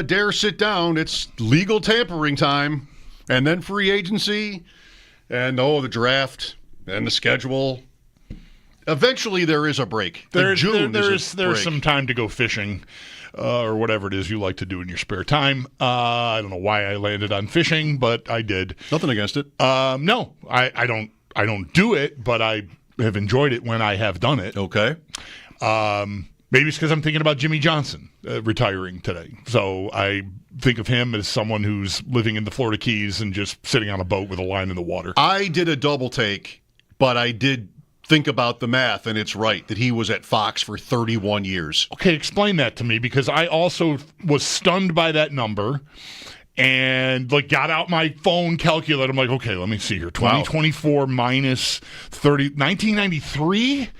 dare sit down. It's legal tampering time, and then free agency, and the draft and the schedule. Eventually, there is a break. There's some time to go fishing, or whatever it is you like to do in your spare time. I don't know why I landed on fishing, but I did. Nothing against it. No, I don't do it, but I have enjoyed it when I have done it. Okay. Maybe it's because I'm thinking about Jimmy Johnson retiring today. So I think of him as someone who's living in the Florida Keys and just sitting on a boat with a line in the water. I did a double take, but I did think about the math, and it's right that he was at Fox for 31 years. Okay, explain that to me, because I also was stunned by that number and got out my phone calculator. I'm like, okay, let me see here. 2024 minus 30, 1993?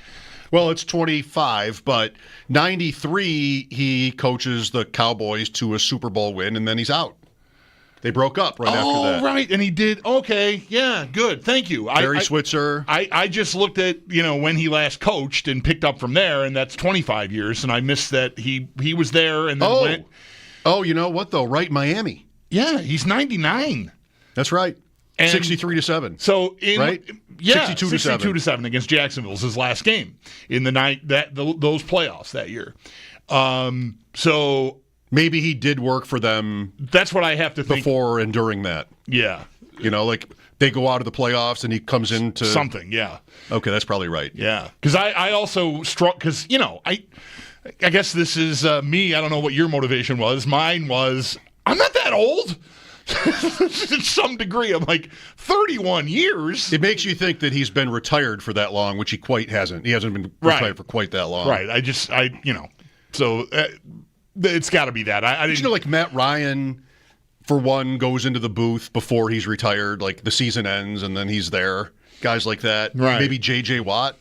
Well, it's 25, but 93, he coaches the Cowboys to a Super Bowl win, and then he's out. They broke up right after that. Oh, right, and he did. Okay, yeah, good. Thank you. Barry Switzer. I just looked at, when he last coached and picked up from there, and that's 25 years, and I missed that he was there and then went. Oh, you know what, though? Right, Miami. Yeah, he's 99. That's right. 63-7. So right? Yeah, 62-7. 62-7 against Jacksonville was his last game in the those playoffs that year. So maybe he did work for them. That's what I have to think before and during that. Yeah, they go out of the playoffs and he comes into something. Yeah. Okay, that's probably right. Yeah, because I also struck because I guess this is me. I don't know what your motivation was. Mine was I'm not that old. To some degree, I'm like 31 years. It makes you think that he's been retired for that long, which he quite hasn't. He hasn't been retired for quite that long. Right. So it's got to be that. I didn't. Like Matt Ryan, for one, goes into the booth before he's retired. Like the season ends and then he's there. Guys like that. Right. Maybe J.J. Watt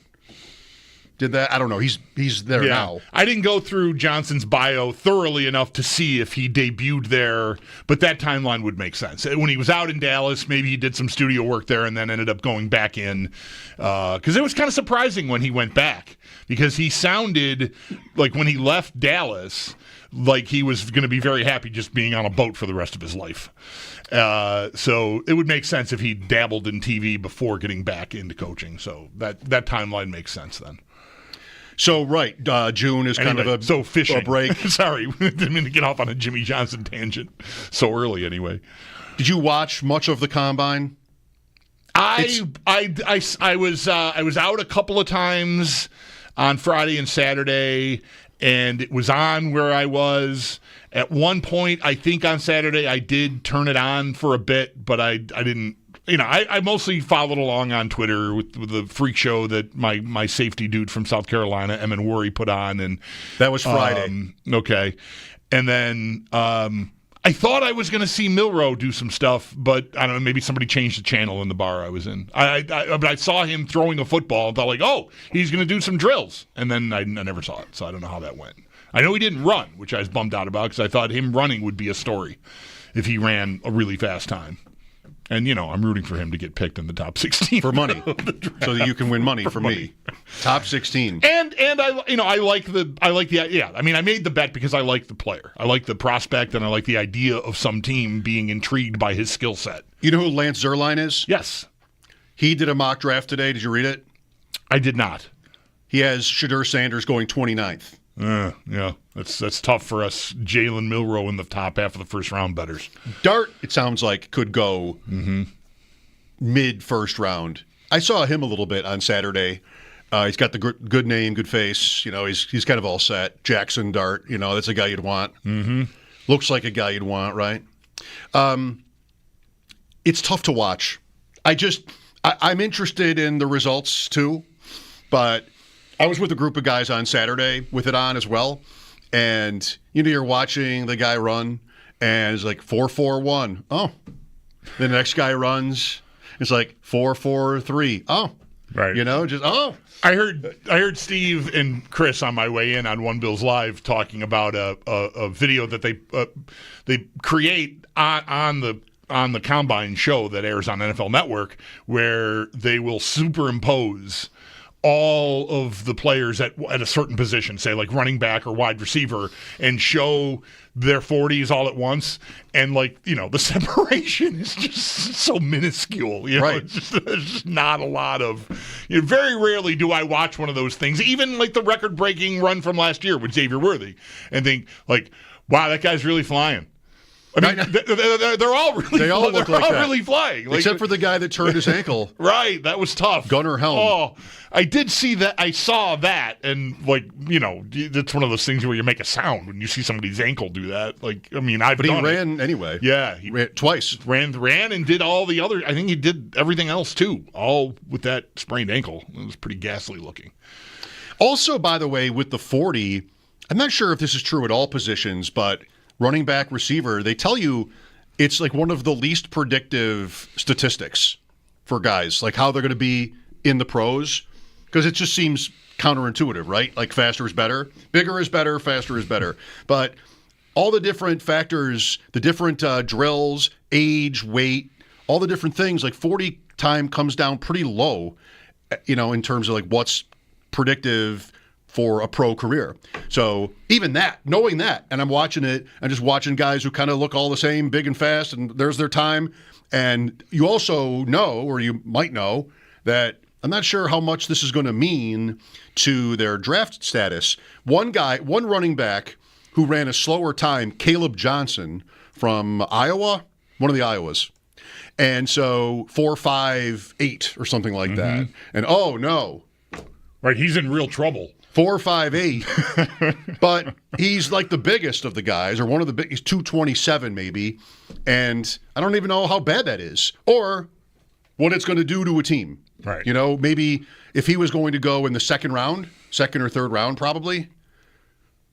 did that. I don't know. He's there now. I didn't go through Johnson's bio thoroughly enough to see if he debuted there, but that timeline would make sense. When he was out in Dallas, maybe he did some studio work there and then ended up going back in. Because it was kind of surprising when he went back, because he sounded like when he left Dallas like he was going to be very happy just being on a boat for the rest of his life. So it would make sense if he dabbled in TV before getting back into coaching. So that timeline makes sense then. So, right, June is kind of a break. Sorry, didn't mean to get off on a Jimmy Johnson tangent so early anyway. Did you watch much of the Combine? I was out a couple of times on Friday and Saturday, and it was on where I was. At one point, I think on Saturday, I did turn it on for a bit, but I didn't. I mostly followed along on Twitter with the freak show that my safety dude from South Carolina, Emin Worry, put on. And that was Friday. Okay. And then I thought I was going to see Milroe do some stuff, but I don't know, maybe somebody changed the channel in the bar I was in. But I saw him throwing a football and thought, he's going to do some drills. And then I never saw it, so I don't know how that went. I know he didn't run, which I was bummed out about because I thought him running would be a story if he ran a really fast time. And, I'm rooting for him to get picked in the top 16. For money. So that you can win money from me. Top 16. And I like the idea. I mean, I made the bet because I like the player. I like the prospect, and I like the idea of some team being intrigued by his skill set. You know who Lance Zierlein is? Yes. He did a mock draft today. Did you read it? I did not. He has Shadur Sanders going 29th. Yeah, that's tough for us. Jalen Milroe in the top half of the first round bettors. Dart, it sounds like, could go mid first round. I saw him a little bit on Saturday. He's got the good name, good face. He's kind of all set. Jackson Dart, that's a guy you'd want. Mm-hmm. Looks like a guy you'd want, right? It's tough to watch. I'm interested in the results too, but I was with a group of guys on Saturday with it on as well, and you're watching the guy run, and it's like 4-4-1. Oh, the next guy runs, it's like 4-4-3. Oh, right. I heard Steve and Chris on my way in on One Bills Live talking about a video that they create on the Combine show that airs on NFL Network, where they will superimpose all of the players at a certain position, say like running back or wide receiver, and show their 40s all at once, and the separation is just so minuscule. Right. There's just not a lot of. Very rarely do I watch one of those things, even like the record-breaking run from last year with Xavier Worthy, and think wow, that guy's really flying. I mean, they're all really. They all look like that. Really flying, except for the guy that turned his ankle. Right, that was tough. Gunnar Helm. Oh, I did see that. I saw that, and it's one of those things where you make a sound when you see somebody's ankle do that. I've. But he done ran it. anyway. Yeah, he ran twice. Ran and did all the other. I think he did everything else too, all with that sprained ankle. It was pretty ghastly looking. Also, by the way, with the 40, I'm not sure if this is true at all positions, but running back, receiver, they tell you it's like one of the least predictive statistics for guys, like how they're going to be in the pros, because it just seems counterintuitive, right? Like faster is better, bigger is better, faster is better. But all the different factors, the different drills, age, weight, all the different things, like 40 time comes down pretty low, in terms of what's predictive for a pro career. So even that, knowing that, and I'm watching it, I'm just watching guys who kind of look all the same, big and fast, and there's their time. And you also know, or you might know, that I'm not sure how much this is going to mean to their draft status. One running back who ran a slower time, Caleb Johnson from Iowa, one of the Iowas. And so 4.58 or something like that. And oh no. Right, he's in real trouble. 4.58, but he's like the biggest of the guys, or one of the big. He's 227 maybe, and I don't even know how bad that is, or what it's going to do to a team. Right. Maybe if he was going to go in the second or third round, probably.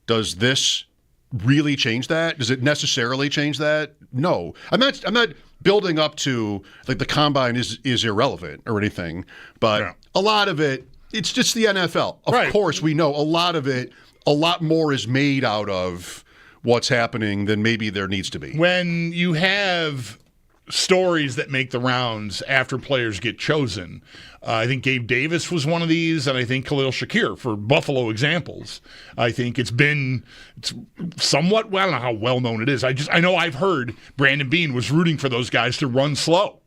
Does this really change that? Does it necessarily change that? No, I'm not building up to the combine is irrelevant or anything, but a lot of it. It's just the NFL. Of course, we know a lot of it, a lot more is made out of what's happening than maybe there needs to be. When you have stories that make the rounds after players get chosen, I think Gabe Davis was one of these, and I think Khalil Shakir for Buffalo examples. I think it's somewhat, I don't know how well known it is. I know I've heard Brandon Beane was rooting for those guys to run slow.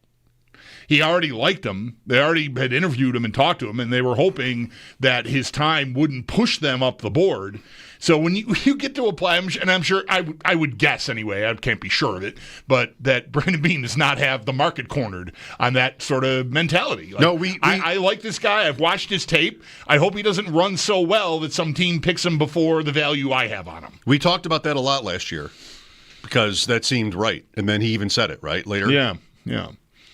He already liked him. They already had interviewed him and talked to him, and they were hoping that his time wouldn't push them up the board. So when you get to apply, and I'm sure I would guess anyway, I can't be sure of it, but that Brandon Beane does not have the market cornered on that sort of mentality. I like this guy. I've watched his tape. I hope he doesn't run so well that some team picks him before the value I have on him. We talked about that a lot last year because that seemed right, and then he even said it right later. Yeah.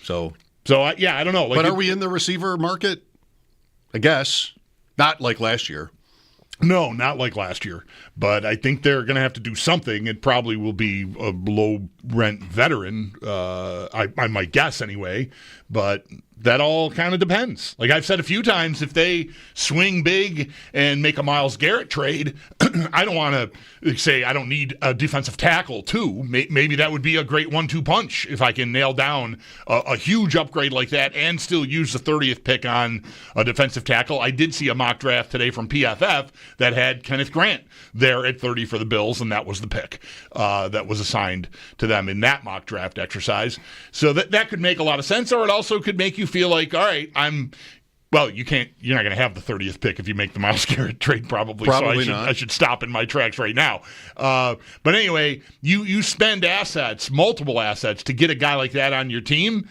So I don't know. But are we in the receiver market? I guess. Not like last year. No, not like last year. But I think they're going to have to do something. It probably will be a low-rent veteran, I might guess anyway. But that all kind of depends. Like I've said a few times, if they swing big and make a Myles Garrett trade, I don't want to say I don't need a defensive tackle too. Maybe that would be a great 1-2 punch if I can nail down a huge upgrade like that and still use the 30th pick on a defensive tackle. I did see a mock draft today from PFF that had Kenneth Grant there at 30 for the Bills, and that was the pick that was assigned to them in that mock draft exercise. So that could make a lot of sense, or it also could make you feel like, all right, you're not going to have the 30th pick if you make the Myles Garrett trade, probably. Probably so not. I should stop in my tracks right now. But anyway, you spend multiple assets to get a guy like that on your team.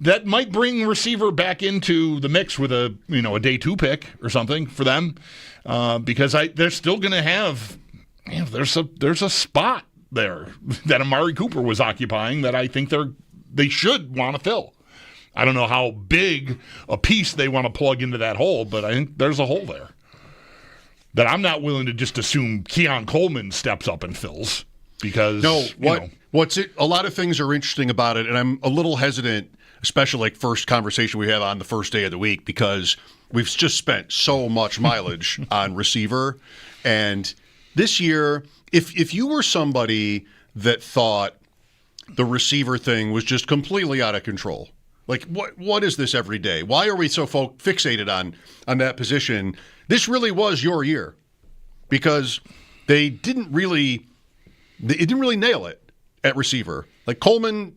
That might bring receiver back into the mix with a day 2 pick or something for them, because they're still going to have. There's a spot there that Amari Cooper was occupying that I think they should want to fill. I don't know how big a piece they want to plug into that hole, but I think there's a hole there that I'm not willing to just assume Keon Coleman steps up and fills, because a lot of things are interesting about it, and I'm a little hesitant, especially first conversation we have on the first day of the week, because we've just spent so much mileage on receiver. And this year, if you were somebody that thought the receiver thing was just completely out of control, Like, what is this every day? Why are we so fixated on that position? This really was your year because they didn't really nail it at receiver. Like Coleman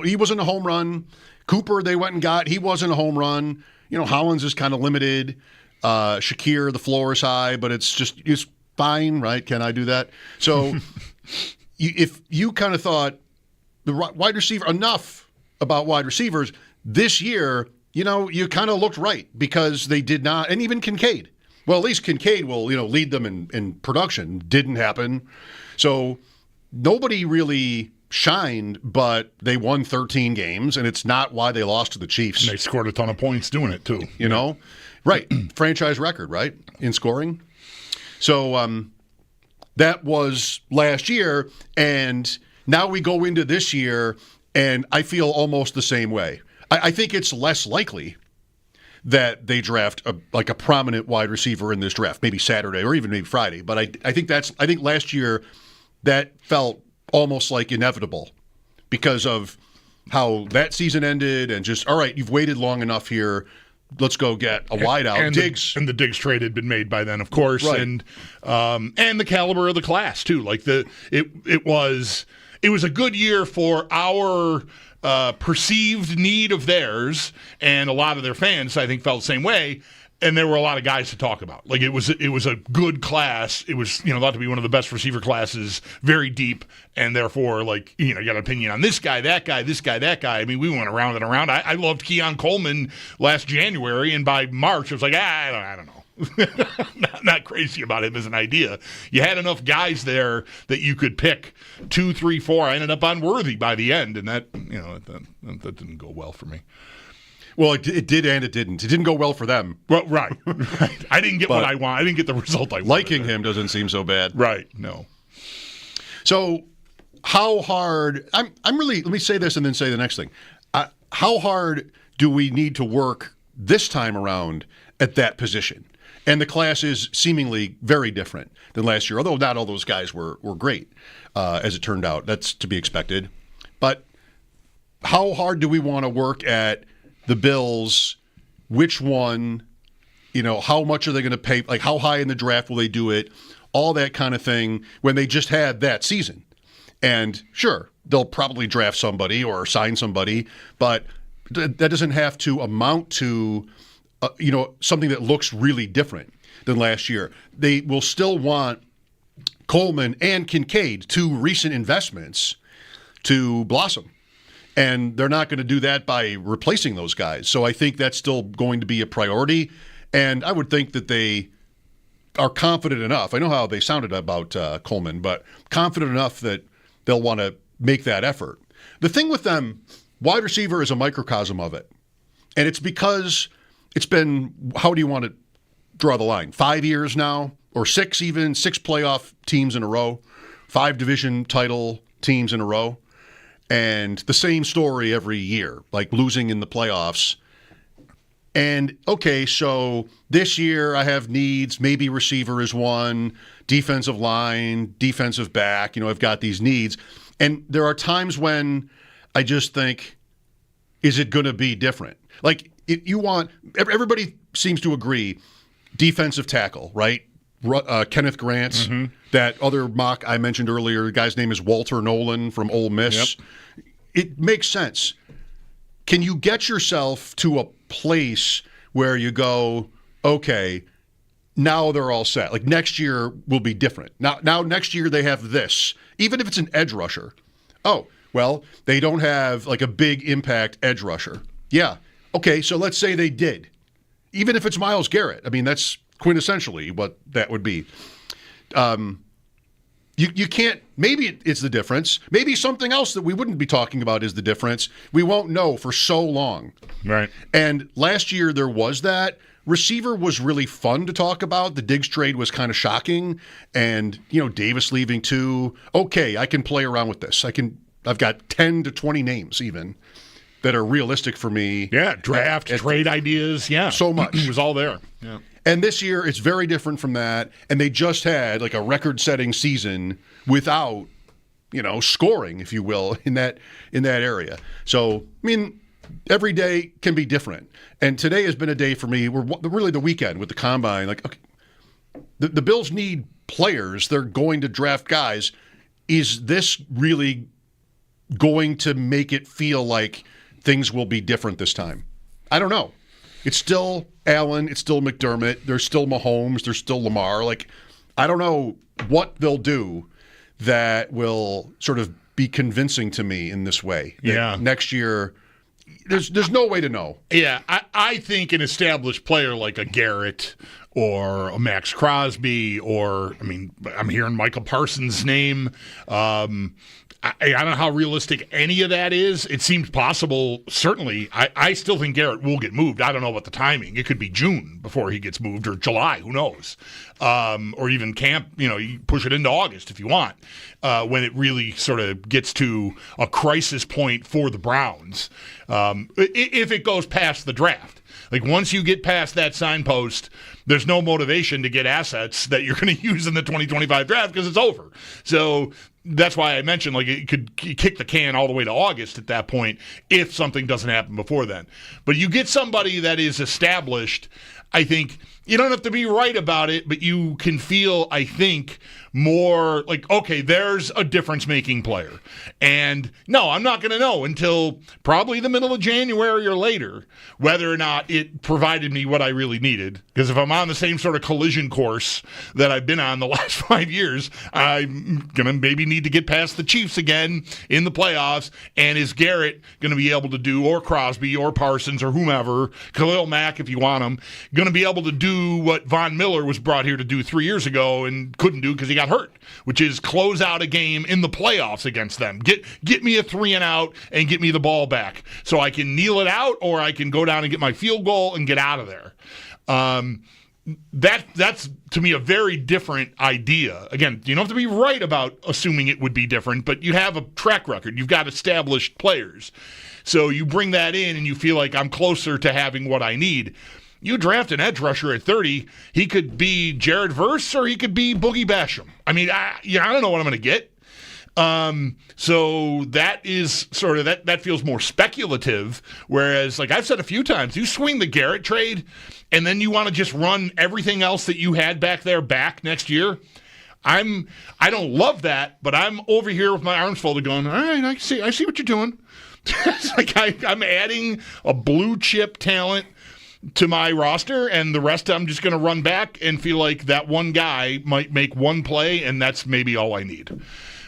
he wasn't a home run. Cooper they went and got, he wasn't a home run. Hollins is kind of limited. Shakir, the floor is high, but it's fine, right? Can I do that? So if you kind of thought the wide receiver, enough about wide receivers this year, you kind of looked right because they did not, and even Kincaid. Well, at least Kincaid will, lead them in production. Didn't happen. So nobody really shined, but they won 13 games, and it's not why they lost to the Chiefs. And they scored a ton of points doing it, too. Right. Franchise record, right, in scoring. So that was last year, and now we go into this year, and I feel almost the same way. I think it's less likely that they draft a prominent wide receiver in this draft, maybe Saturday or even maybe Friday. But I think last year that felt almost like inevitable because of how that season ended and just, all right, you've waited long enough here. Let's go get a wideout. And Diggs. And the Diggs trade had been made by then, of course. Right. And the caliber of the class, too. Like it was a good year for our perceived need of theirs, and a lot of their fans, I think, felt the same way. And there were a lot of guys to talk about. Like it was a good class. It was thought to be one of the best receiver classes, very deep, and therefore you got an opinion on this guy, that guy, this guy, that guy. I mean, we went around and around. I loved Keon Coleman last January, and by March I was like, I don't know. not crazy about him as an idea. You had enough guys there that you could pick 2, 3, 4. I ended up on Worthy by the end, and that that didn't go well for me. Well, it did and it didn't. It didn't go well for them. Well, right. I didn't get what I want. I didn't get the result I wanted. Liking him doesn't seem so bad. Right. No. So how hard – I'm really – let me say this and then say the next thing. How hard do we need to work this time around at that position? And the class is seemingly very different than last year, although not all those guys were great, as it turned out. That's to be expected. But how hard do we want to work at the Bills? Which one, how much are they going to pay? Like, how high in the draft will they do it? All that kind of thing when they just had that season. And sure, they'll probably draft somebody or sign somebody, but that doesn't have to amount to something that looks really different than last year. They will still want Coleman and Kincaid, 2 recent investments, to blossom. And they're not going to do that by replacing those guys. So I think that's still going to be a priority. And I would think that they are confident enough. I know how they sounded about Coleman, but confident enough that they'll want to make that effort. The thing with them, wide receiver is a microcosm of it. And it's because it's been, how do you want to draw the line? 5 years now, or 6 even, 6 playoff teams in a row, 5 division title teams in a row. And the same story every year, like losing in the playoffs. And, okay, so this year I have needs. Maybe receiver is one, defensive line, defensive back. I've got these needs. And there are times when I just think, is it going to be different? Like, everybody seems to agree, defensive tackle, right? Kenneth Grant, that other mock I mentioned earlier, the guy's name is Walter Nolan from Ole Miss. Yep. It makes sense. Can you get yourself to a place where you go, okay, now they're all set. Like next year will be different. Now next year they have this, even if it's an edge rusher. Oh, well, they don't have like a big impact edge rusher. Yeah. Okay, so let's say they did. Even if it's Myles Garrett. I mean, that's quintessentially what that would be. You can't, maybe it's the difference. Maybe something else that we wouldn't be talking about is the difference. We won't know for so long. Right. And last year there was that. Receiver was really fun to talk about. The Diggs trade was kind of shocking. And, Davis leaving too. Okay, I can play around with this. I've got 10 to 20 names even that are realistic for me. Yeah, draft, trade ideas. Yeah. So much. It was all there. Yeah. And this year, it's very different from that. And they just had like a record-setting season without, scoring, if you will, in that area. So, I mean, every day can be different. And today has been a day for me, really the weekend with the combine. Like, okay, the Bills need players. They're going to draft guys. Is this really going to make it feel like things will be different this time? I don't know. It's still Allen. It's still McDermott. There's still Mahomes. There's still Lamar. Like, I don't know what they'll do that will sort of be convincing to me in this way. Yeah. Next year, there's no way to know. Yeah, I think an established player like a Garrett or a Max Crosby or, I mean, I'm hearing Michael Parsons' name. I don't know how realistic any of that is. It seems possible, certainly. I still think Garrett will get moved. I don't know about the timing. It could be June before he gets moved, or July, who knows. Or even camp, you push it into August if you want, when it really sort of gets to a crisis point for the Browns, if it goes past the draft. Like, once you get past that signpost, there's no motivation to get assets that you're going to use in the 2025 draft because it's over. So that's why I mentioned, like, it could kick the can all the way to August at that point if something doesn't happen before then. But you get somebody that is established, I think you don't have to be right about it, but you can feel, I think, more like, okay, there's a difference-making player. And no, I'm not going to know until probably the middle of January or later whether or not it provided me what I really needed. Because if I'm on the same sort of collision course that I've been on the last 5 years, I'm going to maybe need to get past the Chiefs again in the playoffs. And is Garrett going to be able to do, or Crosby or Parsons or whomever, Khalil Mack if you want him, going to be able to do what Von Miller was brought here to do 3 years ago and couldn't do because he got hurt, which is close out a game in the playoffs against them. Get me a 3-and-out and get me the ball back so I can kneel it out, or I can go down and get my field goal and get out of there. That's to me a very different idea. Again, you don't have to be right about assuming it would be different, but you have a track record. You've got established players. So you bring that in and you feel like I'm closer to having what I need. You draft an edge rusher at 30, he could be Jared Verse or he could be Boogie Basham. I mean, I don't know what I'm going to get. So that is sort of, that feels more speculative, whereas, like I've said a few times, you swing the Garrett trade and then you want to just run everything else that you had back there back next year. I don't love that, but I'm over here with my arms folded going, all right, I see what you're doing. It's like I'm adding a blue chip talent to my roster, and the rest I'm just going to run back and feel like that one guy might make one play, and that's maybe all I need.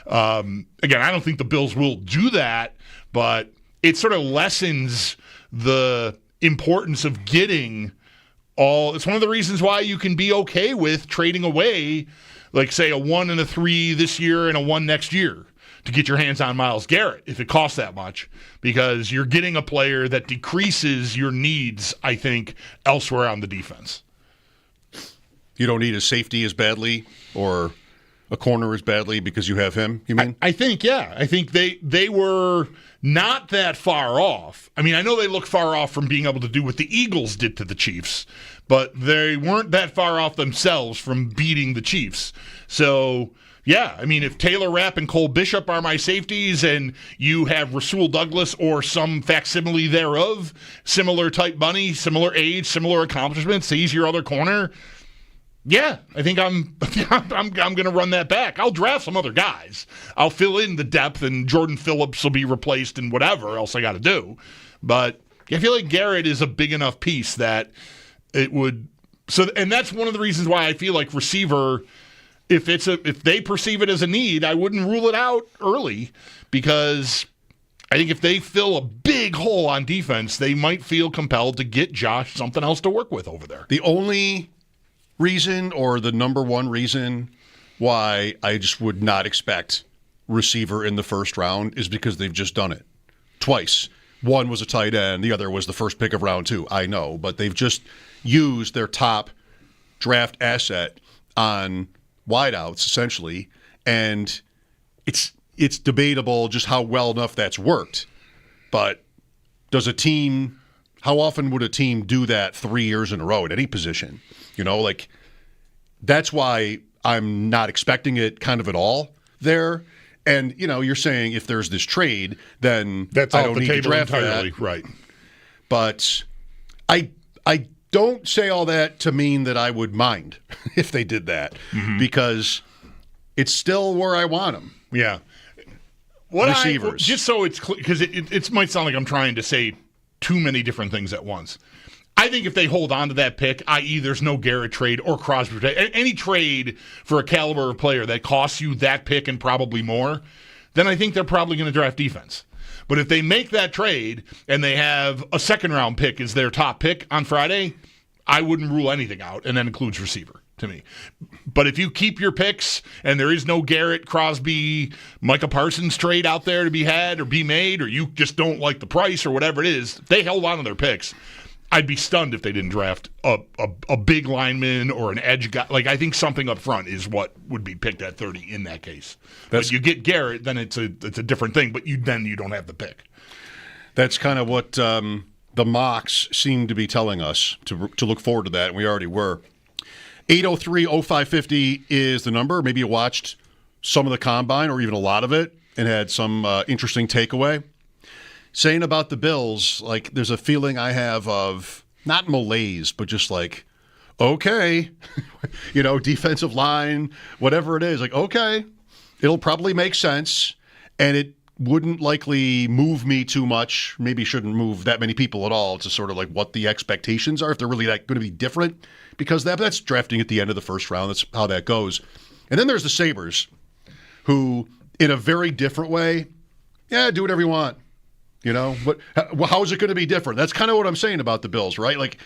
Again, I don't think the Bills will do that, but it sort of lessens the importance of getting all. It's one of the reasons why you can be okay with trading away, like, say, a 1 and a 3 this year and a 1 next year to get your hands on Myles Garrett if it costs that much, because you're getting a player that decreases your needs, I think, elsewhere on the defense. You don't need a safety as badly or a corner as badly because you have him, you mean? I think, yeah. I think they were not that far off. I mean, I know they look far off from being able to do what the Eagles did to the Chiefs, but they weren't that far off themselves from beating the Chiefs. So, yeah, I mean, if Taylor Rapp and Cole Bishop are my safeties and you have Rasul Douglas or some facsimile thereof, similar type money, similar age, similar accomplishments, he's your other corner, yeah, I think I'm going to run that back. I'll draft some other guys. I'll fill in the depth, and Jordan Phillips will be replaced and whatever else I got to do. But I feel like Garrett is a big enough piece that it would. So, and that's one of the reasons why I feel like receiver, if they perceive it as a need, I wouldn't rule it out early, because I think if they fill a big hole on defense, they might feel compelled to get Josh something else to work with over there. The only reason, or the number one reason, why I just would not expect receiver in the first round is because they've just done it twice. One was a tight end, the other was the first pick of round 2. I know, but they've just used their top draft asset on wideouts essentially, and it's debatable just how well enough that's worked. But how often would a team do that 3 years in a row at any position? Like, that's why I'm not expecting it kind of at all there. And, you're saying if there's this trade, then that's I off don't the need to table draft entirely, that. right? But I don't say all that to mean that I would mind if they did that, because it's still where I want them. Yeah. Receivers. Just so it's clear, because it might sound like I'm trying to say too many different things at once. I think if they hold on to that pick, i.e. there's no Garrett trade or Crosby trade, any trade for a caliber of player that costs you that pick and probably more, then I think they're probably going to draft defense. But if they make that trade and they have a second-round pick as their top pick on Friday, I wouldn't rule anything out, and that includes receiver to me. But if you keep your picks and there is no Garrett, Crosby, Micah Parsons trade out there to be had or be made, or you just don't like the price or whatever it is, they held on to their picks. I'd be stunned if they didn't draft a big lineman or an edge guy. Like, I think something up front is what would be picked at 30 in that case. But you get Garrett, then it's a different thing, but you don't have the pick. That's kind of what the mocks seem to be telling us, to look forward to that, and we already were. 803-0550 is the number. Maybe you watched some of the combine or even a lot of it and had some interesting takeaway. Saying about the Bills, like, there's a feeling I have of not malaise, but just like, okay, defensive line, whatever it is, like, okay, it'll probably make sense, and it wouldn't likely move me too much. Maybe shouldn't move that many people at all to sort of like what the expectations are, if they're really going to be different, because that's drafting at the end of the first round. That's how that goes. And then there's the Sabres, who, in a very different way, do whatever you want. But how is it going to be different? That's kind of what I'm saying about the Bills, right? Like,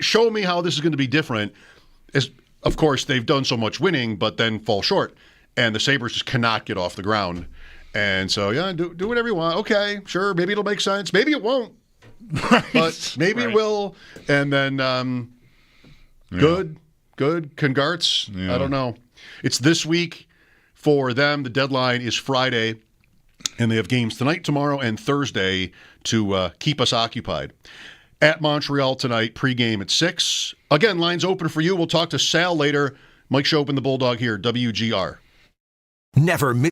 show me how this is going to be different. As, of course, they've done so much winning, but then fall short. And the Sabres just cannot get off the ground. And so, do whatever you want. Okay, sure, maybe it'll make sense. Maybe it won't. Right. But maybe it will. And then, good, congrats. Yeah. I don't know. It's this week for them. The deadline is Friday. And they have games tonight, tomorrow, and Thursday to keep us occupied. At Montreal tonight, pregame at 6. Again, lines open for you. We'll talk to Sal later. Mike Schopp and the Bulldog here, WGR. Never miss.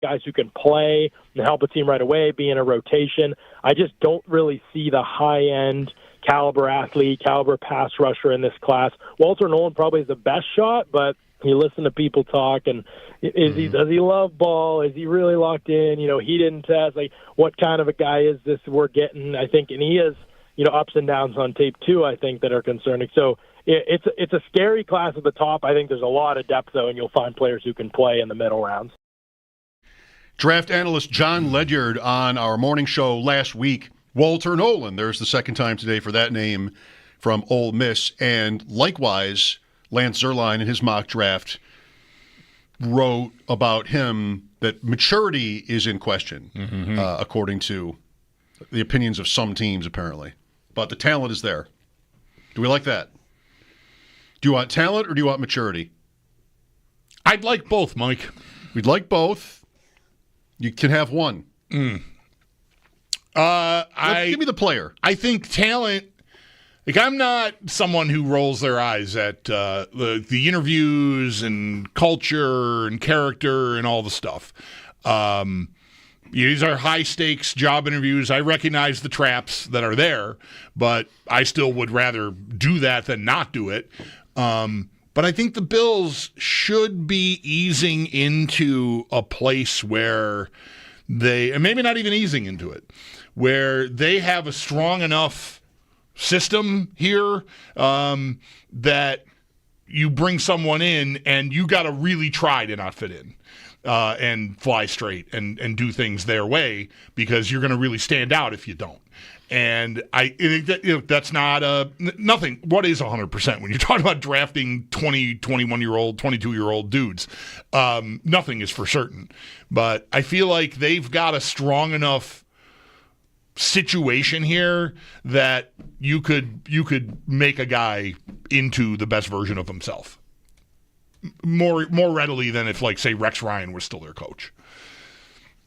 guys who can play and help a team right away, be in a rotation. I just don't really see the high-end caliber athlete, caliber pass rusher in this class. Walter Nolan probably is the best shot, but you listen to people talk, and does he love ball? Is he really locked in? He didn't test. Like, what kind of a guy is this we're getting? I think, and he has, ups and downs on tape too, I think, that are concerning. So it's a scary class at the top. I think there's a lot of depth, though, and you'll find players who can play in the middle rounds. Draft analyst John Ledyard on our morning show last week. Walter Nolan, there's the second time today for that name from Ole Miss. And likewise, Lance Zierlein in his mock draft wrote about him that maturity is in question, according to the opinions of some teams, apparently. But the talent is there. Do we like that? Do you want talent or do you want maturity? I'd like both, Mike. We'd like both. You can have one. Give me the player. I think talent. Like, I'm not someone who rolls their eyes at the interviews and culture and character and all the stuff. These are high-stakes job interviews. I recognize the traps that are there, but I still would rather do that than not do it. But I think the Bills should be easing into a place where and maybe not even easing into it, where they have a strong enough system here that you bring someone in and you got to really try to not fit in and fly straight and do things their way, because you're going to really stand out if you don't. And I think that, that's not nothing. What is 100% when you're talking about drafting 20, 21-year-old, 22-year-old dudes? Nothing is for certain. But I feel like they've got a strong enough situation here that you could make a guy into the best version of himself more readily than if, like, say, Rex Ryan was still their coach.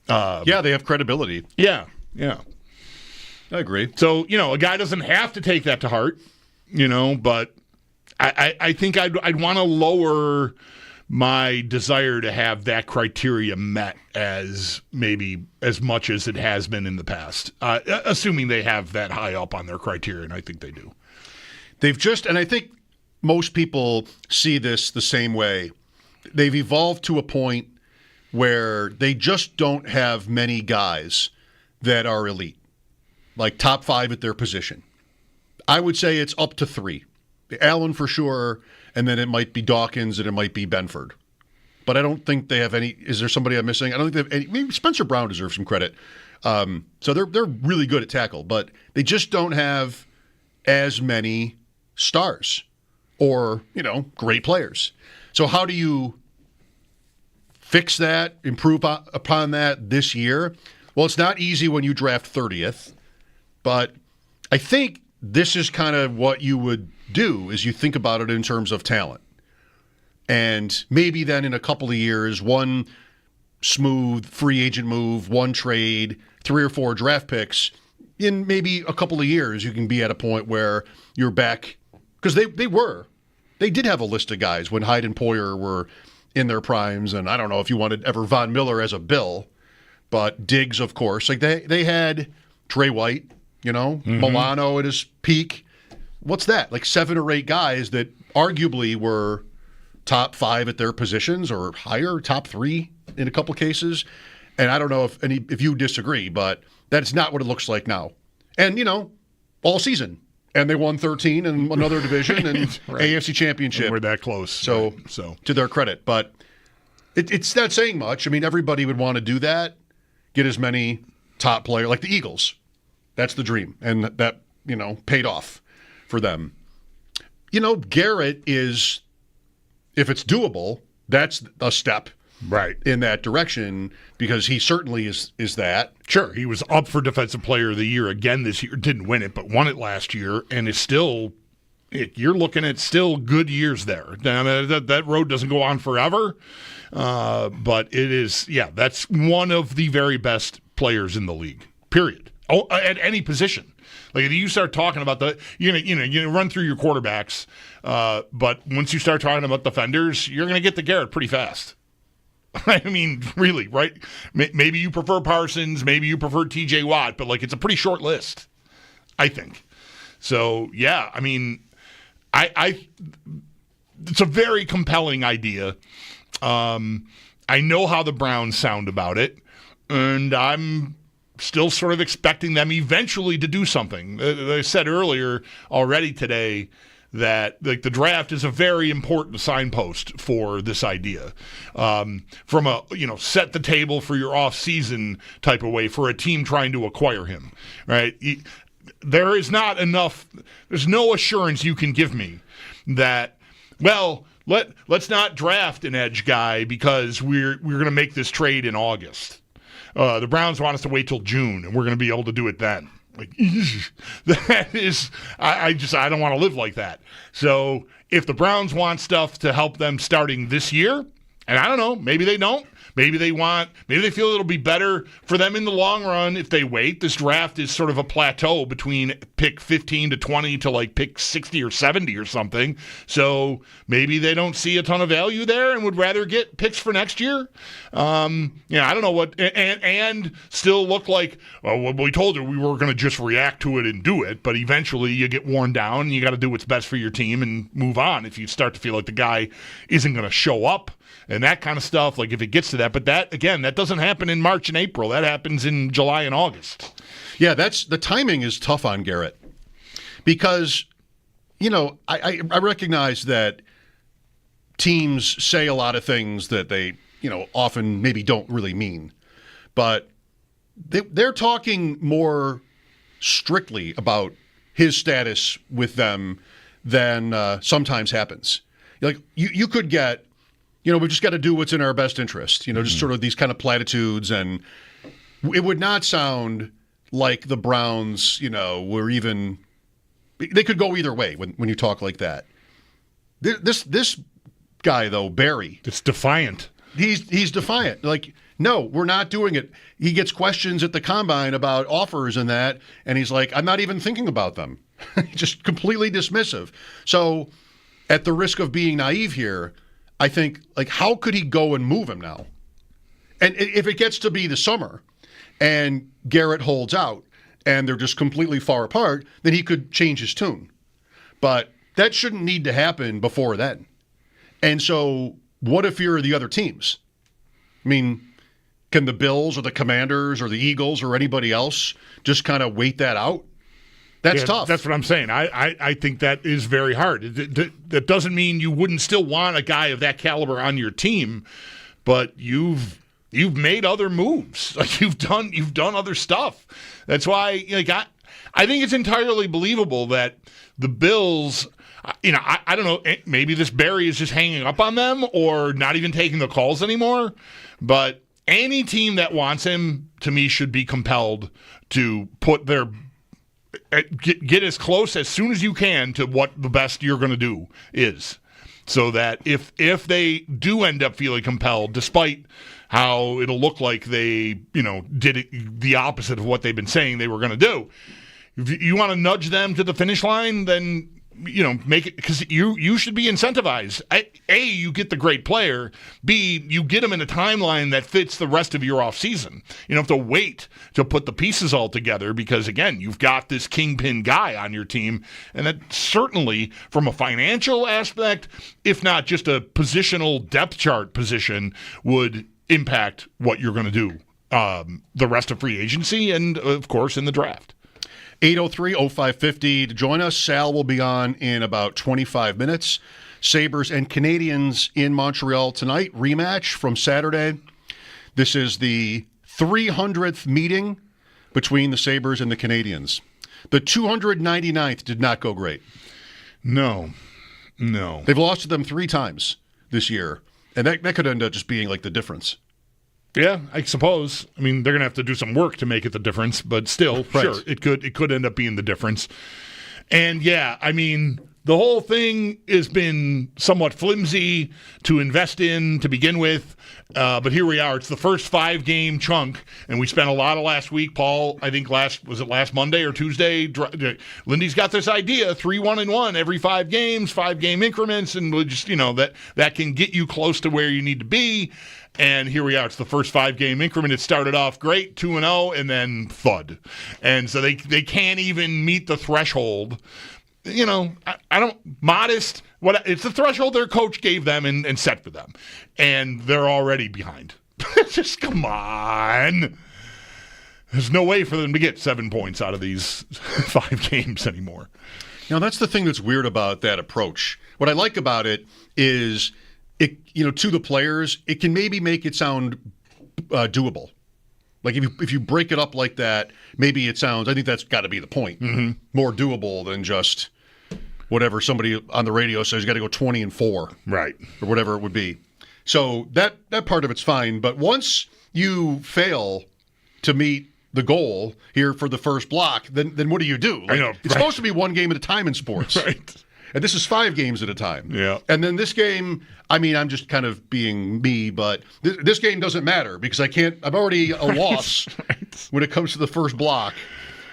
Yeah, they have credibility. Yeah. I agree. So, a guy doesn't have to take that to heart, but I think I'd want to lower my desire to have that criteria met as maybe as much as it has been in the past, assuming they have that high up on their criteria, and I think they do. And I think most people see this the same way. They've evolved to a point where they just don't have many guys that are elite, like top 5 at their position. I would say it's up to 3. Allen for sure, and then it might be Dawkins and it might be Benford. But I don't think they have any. Is there somebody I'm missing? I don't think they have any. Maybe Spencer Brown deserves some credit. So they're really good at tackle, but they just don't have as many stars or, great players. So how do you fix that, improve upon that this year? Well, it's not easy when you draft 30th, but I think this is kind of what you would do, is you think about it in terms of talent. And maybe then in a couple of years, one smooth free agent move, one trade, 3 or 4 draft picks, in maybe a couple of years you can be at a point where you're back. Because they did have a list of guys when Hyde and Poyer were in their primes, and I don't know if you wanted ever Von Miller as a Bill, but Diggs, of course. Like they had Trey White, Milano at his peak. What's that? Like 7 or 8 guys that arguably were top 5 at their positions or higher, top 3 in a couple cases. And I don't know if you disagree, but that's not what it looks like now. And, all season. And they won 13 in another division and right. AFC Championship. And we're that close. So to their credit. But it's not saying much. I mean, everybody would want to do that, get as many top players, like the Eagles. That's the dream. And that, paid off for them. Garrett is, if it's doable, that's a step right in that direction, because he certainly is that. Sure, he was up for Defensive Player of the Year again this year. Didn't win it, but won it last year, and is still. You're looking at still good years there. Now, that road doesn't go on forever, but it is. Yeah, that's one of the very best players in the league. Period. Oh, at any position. Like, if you start talking about you run through your quarterbacks, but once you start talking about defenders, you're going to get to Garrett pretty fast. I mean, really, right? Maybe you prefer Parsons, maybe you prefer TJ Watt, but like it's a pretty short list, I think. So, yeah, I mean, it's a very compelling idea. I know how the Browns sound about it, and I'm still sort of expecting them eventually to do something. I said earlier already today that like the draft is a very important signpost for this idea. From a set the table for your offseason type of way for a team trying to acquire him, right? There is not enough. There's no assurance you can give me that, well, let's not draft an edge guy because we're going to make this trade in August. The Browns want us to wait till June, and we're going to be able to do it then. Like, that is, I don't want to live like that. So if the Browns want stuff to help them starting this year, and I don't know, maybe they don't. Maybe they feel it'll be better for them in the long run if they wait. This draft is sort of a plateau between pick 15 to 20 to like pick 60 or 70 or something. So maybe they don't see a ton of value there and would rather get picks for next year. I don't know what, and still look like, well, we told you we were going to just react to it and do it, but eventually you get worn down and you got to do what's best for your team and move on if you start to feel like the guy isn't going to show up. And that kind of stuff, like if it gets to that. But that, again, that doesn't happen in March and April. That happens in July and August. Yeah, the timing is tough on Garrett because, I recognize that teams say a lot of things that they, often maybe don't really mean. But they're talking more strictly about his status with them than sometimes happens. Like you could get, we just got to do what's in our best interest, just sort of these kind of platitudes. And it would not sound like the Browns, were even, they could go either way when you talk like that. This guy, though, Barry. It's defiant. He's defiant. Like, no, we're not doing it. He gets questions at the combine about offers and that, and he's like, I'm not even thinking about them. Just completely dismissive. So at the risk of being naive here, I think, like, how could he go and move him now? And if it gets to be the summer and Garrett holds out and they're just completely far apart, then he could change his tune. But that shouldn't need to happen before then. And so what if you're the other teams? I mean, can the Bills or the Commanders or the Eagles or anybody else just kind of wait that out? That's tough. That's what I'm saying. I think that is very hard. That doesn't mean you wouldn't still want a guy of that caliber on your team, but you've made other moves. Like you've done other stuff. That's why I think it's entirely believable that the Bills, I don't know, maybe this Barry is just hanging up on them or not even taking the calls anymore, but any team that wants him, to me, should be compelled to put their get as close as soon as you can to what the best you're going to do is, so that if they do end up feeling compelled, despite how it'll look like they did it, the opposite of what they've been saying they were going to do, if you want to nudge them to the finish line, then make it, because you should be incentivized. A, you get the great player. B, you get them in a timeline that fits the rest of your offseason. You don't have to wait to put the pieces all together because, again, you've got this kingpin guy on your team. And that certainly, from a financial aspect, if not just a positional depth chart position, would impact what you're going to do the rest of free agency and, of course, in the draft. 803-0550 to join us. Sal will be on in about 25 minutes. Sabres and Canadiens in Montreal tonight. Rematch from Saturday. This is the 300th meeting between the Sabres and the Canadiens. The 299th did not go great. No. They've lost to them 3 times this year, and that could end up just being like the difference. Yeah, I suppose. I mean, they're going to have to do some work to make it the difference, but still, right. Sure, it could end up being the difference. And yeah, I mean, the whole thing has been somewhat flimsy to invest in to begin with, but here we are. It's the first 5-game chunk, and we spent a lot of last week. Paul, I think last Monday or Tuesday? Lindy's got this idea: 3-1-1 every 5 games, 5-game increments, and we'll just that can get you close to where you need to be. And here we are. It's the first 5-game increment. It started off great, 2-0, and then thud. And so they can't even meet the threshold. I don't modest. It's the threshold their coach gave them and set for them, and they're already behind. Just come on. There's no way for them to get 7 points out of these 5 games anymore. That's the thing that's weird about that approach. What I like about it is it, to the players, it can maybe make it sound doable. Like if you break it up like that, maybe it sounds. I think that's got to be the point. Mm-hmm. More doable than just whatever somebody on the radio says. You got to go 20-4, right, or whatever it would be. So that part of it's fine. But once you fail to meet the goal here for the first block, then what do you do? I know, it's supposed to be 1 game at a time in sports, right? And this is 5 games at a time. Yeah. And then this game, I'm just kind of being me, but this game doesn't matter because I'm already a loss when it comes to the first block.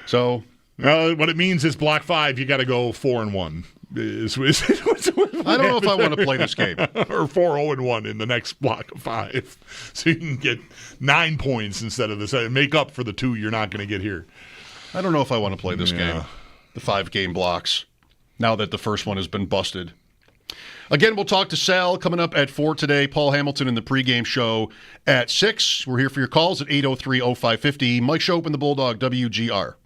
So. What it means is block 5, you got to go 4-1. I don't know if I want to play this game. Or 4-0-1 in the next block of 5. So you can get 9 points instead of this. Make up for the 2 you're not going to get here. I don't know if I want to play this game. The 5-game blocks. Now that the first one has been busted. Again, we'll talk to Sal coming up at 4 today. Paul Hamilton in the pregame show at 6. We're here for your calls at 803-0550. Mike Schopp and the Bulldog, WGR.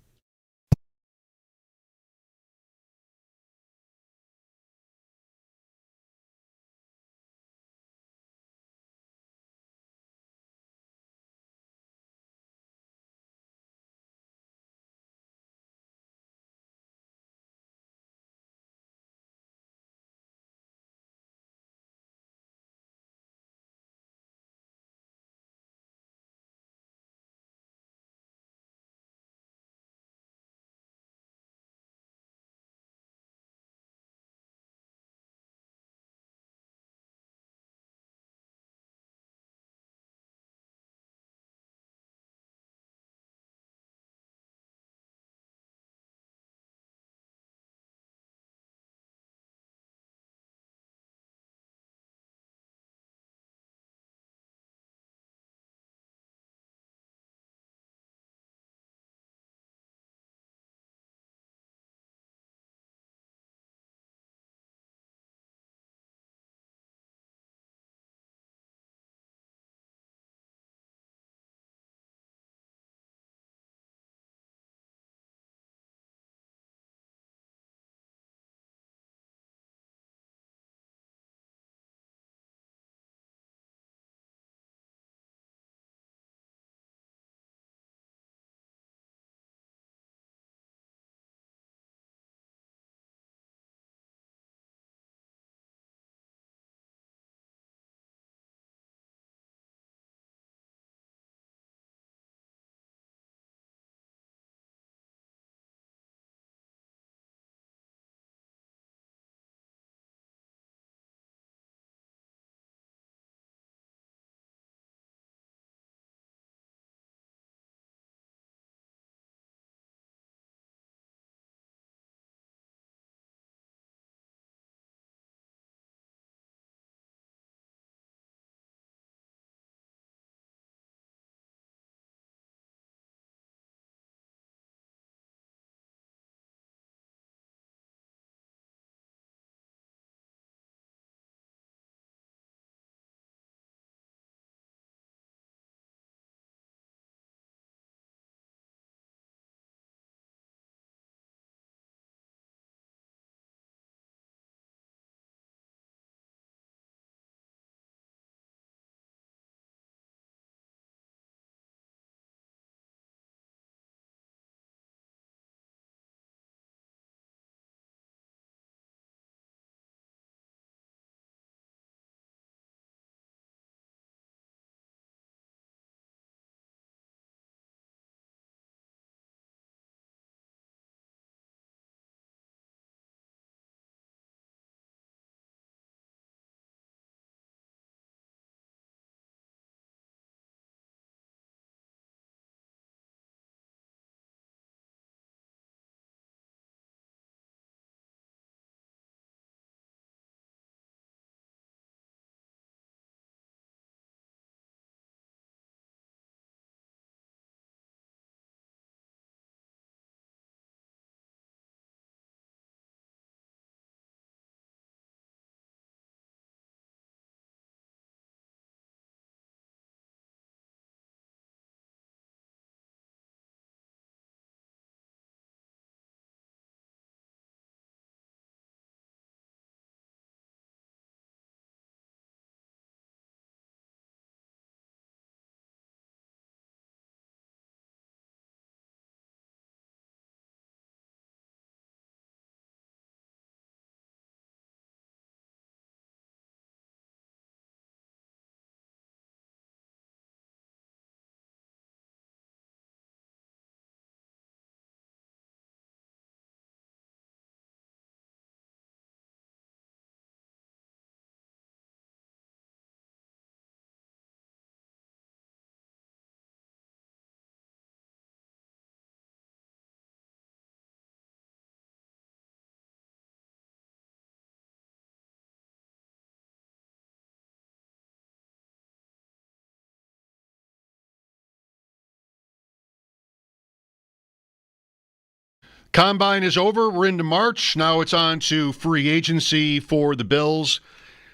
Combine is over. We're into March. Now it's on to free agency for the Bills,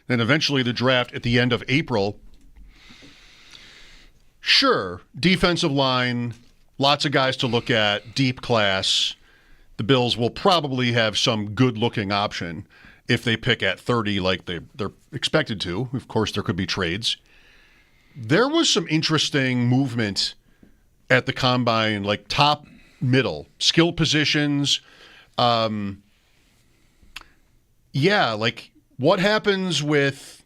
then eventually the draft at the end of April. Sure, defensive line, lots of guys to look at, deep class. The Bills will probably have some good-looking option if they pick at 30 like they're expected to. Of course, there could be trades. There was some interesting movement at the Combine, like top middle, skill positions. Like what happens with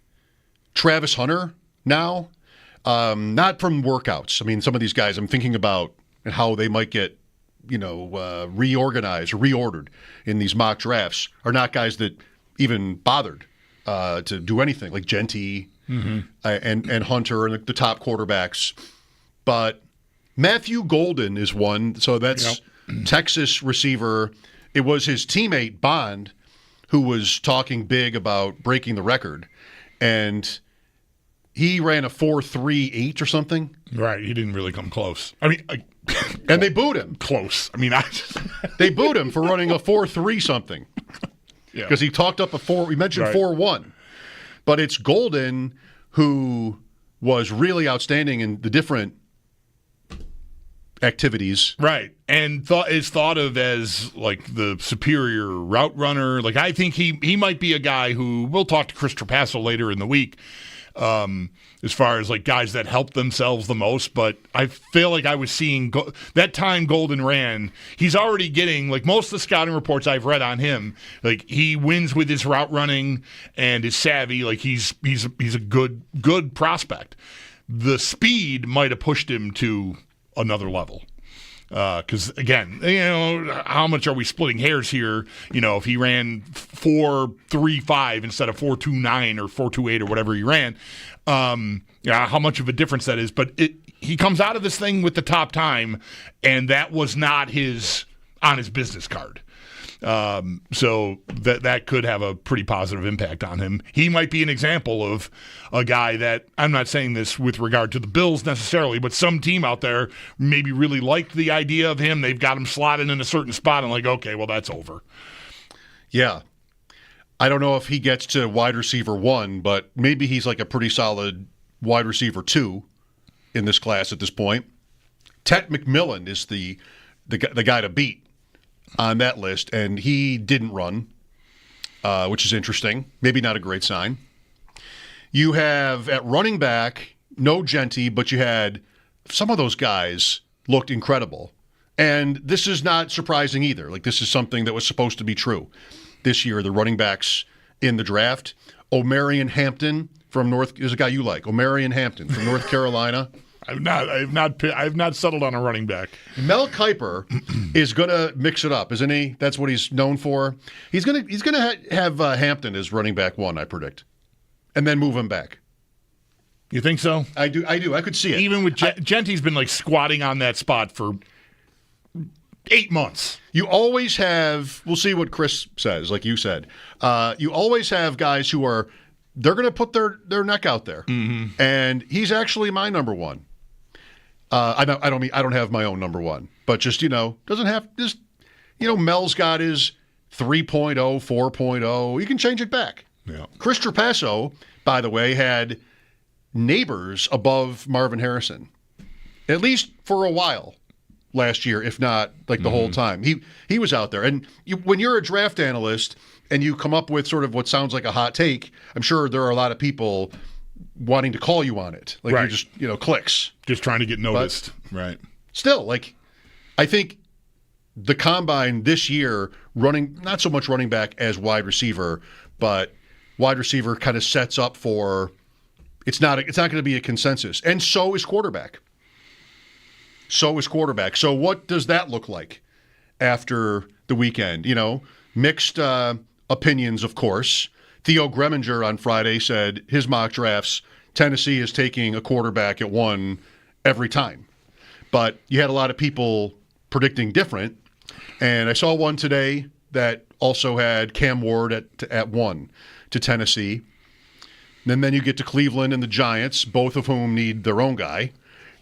Travis Hunter now? Not from workouts. I mean, some of these guys I'm thinking about and how they might get, reorganized or reordered in these mock drafts are not guys that even bothered to do anything, like Genty and Hunter and the top quarterbacks. But Matthew Golden is one. So that's Texas receiver. It was his teammate Bond who was talking big about breaking the record. And he ran a 4.38 or something. Right. He didn't really come close. I mean, and they booed him. Close. I mean, they booed him for running a 4.3 something. Yeah. Because he talked up we mentioned 4.1. But it's Golden who was really outstanding in the different activities. Right. And is thought of as like the superior route runner. Like I think he might be a guy who we'll talk to Chris Trapasso later in the week. As far as like guys that help themselves the most, but I feel like I was seeing that time Golden ran. He's already getting like most of the scouting reports I've read on him. Like he wins with his route running and his savvy. Like he's a good prospect. The speed might have pushed him to another level. Because again, how much are we splitting hairs here? If he ran 4.35 instead of 4.29 or 4.28 or whatever he ran, how much of a difference that is. But he comes out of this thing with the top time, and that was not on his business card. So that could have a pretty positive impact on him. He might be an example of a guy that, I'm not saying this with regard to the Bills necessarily, but some team out there maybe really liked the idea of him. They've got him slotted in a certain spot and like, okay, well, that's over. Yeah. I don't know if he gets to wide receiver 1, but maybe he's like a pretty solid wide receiver 2 in this class at this point. Tet McMillan is the guy to beat on that list, and he didn't run, which is interesting. Maybe not a great sign. You have at running back, no Genty, but you had some of those guys looked incredible. And this is not surprising either. Like this is something that was supposed to be true this year, the running backs in the draft. Omarion Hampton from is a guy you like. Omarion Hampton from North Carolina. I've not settled on a running back. Mel Kiper is going to mix it up, isn't he? That's what he's known for. He's going to have Hampton as running back 1, I predict, and then move him back. You think so? I do. I could see it. Even with Genty's been like squatting on that spot for 8 months. You always have. We'll see what Chris says. Like you said, you always have guys who are. They're going to put their neck out there, and he's actually my number 1. I don't have my own number 1, but just doesn't have just Mel's got his 3.0, 4.0. You can change it back. Yeah. Chris Trapasso, by the way, had Neighbors above Marvin Harrison, at least for a while last year, if not like the whole time. He was out there, and when you're a draft analyst and you come up with sort of what sounds like a hot take, I'm sure there are a lot of people wanting to call you on it. Like right. You're just, clicks. Just trying to get noticed. But right. Still, I think the Combine this year running, not so much running back as wide receiver, but wide receiver kind of sets up for, it's not going to be a consensus. And so is quarterback. So what does that look like after the weekend? Mixed opinions, of course. Theo Greminger on Friday said his mock drafts, Tennessee is taking a quarterback at 1 every time. But you had a lot of people predicting different. And I saw one today that also had Cam Ward at 1 to Tennessee. And then you get to Cleveland and the Giants, both of whom need their own guy.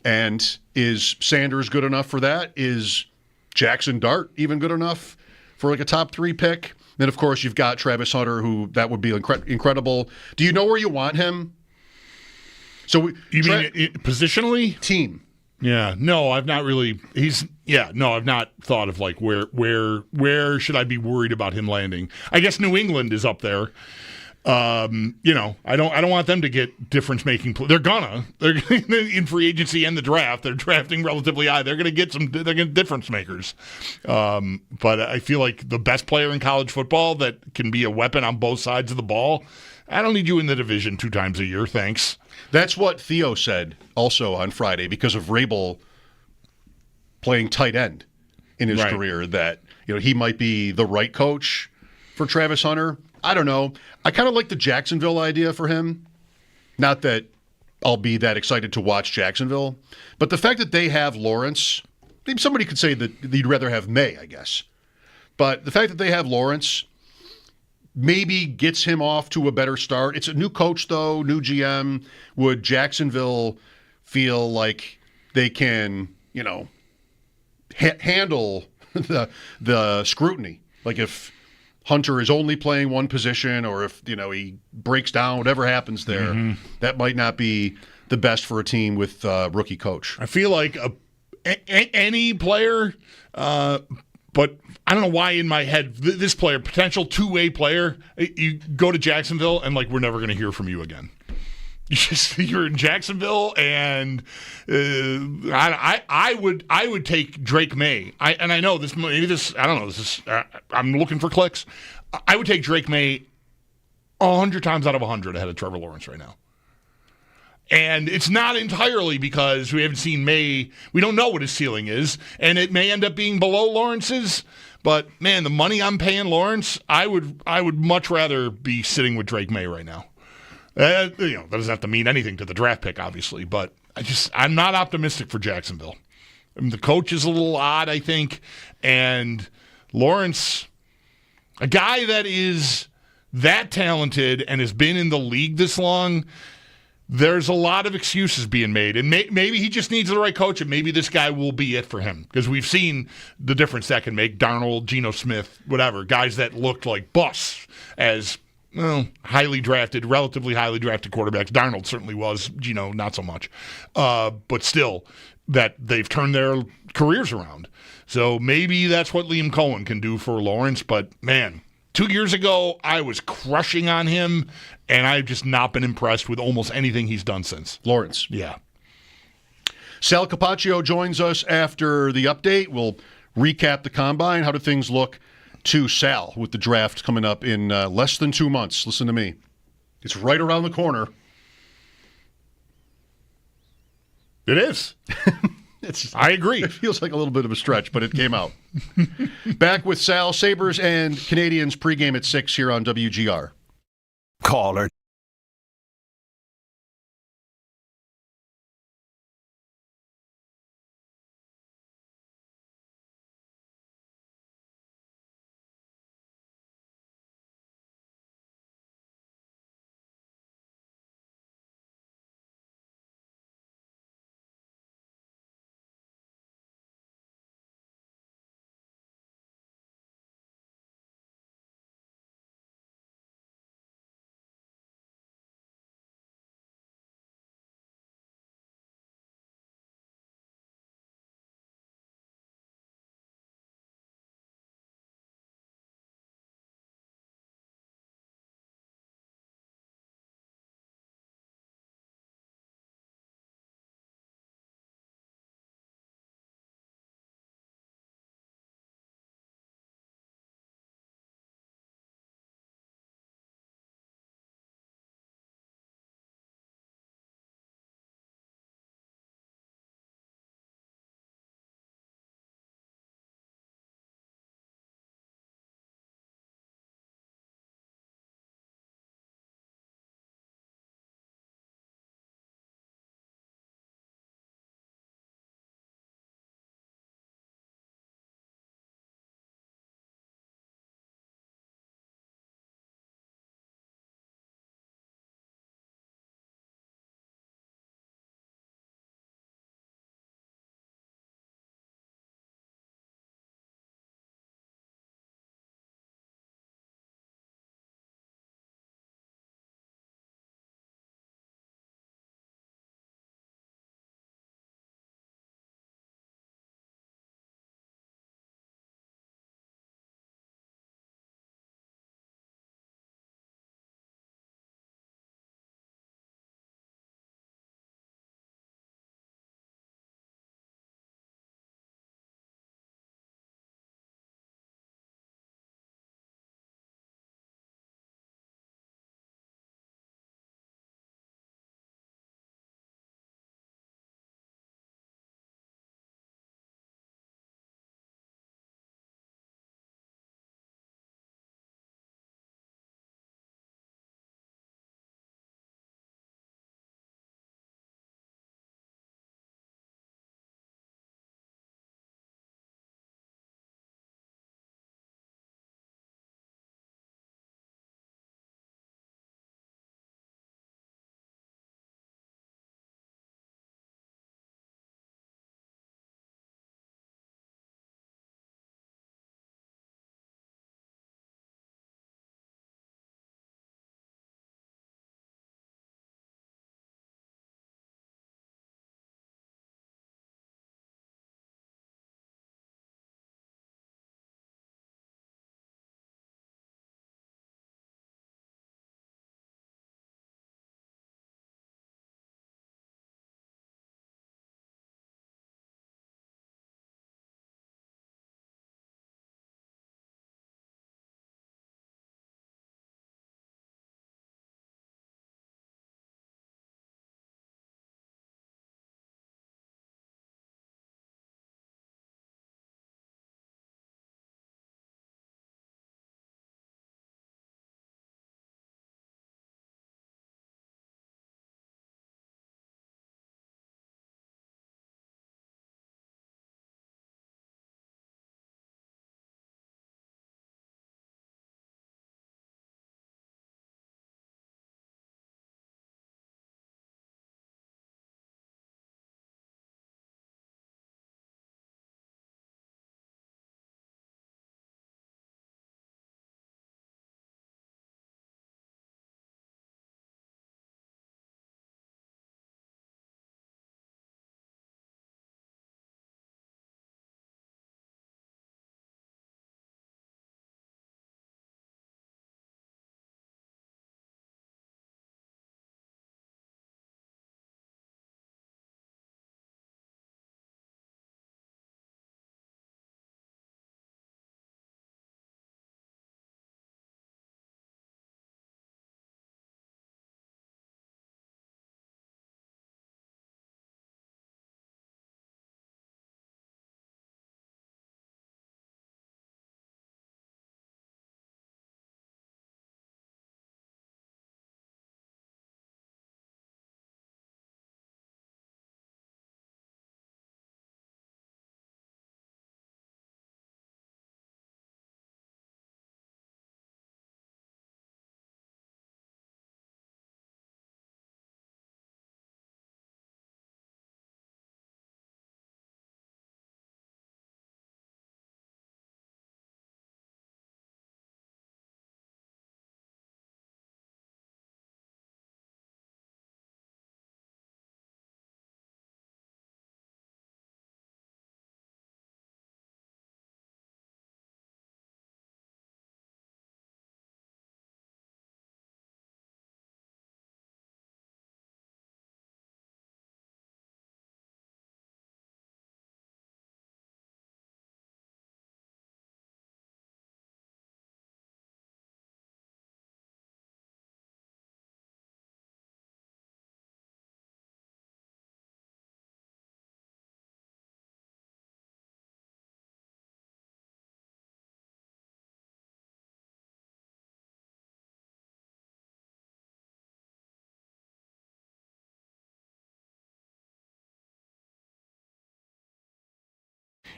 And is Sanders good enough for that? Is Jackson Dart even good enough for like a top 3 pick? Then, of course, you've got Travis Hunter, who that would be incredible. Do you know where you want him? So you mean positionally? Team. Yeah. No, I've not really. I've not thought of like where should I be worried about him landing? I guess New England is up there. I don't want them to get difference making. They're in free agency and the draft. They're drafting relatively high. They're going to get difference makers. But I feel like the best player in college football that can be a weapon on both sides of the ball. I don't need you in the division 2 times a year. Thanks. That's what Theo said also on Friday because of Rabel playing tight end in his career. That he might be the right coach for Travis Hunter. I don't know. I kind of like the Jacksonville idea for him. Not that I'll be that excited to watch Jacksonville, but the fact that they have Lawrence, maybe somebody could say that you'd rather have May, I guess. But the fact that they have Lawrence maybe gets him off to a better start. It's a new coach, though, new GM. Would Jacksonville feel like they can, handle the scrutiny? Like if Hunter is only playing one position, or if he breaks down, whatever happens there, that might not be the best for a team with a rookie coach. I feel like any player, but I don't know why in my head this player, potential 2-way player, you go to Jacksonville and like we're never going to hear from you again. You're in Jacksonville, and I would take Drake May. I know this. Maybe this. I don't know. This is. I'm looking for clicks. I would take Drake May 100 times out of 100 ahead of Trevor Lawrence right now. And it's not entirely because we haven't seen May. We don't know what his ceiling is, and it may end up being below Lawrence's. But man, the money I'm paying Lawrence, I would much rather be sitting with Drake May right now. That doesn't have to mean anything to the draft pick, obviously, but I'm not optimistic for Jacksonville. I mean, the coach is a little odd, I think, and Lawrence, a guy that is that talented and has been in the league this long, there's a lot of excuses being made, and maybe he just needs the right coach, and maybe this guy will be it for him, because we've seen the difference that can make. Darnold, Geno Smith, whatever, guys that looked like busts as relatively highly drafted quarterbacks. Darnold certainly was, Geno not so much. But still, that they've turned their careers around. So maybe that's what Liam Cohen can do for Lawrence. But, man, 2 years ago, I was crushing on him, and I've just not been impressed with almost anything he's done since. Lawrence. Yeah. Sal Capaccio joins us after the update. We'll recap the combine. How do things look to Sal with the draft coming up in less than 2 months? Listen to me. It's right around the corner. It is. I agree. It feels like a little bit of a stretch, but it came out. Back with Sal. Sabres and Canadians pregame at 6 here on WGR. Caller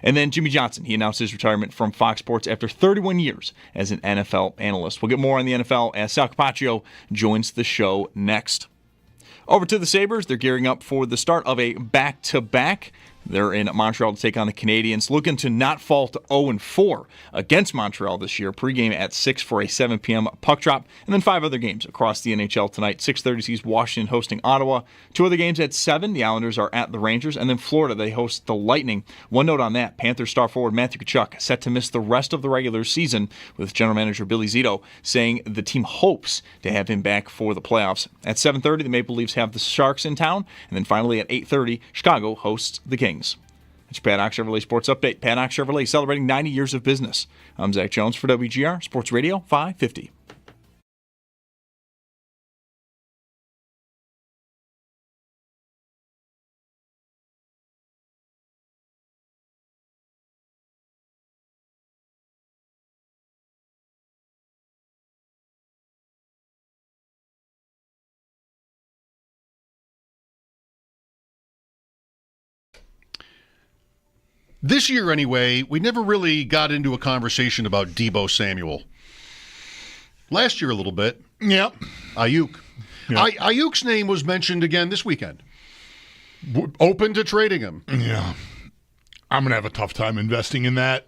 And then Jimmy Johnson, he announced his retirement from Fox Sports after 31 years as an NFL analyst. We'll get more on the NFL as Sal Capaccio joins the show next. Over to the Sabres, they're gearing up for the start of a back-to-back. They're in Montreal to take on the Canadiens, looking to not fall to 0-4 against Montreal this year. Pregame at 6 for a 7 p.m. puck drop, and then 5 other games across the NHL tonight. 6:30 sees Washington hosting Ottawa. 2 other games at 7. The Islanders are at the Rangers, and then Florida, they host the Lightning. One note on that, Panthers star forward Matthew Tkachuk set to miss the rest of the regular season, with general manager Billy Zito saying the team hopes to have him back for the playoffs. At 7:30, the Maple Leafs have the Sharks in town, and then finally at 8:30, Chicago hosts the Kings. It's your Paddock Chevrolet Sports Update. Paddock Chevrolet celebrating 90 years of business. I'm Zach Jones for WGR Sports Radio 550. This year, anyway, we never really got into a conversation about Deebo Samuel. Last year, a little bit. Yep. Ayuk. Yep. Ayuk's name was mentioned again this weekend. Open to trading him. Yeah. I'm going to have a tough time investing in that.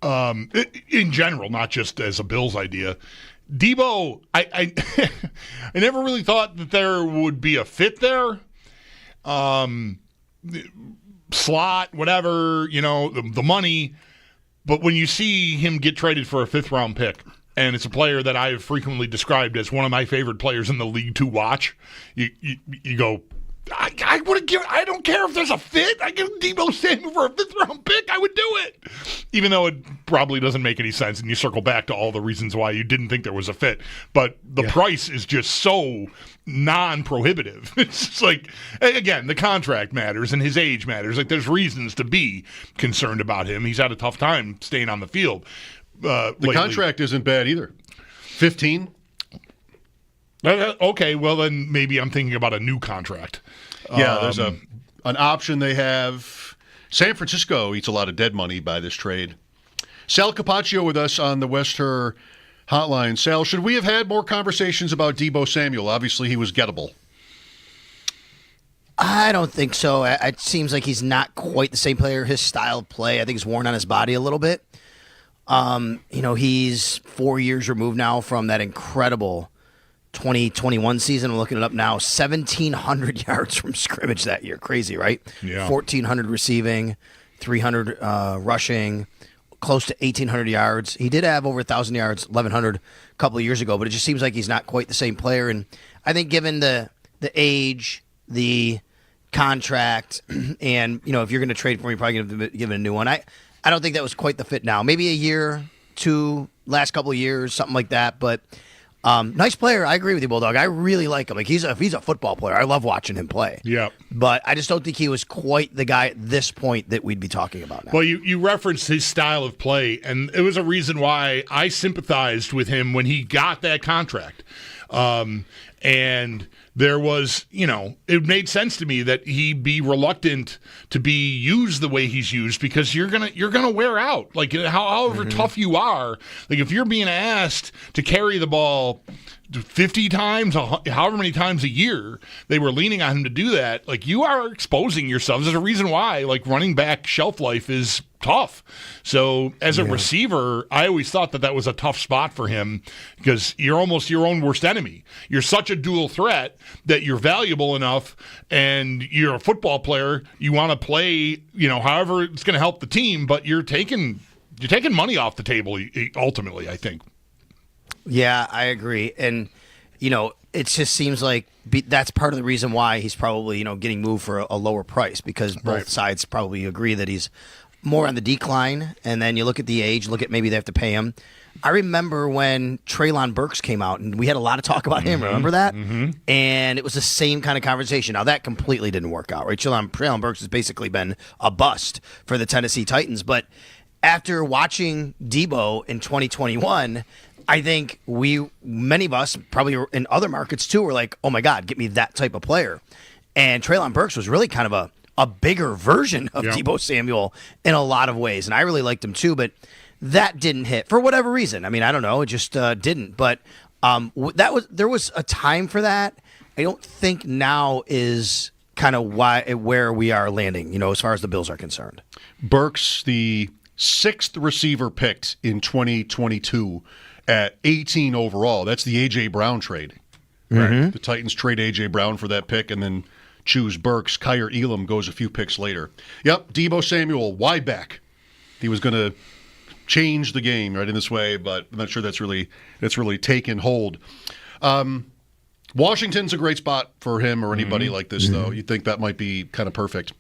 In general, not just as a Bills idea. Deebo, I I never really thought that there would be a fit there. Slot, whatever, the money. But when you see him get traded for a 5th-round pick, and it's a player that I have frequently described as one of my favorite players in the league to watch, you go, I wouldn't give. I don't care if there's a fit. I give Deebo Samuel for a 5th-round pick. I would do it, even though it probably doesn't make any sense. And you circle back to all the reasons why you didn't think there was a fit. But the price is just so non-prohibitive. It's just like, again, the contract matters and his age matters. Like, there's reasons to be concerned about him. He's had a tough time staying on the field. The contract isn't bad either. 15. Okay, well then maybe I'm thinking about a new contract. Yeah, there's an option they have. San Francisco eats a lot of dead money by this trade. Sal Capaccio with us on the Wester hotline. Sal, should we have had more conversations about Deebo Samuel? Obviously, he was gettable. I don't think so. It seems like he's not quite the same player. His style of play, I think, is worn on his body a little bit. He's 4 years removed now from that incredible 2021 season. I'm looking it up now. 1,700 yards from scrimmage that year. Crazy, right? Yeah. 1,400 receiving, 300 rushing, close to 1,800 yards. He did have over 1,000 yards, 1,100 a couple of years ago, but it just seems like he's not quite the same player. And I think given the age, the contract, and, if you're going to trade for him, you're probably going to give him a new one. I don't think that was quite the fit now. Maybe a year, 2, last couple of years, something like that, but nice player. I agree with you, Bulldog. I really like him. Like he's a football player. I love watching him play. Yeah. But I just don't think he was quite the guy at this point that we'd be talking about now. Well, you referenced his style of play, and it was a reason why I sympathized with him when he got that contract. And there was, it made sense to me that he be reluctant to be used the way he's used because you're gonna wear out. Like however tough you are, like if you're being asked to carry the ball 50 times, however many times a year they were leaning on him to do that, like you are exposing yourself. There's a reason why like running back shelf life is tough. So as a receiver, I always thought that was a tough spot for him because you're almost your own worst enemy. You're such a dual threat that you're valuable enough and you're a football player. You want to play, however it's going to help the team, but you're taking money off the table ultimately, I think. Yeah, I agree. And, it just seems like that's part of the reason why he's probably, getting moved for a lower price because both sides probably agree that he's more on the decline. And then you look at the age, look at maybe they have to pay him. I remember when Treylon Burks came out, and we had a lot of talk about him. Remember that? Mm-hmm. And it was the same kind of conversation. Now, that completely didn't work out, right? Treylon Burks has basically been a bust for the Tennessee Titans. But after watching Deebo in 2021, I think many of us, probably in other markets too, were like, oh my God, get me that type of player. And Treylon Burks was really kind of a bigger version of Deebo Samuel in a lot of ways, and I really liked him too. But that didn't hit for whatever reason. I mean, I don't know, it just didn't. But there was a time for that. I don't think now is kind of where we are landing, as far as the Bills are concerned. Burks, the 6th receiver picked in 2022 at 18 overall. That's the A.J. Brown trade. Right? The Titans trade A.J. Brown for that pick and then choose Burks. Kyer Elam goes a few picks later. Yep, Deebo Samuel, wide back. He was going to change the game right in this way, but I'm not sure that's really taken hold. Washington's a great spot for him or anybody like this, though. You think that might be kind of perfect.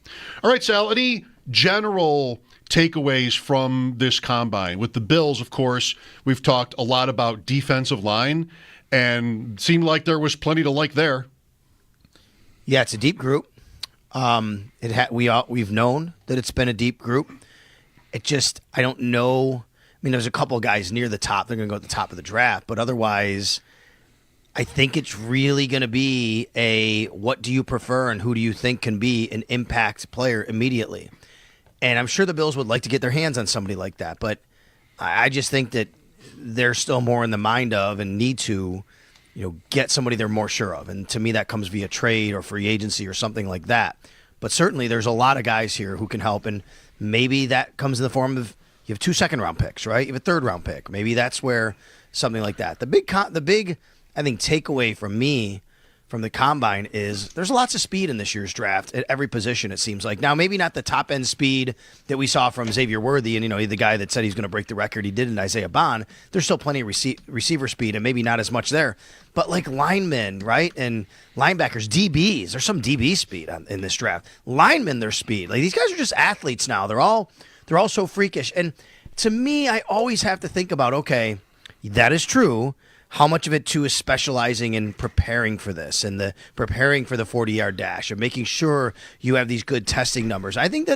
All right, Sal, any general takeaways from this combine? With the Bills, of course, we've talked a lot about defensive line, and seemed like there was plenty to like there. Yeah, it's a deep group. We've known that it's been a deep group. I don't know. I mean, there's a couple of guys near the top. They're going to go at the top of the draft, but otherwise, I think it's really going to be a what do you prefer and who do you think can be an impact player immediately. And I'm sure the Bills would like to get their hands on somebody like that, but I just think that they're still more in the mind of and need to, get somebody they're more sure of. And to me, that comes via trade or free agency or something like that. But certainly there's a lot of guys here who can help, and maybe that comes in the form of you have 2 second-round picks, right? You have a third-round pick. Maybe that's where something like that. The big, I think, takeaway from me from the combine is there's lots of speed in this year's draft at every position, it seems like. Now, maybe not the top-end speed that we saw from Xavier Worthy and, the guy that said he's going to break the record he did in Isaiah Bond. There's still plenty of receiver speed and maybe not as much there. But like linemen, right, and linebackers, DBs, there's some DB speed in this draft. Linemen, their speed. Like, these guys are just athletes now. They're all so freakish. And to me, I always have to think about, okay, that is true. How much of it, too, is specializing in preparing for this and preparing for the 40-yard dash and making sure you have these good testing numbers. I think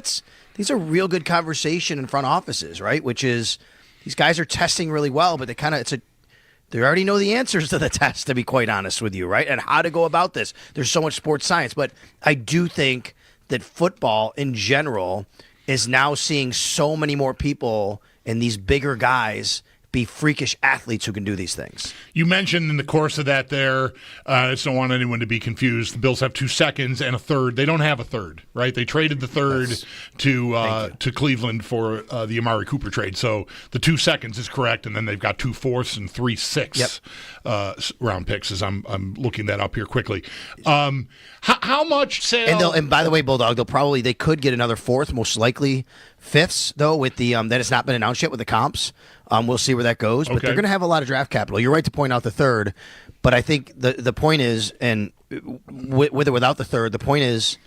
these are real good conversation in front offices, right? Which is these guys are testing really well, but they already know the answers to the test, to be quite honest with you, right? And how to go about this. There's so much sports science. But I do think that football in general is now seeing so many more people and these bigger guys be freakish athletes who can do these things. You mentioned in the course of that there, I just don't want anyone to be confused. The Bills have 2 seconds and a third. They don't have a third, right? They traded the third to Cleveland for the Amari Cooper trade. So the 2 seconds is correct, and then they've got 2 fourths and 3 sixths round picks. As I'm looking that up here quickly. How much sale? And by the way, Bulldog, they could get another fourth, most likely fifths, though, with the that has not been announced yet with the comps. We'll see where that goes, but they're going to have a lot of draft capital. You're right to point out the third, but I think the point is, and with or without the third, the point is,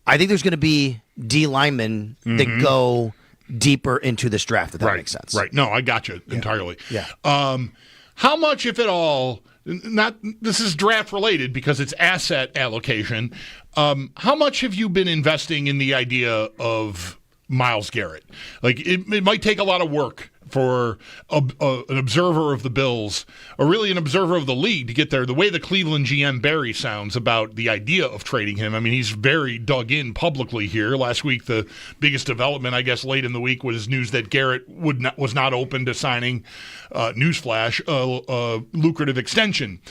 I think there's going to be D linemen that go deeper into this draft, if that makes sense. Right. No, I got you entirely. Yeah. How much, if at all, this is draft related because it's asset allocation, how much have you been investing in the idea of Myles Garrett? Like, it might take a lot of work for an observer of the Bills, or really an observer of the league, to get there. The way the Cleveland GM Barry sounds about the idea of trading him, I mean, he's very dug in publicly here. Last week, the biggest development, I guess, late in the week was news that Garrett was not open to signing, newsflash, a lucrative extension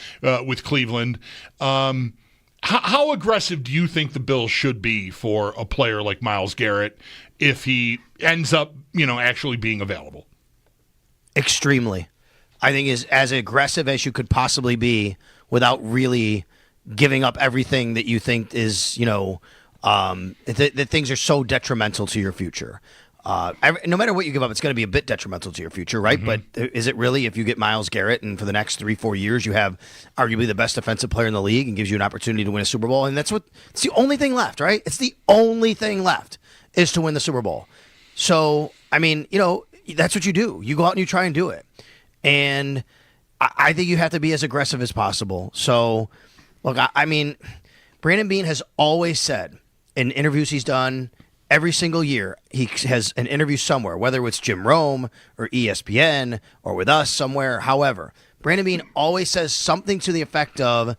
with Cleveland. How aggressive do you think the Bills should be for a player like Myles Garrett if he ends up, actually being available? Extremely. I think is as aggressive as you could possibly be without really giving up everything that you think is, that things are so detrimental to your future. No matter what you give up, it's going to be a bit detrimental to your future, right? But is it really, if you get Myles Garrett and for the next 3-4 years you have arguably the best defensive player in the league and gives you an opportunity to win a Super Bowl? And it's the only thing left, right? It's the only thing left is to win the Super Bowl. So, I mean, that's what you do. You go out and you try and do it. And I think you have to be as aggressive as possible. So, look, I mean, Brandon Beane has always said in interviews he's done every single year, he has an interview somewhere, whether it's Jim Rome or ESPN or with us somewhere, however. Brandon Beane always says something to the effect of,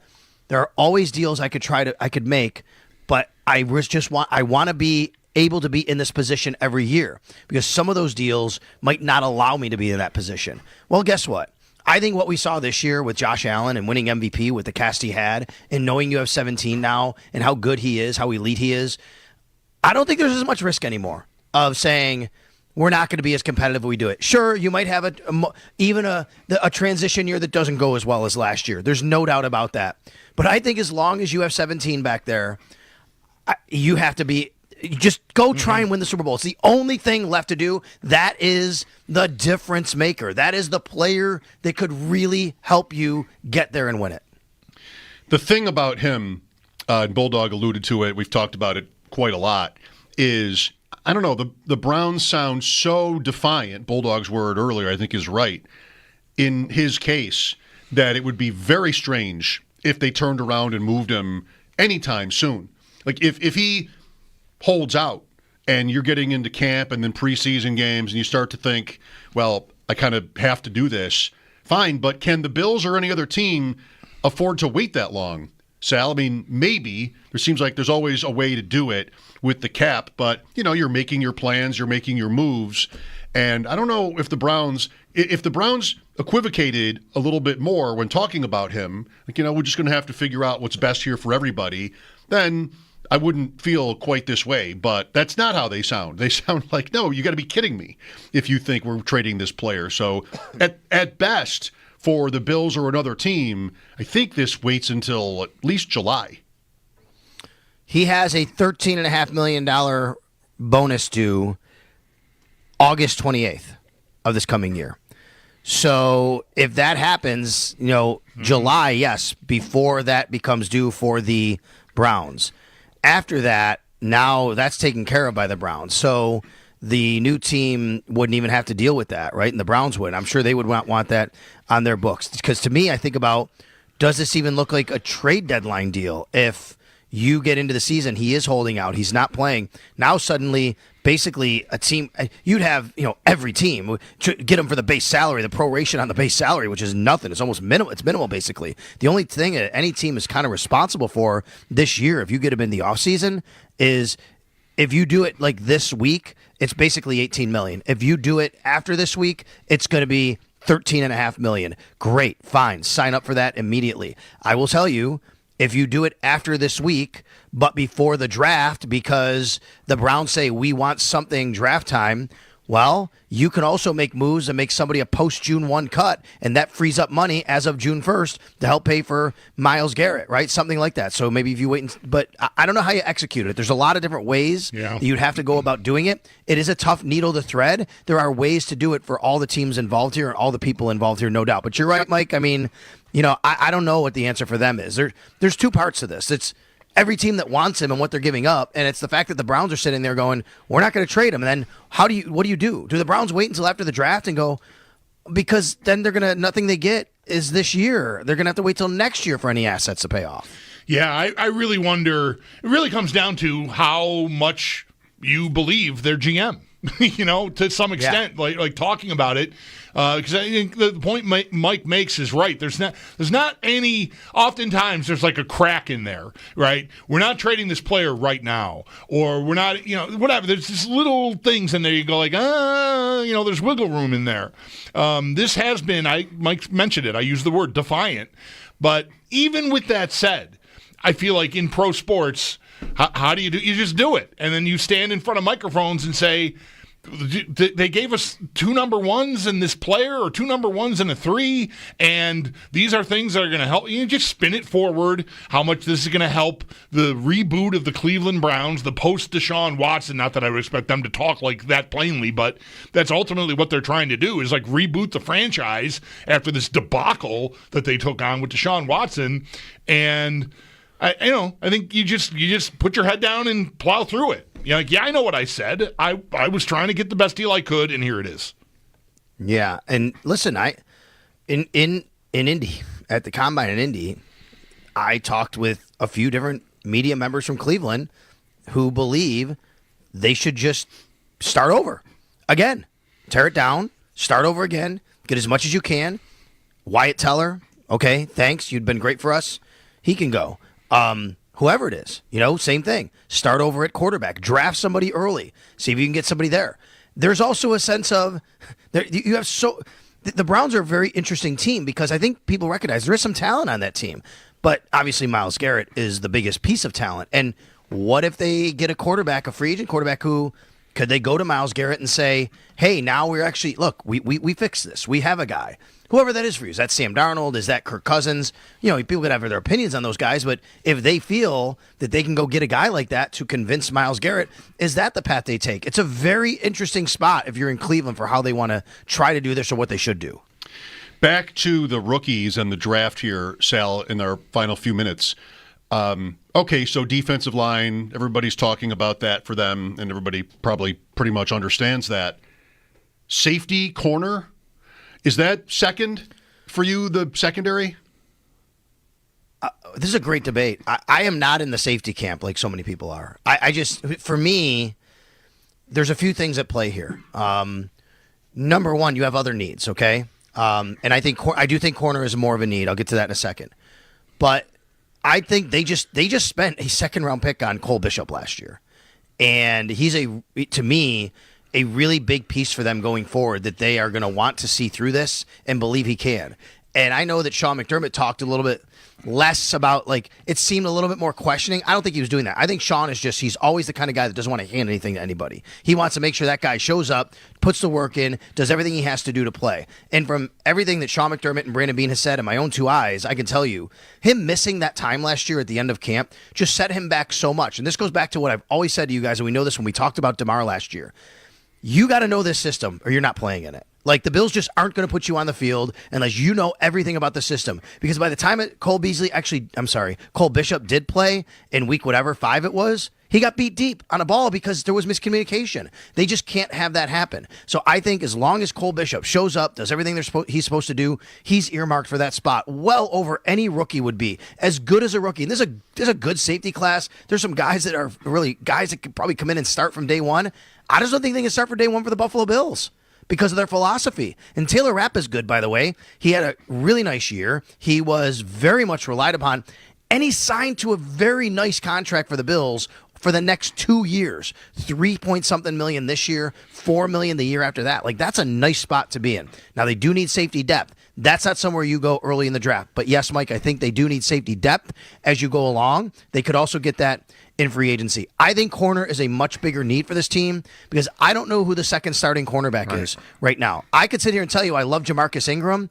there are always deals I could make, but I want to be able to be in this position every year because some of those deals might not allow me to be in that position. Well, guess what? I think what we saw this year with Josh Allen and winning MVP with the cast he had and knowing you have 17 now and how good he is, how elite he is, I don't think there's as much risk anymore of saying we're not going to be as competitive if we do it. Sure, you might have even a transition year that doesn't go as well as last year. There's no doubt about that. But I think as long as you have 17 back there, you have to be just go try and win the Super Bowl. It's the only thing left to do. That is the difference maker. That is the player that could really help you get there and win it. The thing about him, and Bulldog alluded to it, we've talked about it quite a lot, is, I don't know, the Browns sound so defiant, Bulldog's word earlier I think is right, in his case, that it would be very strange if they turned around and moved him anytime soon. Like if he holds out and you're getting into camp and then preseason games and you start to think, well, I kind of have to do this, fine, but can the Bills or any other team afford to wait that long? Sal, I mean, maybe. There seems like there's always a way to do it with the cap, but, you're making your plans, you're making your moves, and I don't know if the Browns equivocated a little bit more when talking about him, like, we're just going to have to figure out what's best here for everybody, then I wouldn't feel quite this way, but that's not how they sound. They sound like, no, you got to be kidding me if you think we're trading this player. So at best, for the Bills or another team, I think this waits until at least July. He has a $13.5 million bonus due August 28th of this coming year. So if that happens, July, yes, before that becomes due for the Browns. After that, now that's taken care of by the Browns. So the new team wouldn't even have to deal with that, right? And the Browns would. I'm sure they would want that on their books. Because to me, I think about, does this even look like a trade deadline deal? If you get into the season, he is holding out, he's not playing. Now suddenly, basically, a team, you'd have, every team get him for the base salary, the proration on the base salary, which is nothing. It's almost minimal. It's minimal, basically. The only thing that any team is kind of responsible for this year, if you get him in the offseason, is if you do it like this week, it's basically $18 million. If you do it after this week, it's going to be $13.5 million. Great, fine. Sign up for that immediately. I will tell you, if you do it after this week, but before the draft, because the Browns say we want something draft time, well, you can also make moves and make somebody a post-June 1 cut, and that frees up money as of June 1st to help pay for Myles Garrett, right? Something like that. So maybe if you wait, but I don't know how you execute it. There's a lot of different ways that you'd have to go about doing it. It is a tough needle to thread. There are ways to do it for all the teams involved here and all the people involved here, no doubt. But you're right, Mike. I mean, I don't know what the answer for them is. There's two parts to this. It's every team that wants him and what they're giving up, and it's the fact that the Browns are sitting there going, we're not going to trade him. And then what do you do? Do the Browns wait until after the draft and go, because then nothing they get is this year. They're going to have to wait till next year for any assets to pay off. Yeah, I really wonder. It really comes down to how much you believe their GM. To some extent, like talking about it, because I think the point Mike makes is right. There's not any. Oftentimes, there's like a crack in there, right? We're not trading this player right now, or we're not, whatever. There's just little things in there. You go like, there's wiggle room in there. This has been. Mike mentioned it. I use the word defiant, but even with that said, I feel like in pro sports, how do you do? You just do it, and then you stand in front of microphones and say, they gave us 2 number ones in this player, or 2 number ones and a 3, and these are things that are going to help. You just spin it forward, how much this is going to help the reboot of the Cleveland Browns, the post-Deshaun Watson. Not that I would expect them to talk like that plainly, but that's ultimately what they're trying to do, is like reboot the franchise after this debacle that they took on with Deshaun Watson. And I think you just put your head down and plow through it. I know what I said. I was trying to get the best deal I could, and here it is. Yeah, and listen, in Indy, at the Combine in Indy, I talked with a few different media members from Cleveland who believe they should just start over again, tear it down, start over again, get as much as you can. Wyatt Teller, okay, thanks, you've been great for us. He can go. whoever it is, same thing. Start over at quarterback. Draft somebody early. See if you can get somebody there. There's also a sense of you have the Browns are a very interesting team because I think people recognize there is some talent on that team. But obviously Myles Garrett is the biggest piece of talent. And what if they get a free agent quarterback who could they go to Myles Garrett and say, hey, now we're actually, look, we fixed this. We have a guy. Whoever that is for you. Is that Sam Darnold? Is that Kirk Cousins? People could have their opinions on those guys, but if they feel that they can go get a guy like that to convince Myles Garrett, is that the path they take? It's a very interesting spot if you're in Cleveland for how they want to try to do this or what they should do. Back to the rookies and the draft here, Sal, in our final few minutes. Okay, so defensive line, everybody's talking about that for them, and everybody probably pretty much understands that. Safety, corner, is that second for you, the secondary? This is a great debate. I am not in the safety camp like so many people are. For me, there's a few things at play here. Number one, you have other needs, okay? And I do think corner is more of a need. I'll get to that in a second. But I think they just spent a second-round pick on Cole Bishop last year. And he's, to me, a really big piece for them going forward that they are going to want to see through this and believe he can. And I know that Sean McDermott talked a little bit less about, it seemed a little bit more questioning. I don't think he was doing that. I think Sean is he's always the kind of guy that doesn't want to hand anything to anybody. He wants to make sure that guy shows up, puts the work in, does everything he has to do to play. And from everything that Sean McDermott and Brandon Beane has said in my own two eyes, I can tell you, him missing that time last year at the end of camp just set him back so much. And this goes back to what I've always said to you guys, and we know this when we talked about DeMar last year. You got to know this system or you're not playing in it. The Bills just aren't going to put you on the field unless you know everything about the system. Because by the time Cole Bishop did play in week 5 it was, he got beat deep on a ball because there was miscommunication. They just can't have that happen. So I think as long as Cole Bishop shows up, does everything he's supposed to do, he's earmarked for that spot well over any rookie would be. As good as a rookie. And there's a good safety class. There's some guys that are really guys that could probably come in and start from day one. I just don't think they can start for day one for the Buffalo Bills because of their philosophy. And Taylor Rapp is good, by the way. He had a really nice year. He was very much relied upon, and he signed to a very nice contract for the Bills for the next 2 years. 3-point-something million this year, $4 million the year after that. That's a nice spot to be in. Now, they do need safety depth. That's not somewhere you go early in the draft. But yes, Mike, I think they do need safety depth as you go along. They could also get that in free agency. I think corner is a much bigger need for this team because I don't know who the second starting cornerback is right now. I could sit here and tell you I love Jamarcus Ingram.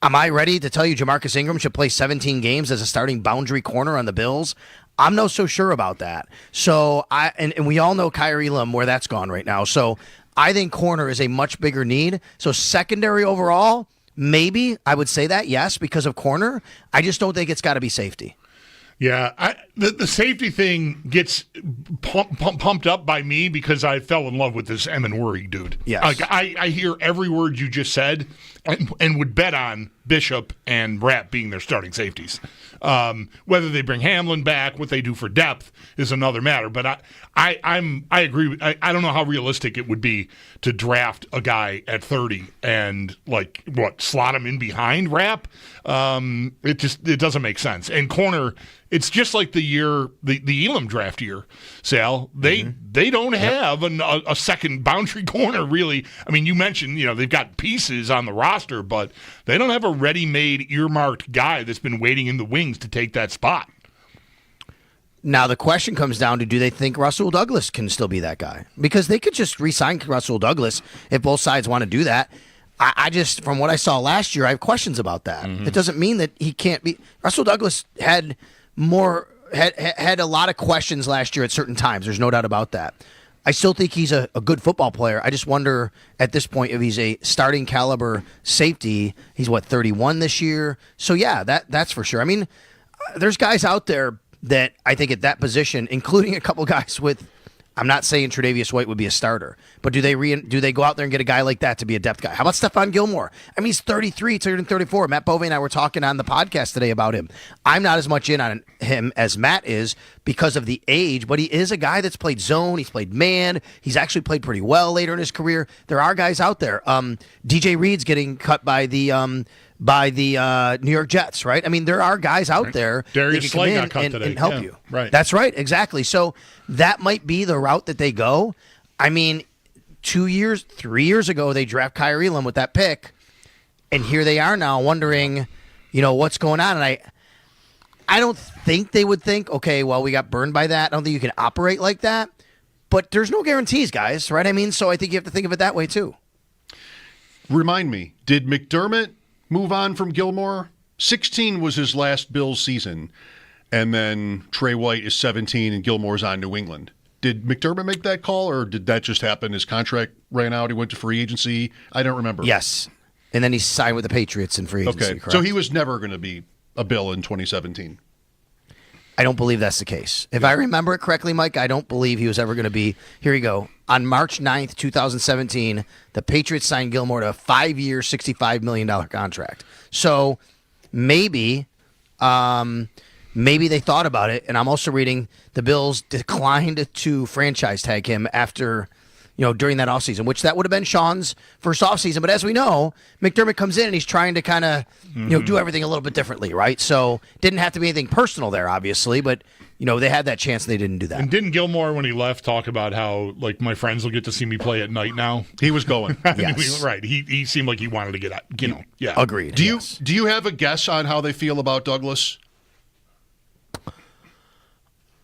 Am I ready to tell you Jamarcus Ingram should play 17 games as a starting boundary corner on the Bills? I'm not so sure about that. So and we all know Kyrie Elam where that's gone right now. So I think corner is a much bigger need. So secondary overall, maybe I would say that, yes, because of corner. I just don't think it's got to be safety. Yeah, the safety thing gets pumped up by me because I fell in love with this Emin Worry dude. Yes. I hear every word you just said and would bet on Bishop and Rapp being their starting safeties. Whether they bring Hamlin back, what they do for depth is another matter. But I agree. I don't know how realistic it would be to draft a guy at 30 and slot him in behind Rapp. It doesn't make sense. And corner, it's just like the Elam draft year, Sal. They don't have a second boundary corner really. I mean, you mentioned they've got pieces on the roster, but they don't have a ready-made earmarked guy that's been waiting in the wings to take that spot. Now the question comes down to, do they think Russell Douglas can still be that guy? Because they could just re-sign Russell Douglas if both sides want to do that. I just, from what I saw last year, I have questions about that. Mm-hmm. It doesn't mean that he can't be. Russell Douglas had a lot of questions last year at certain times. There's no doubt about that. I still think he's a good football player. I just wonder at this point if he's a starting caliber safety. He's 31 this year. So yeah, that's for sure. I mean, there's guys out there that I think at that position, including a couple guys with, I'm not saying Tre'Davious White would be a starter, but do they go out there and get a guy like that to be a depth guy? How about Stephon Gilmore? I mean, he's 33, turning 34. Matt Bove and I were talking on the podcast today about him. I'm not as much in on him as Matt is because of the age, but he is a guy that's played zone. He's played man. He's actually played pretty well later in his career. There are guys out there. DJ Reed's getting cut by the by the New York Jets, right? I mean, there are guys out there Darius that can Slay come got in cut and, today. and help Yeah, you. right. That's right, exactly. So that might be the route that they go. I mean, 3 years ago, they draft Kyrie Elam with that pick, and here they are now wondering, what's going on. And I don't think they would think, okay, well, we got burned by that. I don't think you can operate like that. But there's no guarantees, guys, right? I mean, so I think you have to think of it that way, too. Remind me, did McDermott move on from Gilmore? 16 was his last Bills season, and then Trey White is 17 and Gilmore's on New England. Did McDermott make that call, or did that just happen? His contract ran out, he went to free agency? I don't remember. Yes. And then he signed with the Patriots in free agency, correct? So he was never going to be a Bill in 2017. I don't believe that's the case. If I remember it correctly, Mike, I don't believe he was ever going to be. Here you go. On March 9th, 2017, the Patriots signed Gilmore to a 5-year, $65 million contract. So maybe they thought about it, and I'm also reading the Bills declined to franchise tag him after, during that offseason, which that would have been Sean's first offseason. But as we know, McDermott comes in and he's trying to kind of, do everything a little bit differently, right? So didn't have to be anything personal there, obviously, but, they had that chance and they didn't do that. And didn't Gilmore, when he left, talk about how, my friends will get to see me play at night now? He was going. Yes. Right. He seemed like he wanted to get out, yeah. Agreed. Do you have a guess on how they feel about Douglas?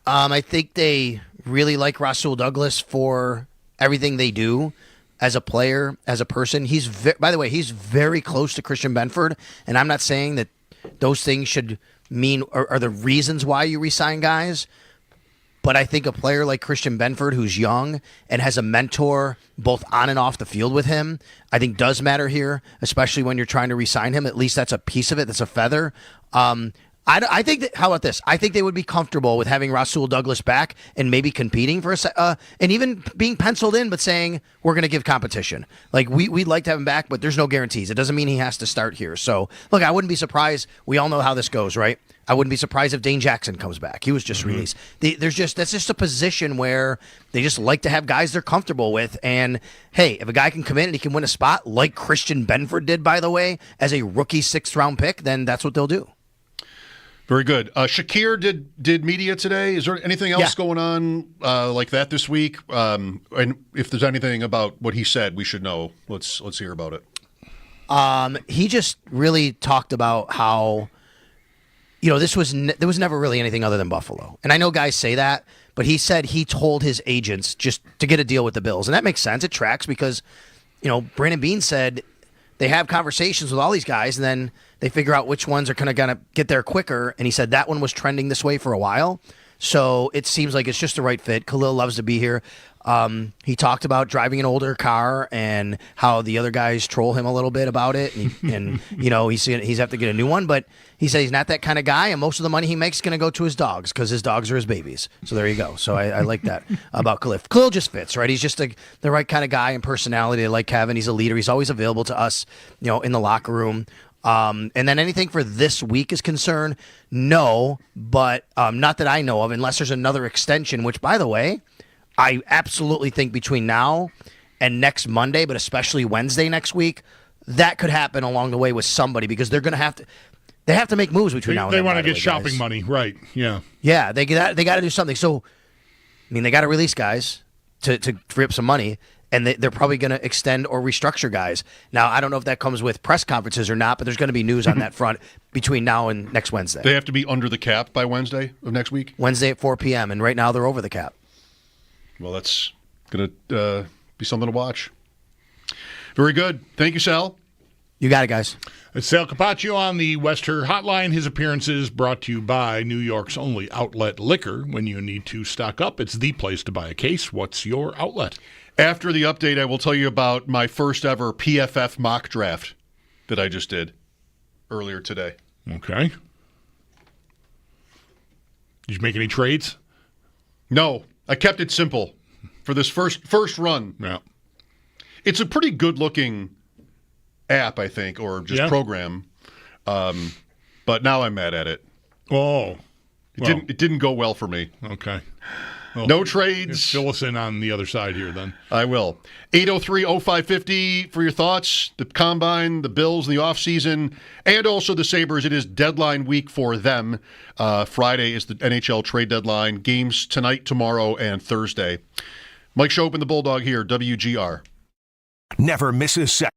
I think they really like Rasul Douglas for everything they do as a player, as a person. By the way, he's very close to Christian Benford, and I'm not saying that those things should mean are the reasons why you re-sign guys, but I think a player like Christian Benford, who's young and has a mentor both on and off the field with him, I think does matter here, especially when you're trying to re-sign him. At least that's a piece of it. That's a feather. I think that, how about this? I think they would be comfortable with having Rasul Douglas back and maybe competing for and even being penciled in, but saying we're going to give competition. Like we'd like to have him back, but there's no guarantees. It doesn't mean he has to start here. So look, I wouldn't be surprised. We all know how this goes, right? I wouldn't be surprised if Dane Jackson comes back. He was just released. That's just a position where they just like to have guys they're comfortable with. And hey, if a guy can come in and he can win a spot like Christian Benford did, by the way, as a rookie 6th-round pick, then that's what they'll do. Very good. Shakir did media today. Is there anything else going on like that this week? And if there's anything about what he said, we should know. Let's hear about it. He just really talked about how there was never really anything other than Buffalo. And I know guys say that, but he said he told his agents just to get a deal with the Bills, and that makes sense. It tracks because Brandon Beane said they have conversations with all these guys, and then they figure out which ones are kind of going to get there quicker. And he said that one was trending this way for a while. So it seems like it's just the right fit. Khalil loves to be here. He talked about driving an older car and how the other guys troll him a little bit about it. And he's have to get a new one. But he said he's not that kind of guy. And most of the money he makes is going to go to his dogs because his dogs are his babies. So there you go. So I like that about Khalil. Khalil just fits, right? He's just the right kind of guy and personality. Like Kevin, he's a leader. He's always available to us, in the locker room. And then anything for this week is concerned, no, but not that I know of, unless there's another extension, which, by the way, I absolutely think between now and next Monday, but especially Wednesday next week, that could happen along the way with somebody because they're going to have to make moves between now and then. They want to get shopping money, right? Yeah. Yeah, they got to do something. So, I mean, they got to release guys to free up some money. And they're probably going to extend or restructure guys. Now, I don't know if that comes with press conferences or not, but there's going to be news on that front between now and next Wednesday. They have to be under the cap by Wednesday of next week? Wednesday at 4 p.m., and right now they're over the cap. Well, that's going to be something to watch. Very good. Thank you, Sal. You got it, guys. It's Sal Capaccio on the Wester Hotline. His appearances brought to you by New York's only outlet liquor. When you need to stock up, it's the place to buy a case. What's your outlet? After the update, I will tell you about my first ever PFF mock draft that I just did earlier today. Okay. Did you make any trades? No, I kept it simple for this first run. Yeah. It's a pretty good-looking app, I think, or just program. But now I'm mad at it. Oh. It didn't go well for me. Okay. Well, no trades. Fill us in on the other side here then. I will. 803-0550 for your thoughts. The Combine, the Bills, the offseason, and also the Sabres. It is deadline week for them. Friday is the NHL trade deadline. Games tonight, tomorrow, and Thursday. Mike Schopp and the Bulldog here, WGR. Never miss a second.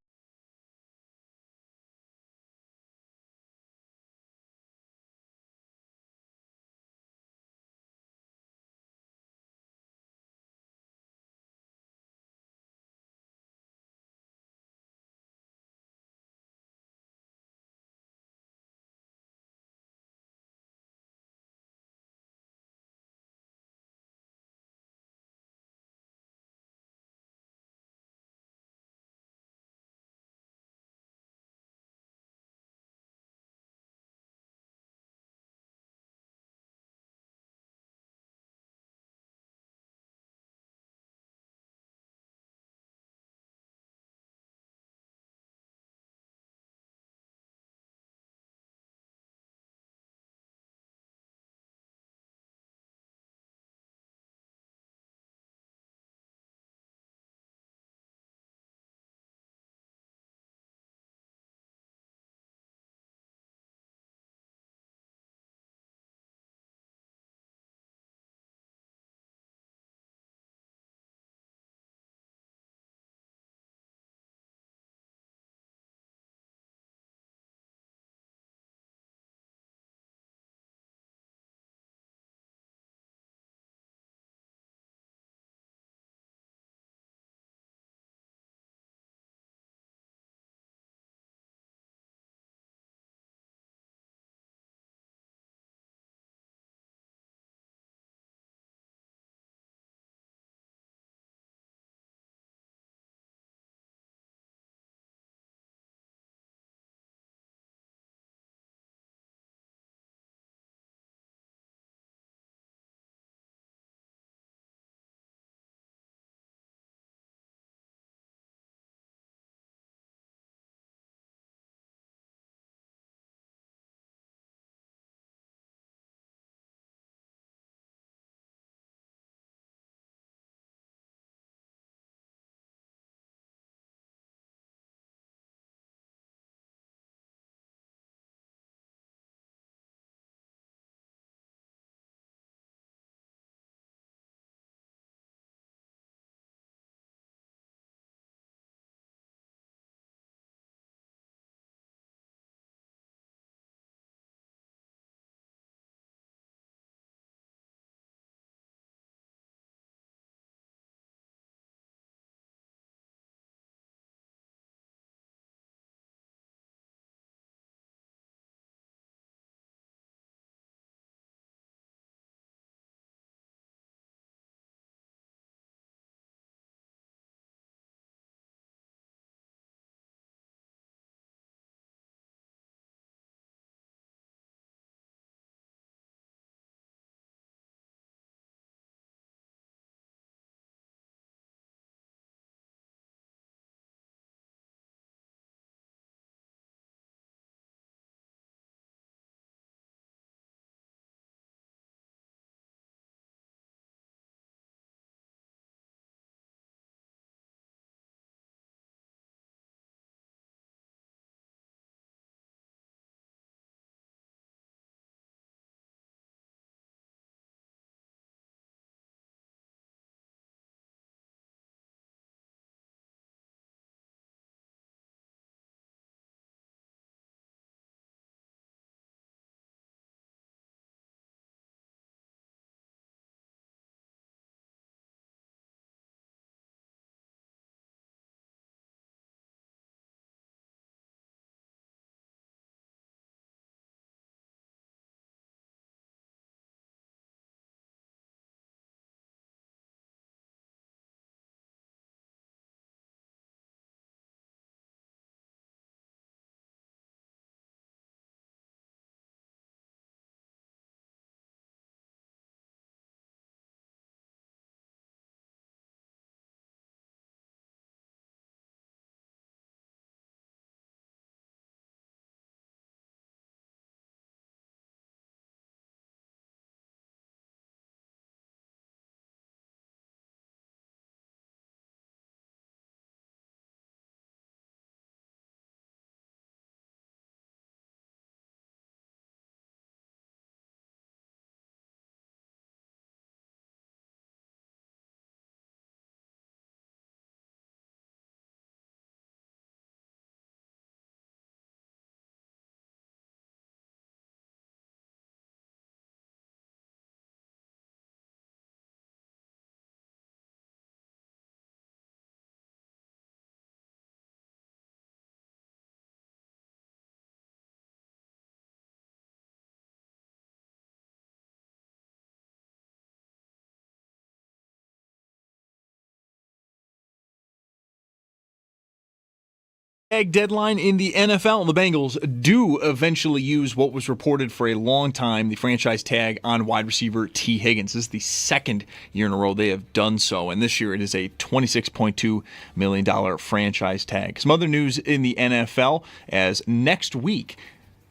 Deadline in the NFL. The Bengals do eventually use what was reported for a long time, the franchise tag on wide receiver T. Higgins. This is the second year in a row they have done so, and this year it is a $26.2 million franchise tag. Some other news in the NFL, as next week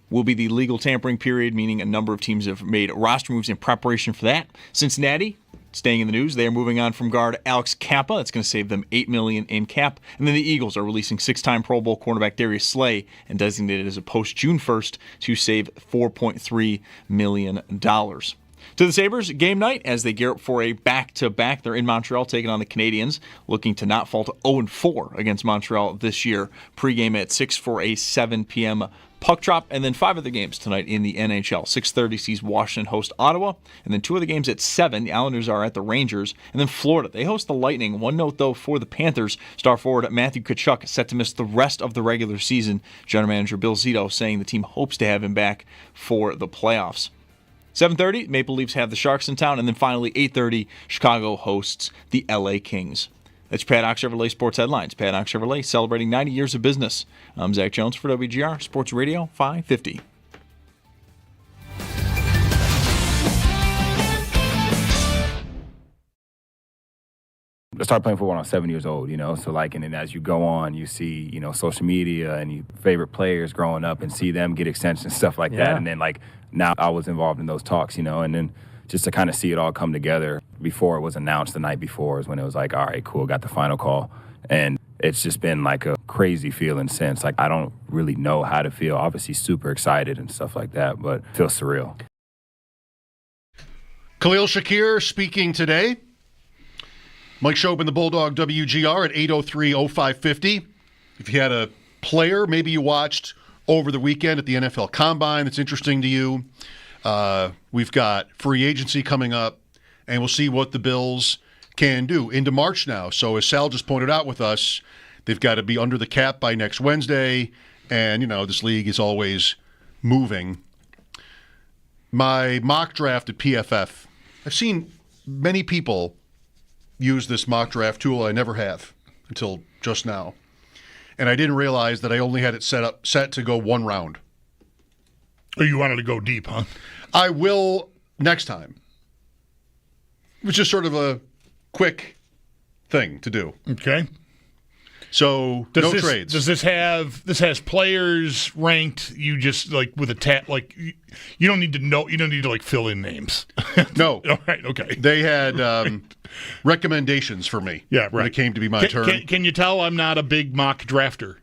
will be the legal tampering period, meaning a number of teams have made roster moves in preparation for that. Cincinnati, staying in the news, they are moving on from guard Alex Kappa. That's going to save them $8 million in cap. And then the Eagles are releasing six-time Pro Bowl cornerback Darius Slay and designated as a post-June 1st to save $4.3 million. To the Sabres, game night as they gear up for a back-to-back. They're in Montreal taking on the Canadiens, looking to not fall to 0-4 against Montreal this year. Pre-game at 6 for a 7 p.m. puck drop, and then 5 other games tonight in the NHL. 6:30 sees Washington host Ottawa, and then 2 other games at 7. The Islanders are at the Rangers, and then Florida. They host the Lightning. One note, though, for the Panthers, star forward Matthew Tkachuk set to miss the rest of the regular season. General manager Bill Zito saying the team hopes to have him back for the playoffs. 7:30, Maple Leafs have the Sharks in town, and then finally 8:30, Chicago hosts the LA Kings. That's Paddock Chevrolet Sports Headlines. Paddock Chevrolet celebrating 90 years of business. I'm Zach Jones for WGR Sports Radio 550. I started playing football when I was 7 years old, so and then as you go on, you see, social media and your favorite players growing up and see them get extensions and stuff like that. And then now I was involved in those talks, and then just to kind of see it all come together before it was announced the night before is when it was all right, cool, got the final call. And it's just been a crazy feeling since. I don't really know how to feel. Obviously super excited and stuff like that, but it feels surreal. Khalil Shakir speaking today. Mike Schopp and the Bulldog WGR at 803-0550. If you had a player maybe you watched over the weekend at the NFL Combine that's interesting to you, we've got free agency coming up, and we'll see what the Bills can do into March now. So as Sal just pointed out with us, they've got to be under the cap by next Wednesday, and, this league is always moving. My mock draft at PFF, I've seen many people use this mock draft tool. I never have until just now. And I didn't realize that I only had it set to go one round. Oh, you wanted to go deep, huh? I will next time. It was just sort of a quick thing to do. Okay. So trades. Does this has players ranked? You just with a you don't need to know. You don't need to fill in names. No. All right. Okay. They had recommendations for me. Yeah. Right. When it came to be my turn. Can you tell I'm not a big mock drafter?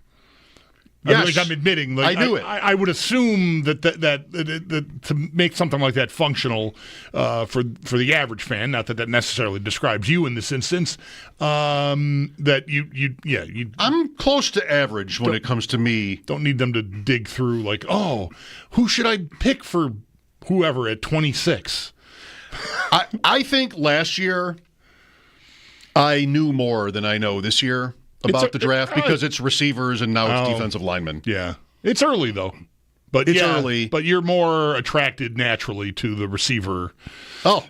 Yes. I'm admitting. I knew it. I would assume that to make something like that functional for the average fan, not that necessarily describes you in this instance, that you. I'm close to average when it comes to me. Don't need them to dig through who should I pick for whoever at 26. I think last year I knew more than I know this year about the draft because it's receivers and now it's defensive linemen. Yeah. It's early, though. But it's early. But you're more attracted naturally to the receiver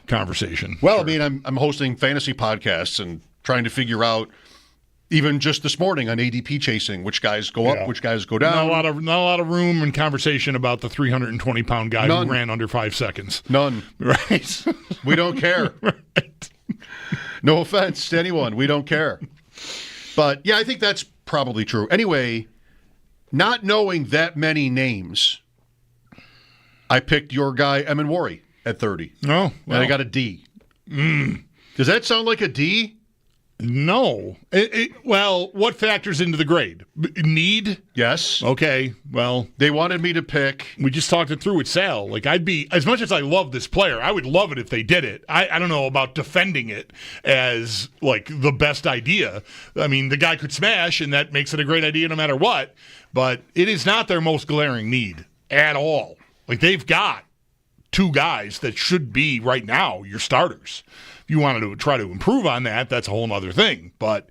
conversation. Well, sure. I mean, I'm hosting fantasy podcasts and trying to figure out, even just this morning on ADP chasing, which guys go up, which guys go down. Not a lot of room and conversation about the 320-pound guy who ran under 5 seconds. None. Right. We don't care. Right. No offense to anyone. We don't care. But, yeah, I think that's probably true. Anyway, not knowing that many names, I picked your guy, Emin Wari, at 30. Oh, well. And I got a D. Does that sound like a D? No. Well, what factors into the grade? Need? Yes. Okay, well. They wanted me to pick. We just talked it through with Sal. I'd be, as much as I love this player, I would love it if they did it. I don't know about defending it as, the best idea. I mean, the guy could smash, and that makes it a great idea no matter what, but it is not their most glaring need at all. They've got 2 guys that should be, right now, your starters. If you wanted to try to improve on that, that's a whole other thing. But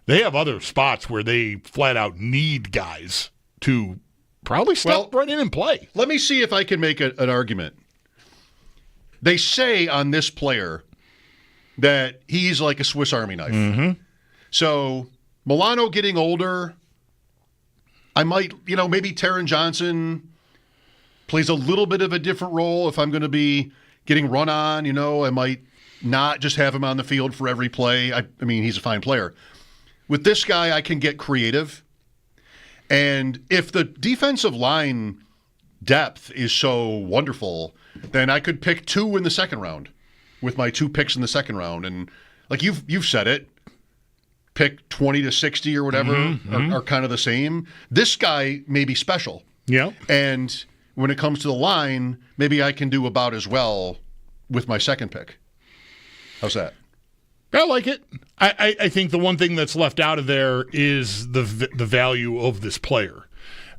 they have other spots where they flat out need guys to probably step right in and play. Let me see if I can make an argument. They say on this player that he's like a Swiss Army knife. Mm-hmm. So Milano getting older, I might, maybe Taron Johnson plays a little bit of a different role if I'm going to be getting run on. I might not just have him on the field for every play. I mean, he's a fine player. With this guy, I can get creative. And if the defensive line depth is so wonderful, then I could pick 2 in the second round with my 2 picks in the second round. And like you've said it, pick 20 to 60 or whatever are kind of the same. This guy may be special. Yeah. And when it comes to the line, maybe I can do about as well with my second pick. How's that? I like it. I think the one thing that's left out of there is the value of this player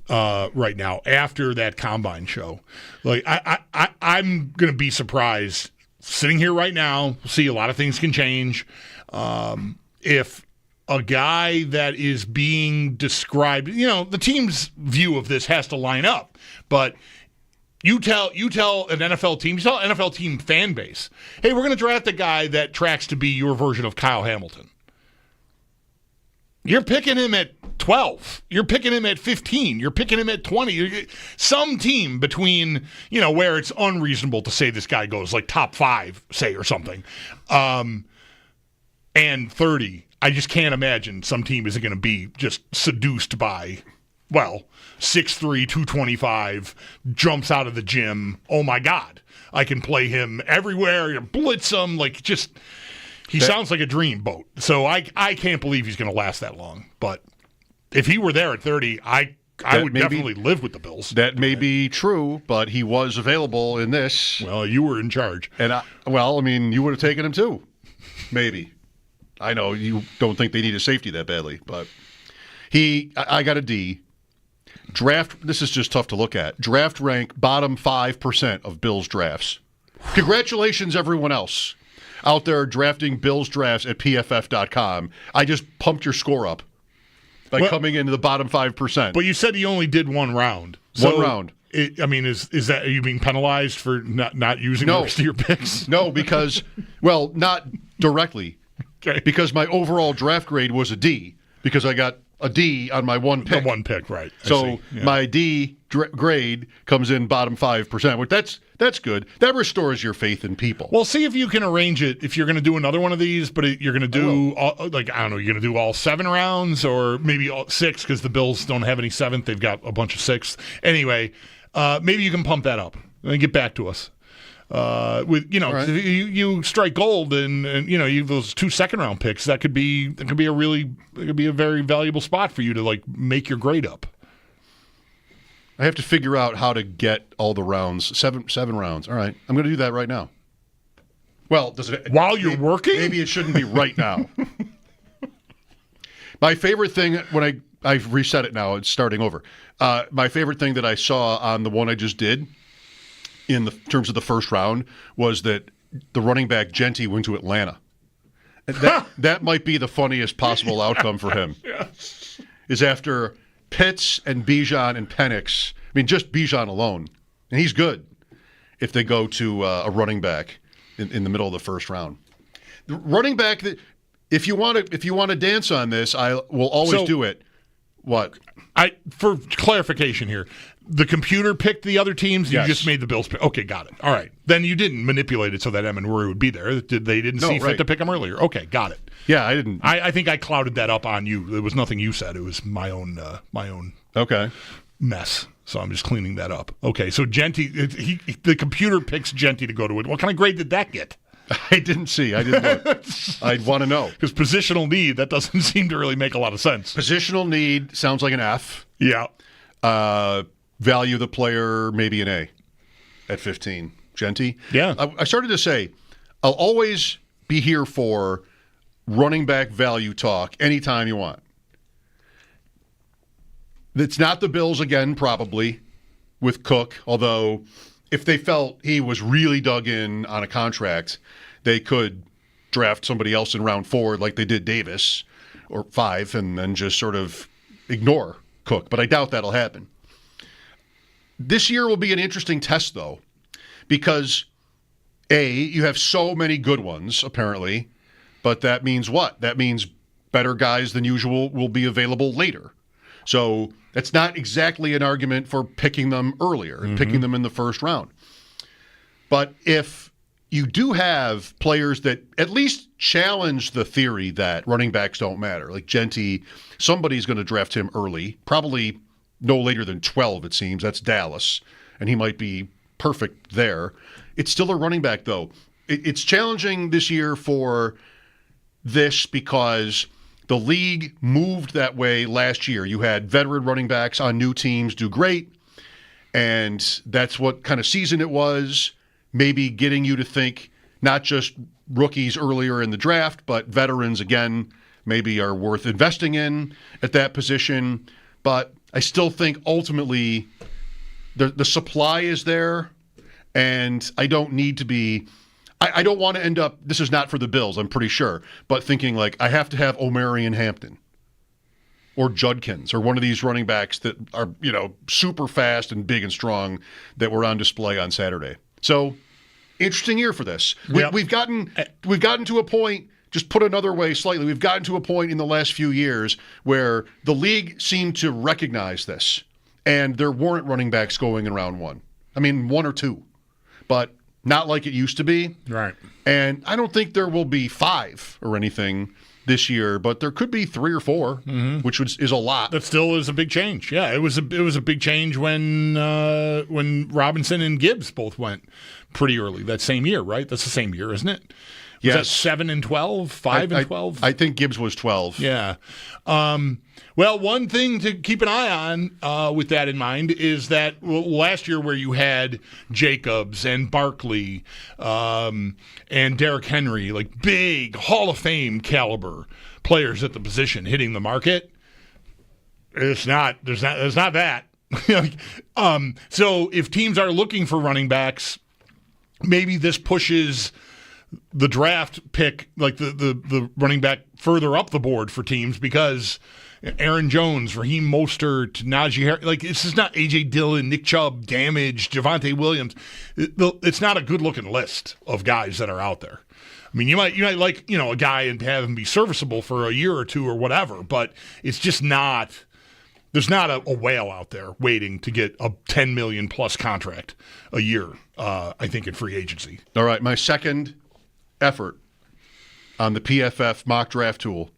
right now after that combine show. Like I'm going to be surprised sitting here right now. See, a lot of things can change. If a guy that is being described, the team's view of this has to line up, but. You tell an NFL team, you tell an NFL team fan base, hey, we're going to draft a guy that tracks to be your version of Kyle Hamilton. You're picking him at 12. You're picking him at 15. You're picking him at 20. Some team between, where it's unreasonable to say this guy goes like top 5, say, or something, and 30. I just can't imagine some team is going to be just seduced by, 6'3", 225, jumps out of the gym. Oh, my God. I can play him everywhere. Blitz him. He sounds like a dreamboat. So I can't believe he's going to last that long. But if he were there at 30, I would definitely live with the Bills. That may be true, but he was available in this. Well, you were in charge. And you would have taken him too. Maybe. I know you don't think they need a safety that badly, but I got a D. This is just tough to look at. Draft rank bottom 5% of Bills drafts. Congratulations, everyone else out there drafting Bills drafts at PFF.com. I just pumped your score up by coming into the bottom 5%. But you said he only did one round. One round. Is that, are you being penalized for not using the rest of your picks? No, because, not directly. Okay. Because my overall draft grade was a D, because I got a D on my one pick. The one pick, right. So my D grade comes in bottom 5%, which that's good. That restores your faith in people. Well, see if you can arrange it if you're going to do another one of these, but you're going to do, you're going to do all 7 rounds or maybe all 6 because the Bills don't have any 7th. They've got a bunch of 6th. Anyway, maybe you can pump that up and get back to us. Right. you strike gold and you have those 2 second-round picks. That could be a very valuable spot for you to make your grade up. I have to figure out how to get all the rounds. 7 rounds. All right, I'm going to do that right now. Well, while you're working? Maybe it shouldn't be right now. My favorite thing when I've reset it now, it's starting over. My favorite thing that I saw on the one I just did, in the terms of the first round, was that the running back Genty went to Atlanta. That might be the funniest possible outcome for him. Yes. Is after Pitts and Bijan and Penix. I mean, just Bijan alone, and he's good. If they go to a running back in the middle of the first round, the running back. If you want to dance on this, I will always do it. What? For clarification here, the computer picked the other teams. Yes. You just made the Bills pick. Okay, got it. All right. Then you didn't manipulate it so that Em and Rory would be there. They didn't see fit to pick them earlier. Okay, got it. Yeah, I didn't. I think I clouded that up on you. It was nothing you said. It was my own okay mess. So I'm just cleaning that up. Okay, so Genty, the computer picks Genty to go to it. What kind of grade did that get? I didn't see. I didn't look. I'd want to know. Because positional need, that doesn't seem to really make a lot of sense. Positional need sounds like an F. Yeah. Value the player, maybe an A at 15. Genty? Yeah. I started to say, I'll always be here for running back value talk anytime you want. It's not the Bills again, probably, with Cook, although if they felt he was really dug in on a contract, they could draft somebody else in round 4 like they did Davis, or 5, and then just sort of ignore Cook. But I doubt that'll happen. This year will be an interesting test, though, because, A, you have so many good ones, apparently, but that means what? That means better guys than usual will be available later. So that's not exactly an argument for picking them earlier and picking them in the first round. But if you do have players that at least challenge the theory that running backs don't matter, like Genty, somebody's going to draft him early, probably no later than 12, it seems. That's Dallas, and he might be perfect there. It's still a running back, though. It's challenging this year for this because the league moved that way last year. You had veteran running backs on new teams do great, and that's what kind of season it was, maybe getting you to think not just rookies earlier in the draft, but veterans, again, maybe are worth investing in at that position. But I still think ultimately the supply is there, and I don't need to be I don't want to end up, this is not for the Bills, I'm pretty sure, but thinking like I have to have Omarion Hampton or Judkins or one of these running backs that are, super fast and big and strong that were on display on Saturday. So, interesting year for this. We've gotten to a point, just put another way slightly, we've gotten to a point in the last few years where the league seemed to recognize this, and there weren't running backs going in round one. I mean, one or two, but not like it used to be. Right. And I don't think there will be 5 or anything this year, but there could be 3 or 4, which is a lot. That still is a big change. Yeah, it was a big change when Robinson and Gibbs both went pretty early that same year, right? That's the same year, isn't it? Was that 7 and 12, 5 and 12? I think Gibbs was 12. Yeah. Well, one thing to keep an eye on with that in mind is that last year where you had Jacobs and Barkley and Derrick Henry, like big Hall of Fame caliber players at the position hitting the market, there's not that. So if teams are looking for running backs, maybe this pushes the draft pick, like the running back further up the board for teams, because Aaron Jones, Raheem Mostert, Najee Harris, like this is not A.J. Dillon, Nick Chubb, damaged, Javonte Williams. It's not a good-looking list of guys that are out there. I mean, you might like, a guy and have him be serviceable for a year or two or whatever, but it's just not – there's not a whale out there waiting to get a $10 million plus contract a year, I think, in free agency. All right, my second effort on the PFF mock draft tool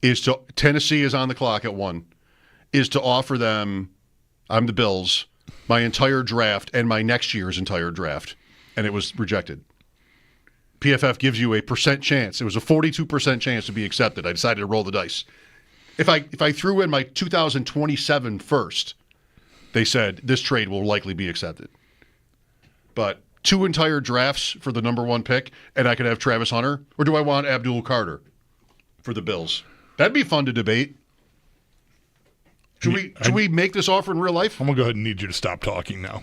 is to – Tennessee is on the clock at 1 – is to offer them – I'm the Bills – my entire draft and my next year's entire draft, and it was rejected. PFF gives you a % chance. It was a 42% chance to be accepted. I decided to roll the dice. If I threw in my 2027 first, they said this trade will likely be accepted. But 2 entire drafts for the number 1 pick, and I could have Travis Hunter, or do I want Abdul Carter for the Bills? That'd be fun to debate. Should we make this offer in real life? I'm going to go ahead and need you to stop talking now.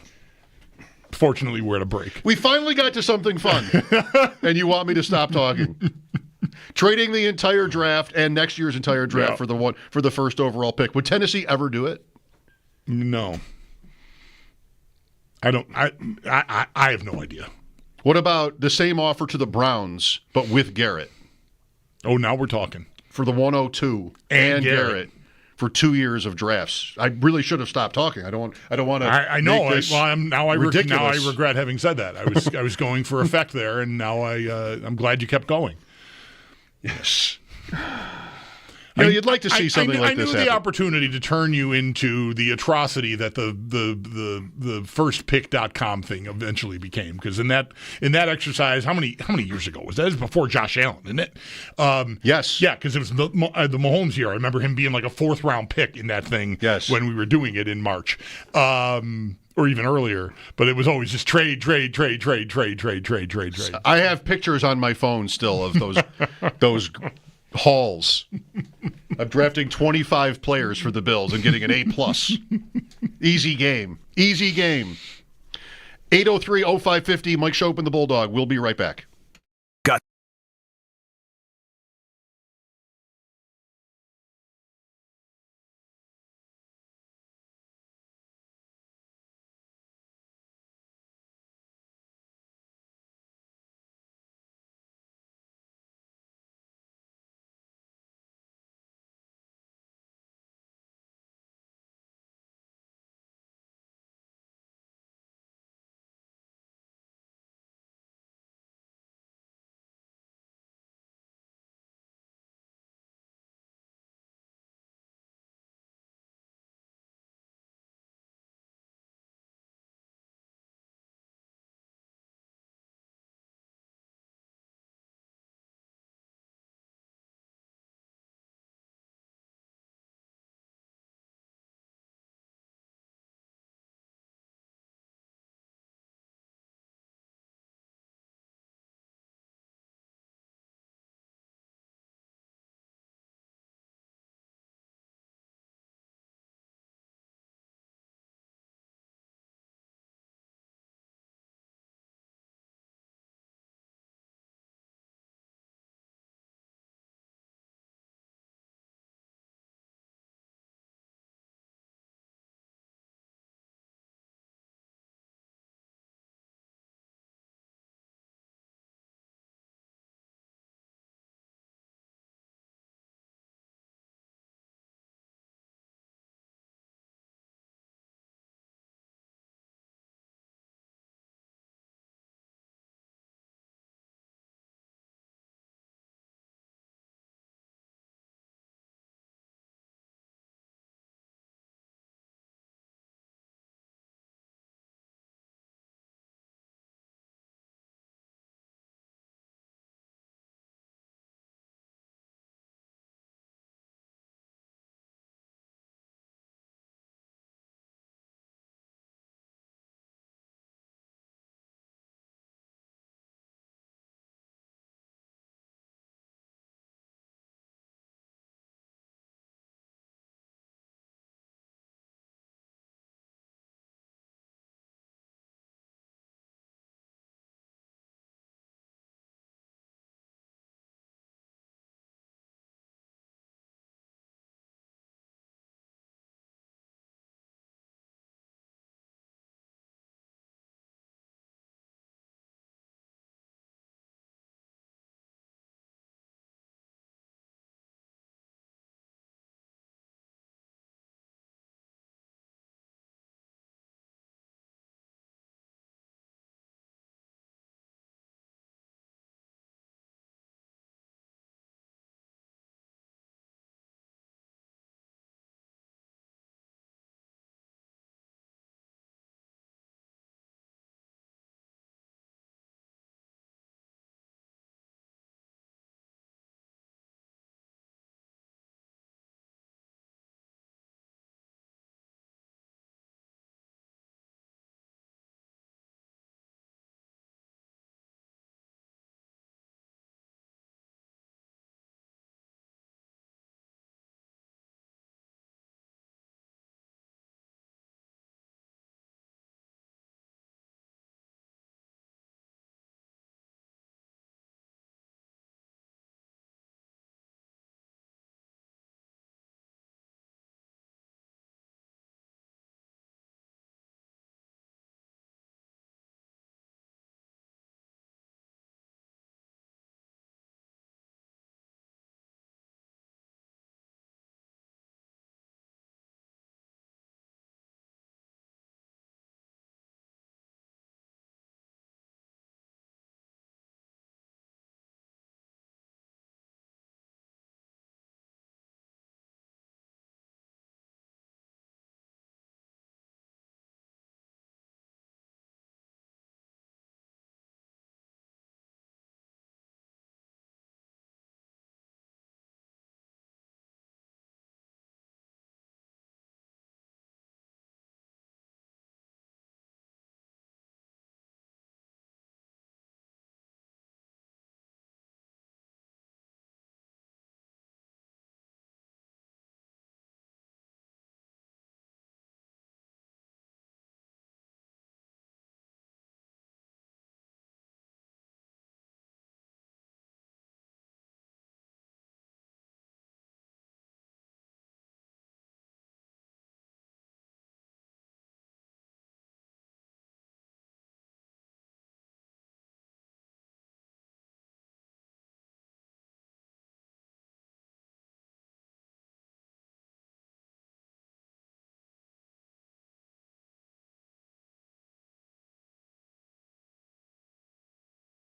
Fortunately, we're at a break. We finally got to something fun, and you want me to stop talking. Trading the entire draft and next year's entire draft for the first overall pick. Would Tennessee ever do it? No. I don't. I have no idea. What about the same offer to the Browns, but with Garrett? Oh, now we're talking. For the 102 and Garrett for 2 years of drafts. I really should have stopped talking. I don't want to. I know. I regret having said that. I was going for effect there, and now I'm glad you kept going. Yes. You'd like to see something like this happen. I knew the opportunity to turn you into the atrocity that the firstpick.com thing eventually became, because in that exercise, how many years ago was that? It was before Josh Allen, isn't it? Yes. Yeah, because it was the Mahomes year. I remember him being like a 4th round pick in that thing. Yes. When we were doing it in March. Or even earlier, but it was always just trade. I have pictures on my phone still of those hauls. I'm drafting 25 players for the Bills and getting an A+. Easy game. 803-0550, Mike Schopp and the Bulldog. We'll be right back.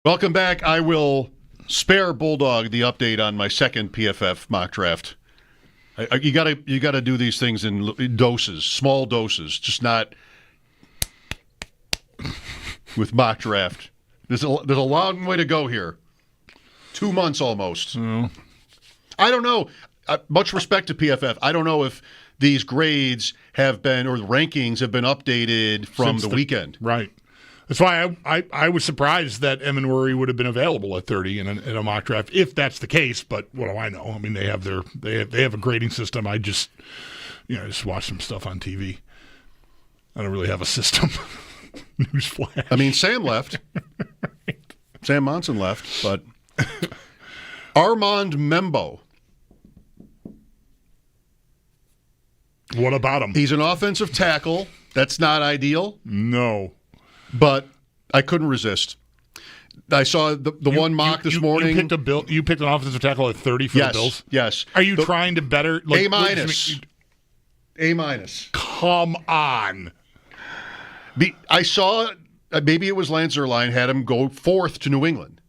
Welcome back. I will spare Bulldog the update on my second PFF mock draft. You gotta do these things in doses, small doses, just not with mock draft. There's a long way to go here. 2 months almost. Mm. I don't know. Much respect to PFF. I don't know if these grades have been, or the rankings have been updated from the weekend. Right. That's why I was surprised that Emanwuri would have been available at 30 in a mock draft, if that's the case. But what do I know? I mean, they have a grading system. I just watch some stuff on TV. I don't really have a system. Newsflash. I mean, Sam left. Right. Sam Monson left, but Armand Membo. What about him? He's an offensive tackle. That's not ideal. No. But I couldn't resist. I saw the one mock this morning. You picked an offensive tackle at 30 for the Bills? Yes. Are you trying to better? A minus. A minus. Come on. I saw, maybe it was Lance Zierlein had him go 4th to New England.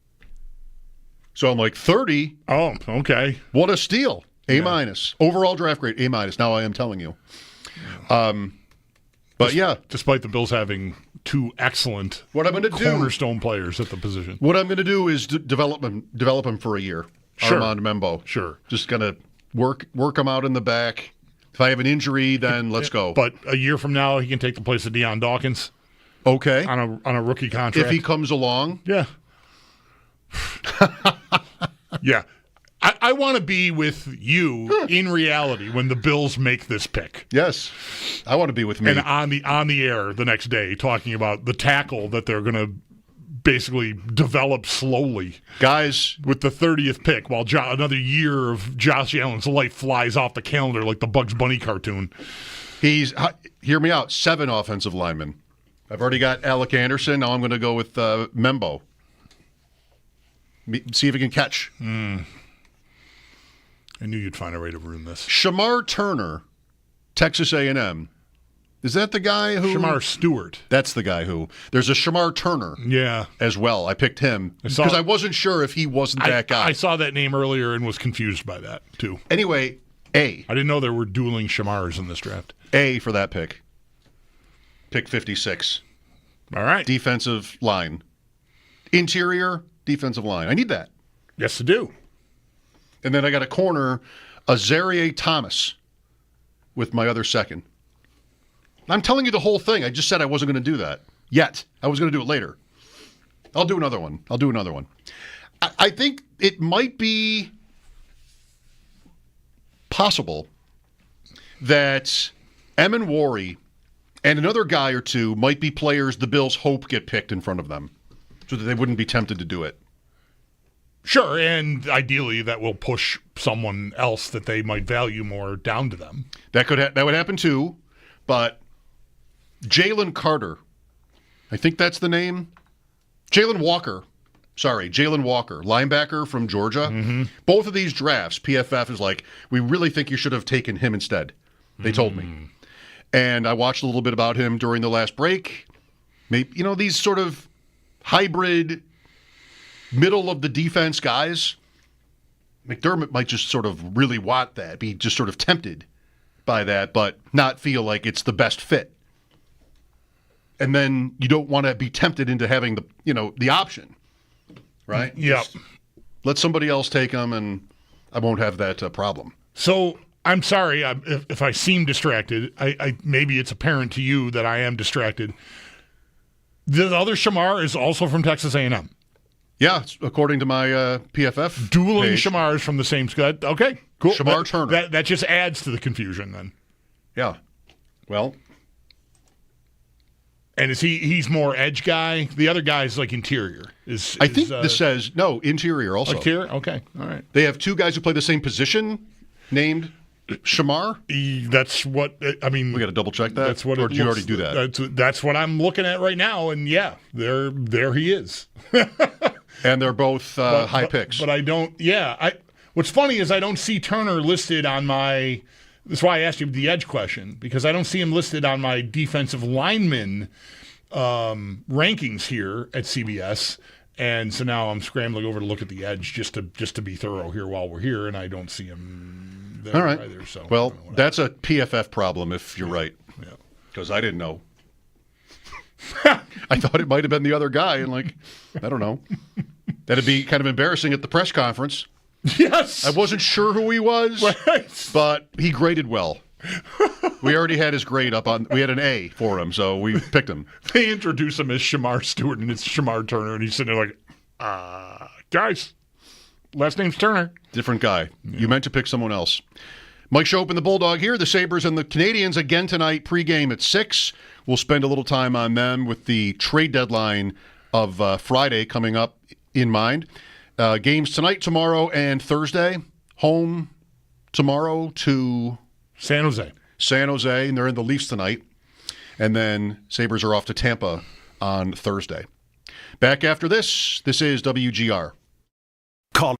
So I'm like, 30? Oh, okay. What a steal. A minus. Overall draft grade, A minus. Now I am telling you. But yeah. Despite the Bills having 2 excellent cornerstone players at the position. What I'm going to do is develop him for a year. Sure. Armand Membo. Sure. Just going to work him out in the back. If I have an injury, then let's go. But a year from now, he can take the place of Deion Dawkins. Okay. On a rookie contract. If he comes along. Yeah. Yeah. I want to be with you in reality when the Bills make this pick. Yes. I want to be with me. And on the air the next day talking about the tackle that they're going to basically develop slowly. Guys. With the 30th pick while another year of Josh Allen's life flies off the calendar like the Bugs Bunny cartoon. Hear me out, 7 offensive linemen. I've already got Alec Anderson. Now I'm going to go with Membo. See if he can catch. I knew you'd find a way to ruin this. Shamar Turner, Texas A&M. Is that the guy who... Shamar Stewart. That's the guy who... There's a Shamar Turner as well. I picked him because I wasn't sure if he wasn't that guy. I saw that name earlier and was confused by that, too. Anyway, A. I didn't know there were dueling Shamars in this draft. A for that pick. Pick 56. All right. Defensive line. Interior defensive line. I need that. Yes, I do. And then I got a corner, Azaria Thomas, with my other second. I'm telling you the whole thing. I just said I wasn't going to do that yet. I was going to do it later. I'll do another one. I think it might be possible that Emanwuri and another guy or two might be players the Bills hope get picked in front of them so that they wouldn't be tempted to do it. Sure, and ideally that will push someone else that they might value more down to them. That would happen too, but Jalen Carter, I think that's the name. Jalen Walker, linebacker from Georgia. Mm-hmm. Both of these drafts, PFF is like, we really think you should have taken him instead. They told me. And I watched a little bit about him during the last break. Maybe, these sort of hybrid middle of the defense guys, McDermott might just sort of really want that, be just sort of tempted by that, but not feel like it's the best fit. And then you don't want to be tempted into having the option, right? Yeah. Let somebody else take them, and I won't have that problem. So I'm sorry if I seem distracted. I maybe it's apparent to you that I am distracted. The other Shamar is also from Texas A&M. Yeah, according to my PFF dueling page. Shamars from the same squad. Okay, cool. Shamar Turner. That just adds to the confusion then. Yeah. Well. And he's more edge guy? The other guy's like interior. I think this says, no, interior also. Interior? Okay, all right. They have 2 guys who play the same position named Shamar. That's what, I mean. We got to double check that? That's what or did you already do that? That's what I'm looking at right now, and yeah, there he is. And they're both high picks. But I don't, what's funny is I don't see Turner listed on my, that's why I asked you the edge question, because I don't see him listed on my defensive lineman rankings here at CBS. And so now I'm scrambling over to look at the edge just to be thorough here while we're here, and I don't see him there All right. either. So well, that's a PFF problem if you're right. Yeah. Because I didn't know. I thought it might have been the other guy, and I don't know. That'd be kind of embarrassing at the press conference. Yes. I wasn't sure who he was, Right. but he graded well. We already had his grade up on. We had an A for him, so we picked him. They introduce him as Shamar Stewart, and it's Shamar Turner, and he's sitting there guys, last name's Turner. Different guy. Yeah. You meant to pick someone else. Mike Schopp and the Bulldog here. The Sabres and the Canadiens again tonight, pregame at 6. We'll spend a little time on them with the trade deadline of Friday coming up in mind. Games tonight, tomorrow, and Thursday. Home tomorrow to San Jose. San Jose, and they're in the Leafs tonight. And then Sabres are off to Tampa on Thursday. Back after this. This is WGR. Call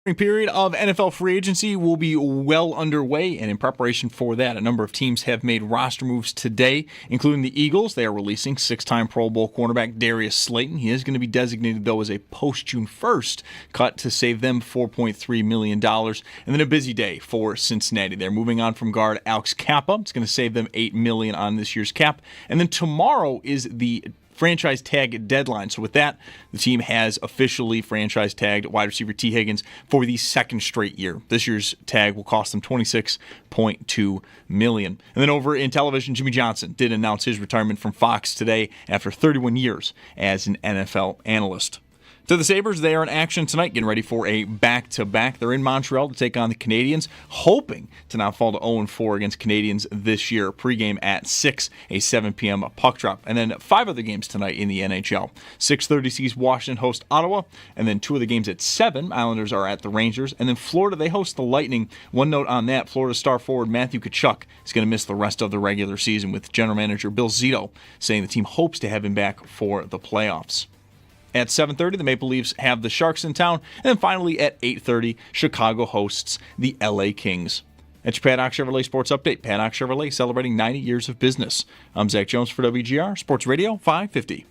Period of NFL free agency will be well underway, and in preparation for that, a number of teams have made roster moves today, including the Eagles. They are releasing six-time Pro Bowl cornerback Darius Slayton. He is going to be designated, though, as a post-June 1st cut to save them $4.3 million. And then a busy day for Cincinnati. They're moving on from guard Alex Kappa. It's going to save them $8 million on this year's cap. And then tomorrow is the franchise tag deadline. So with that, the team has officially franchise tagged wide receiver T. Higgins for the second straight year. This year's tag will cost them $26.2 million. And then over in television, Jimmy Johnson did announce his retirement from Fox today after 31 years as an NFL analyst. To the Sabres, they are in action tonight, getting ready for a back-to-back. They're in Montreal to take on the Canadiens, hoping to not fall to 0-4 against Canadiens this year. Pregame at 6, a 7 p.m. puck drop. And then 5 other games tonight in the NHL. 6:30 sees Washington host Ottawa, and then 2 of the games at 7. Islanders are at the Rangers. And then Florida, they host the Lightning. One note on that, Florida star forward Matthew Tkachuk is going to miss the rest of the regular season, with general manager Bill Zito saying the team hopes to have him back for the playoffs. At 7:30, the Maple Leafs have the Sharks in town. And then finally at 8:30, Chicago hosts the LA Kings. That's your Paddock Chevrolet Sports Update. Paddock Chevrolet celebrating 90 years of business. I'm Zach Jones for WGR Sports Radio 550.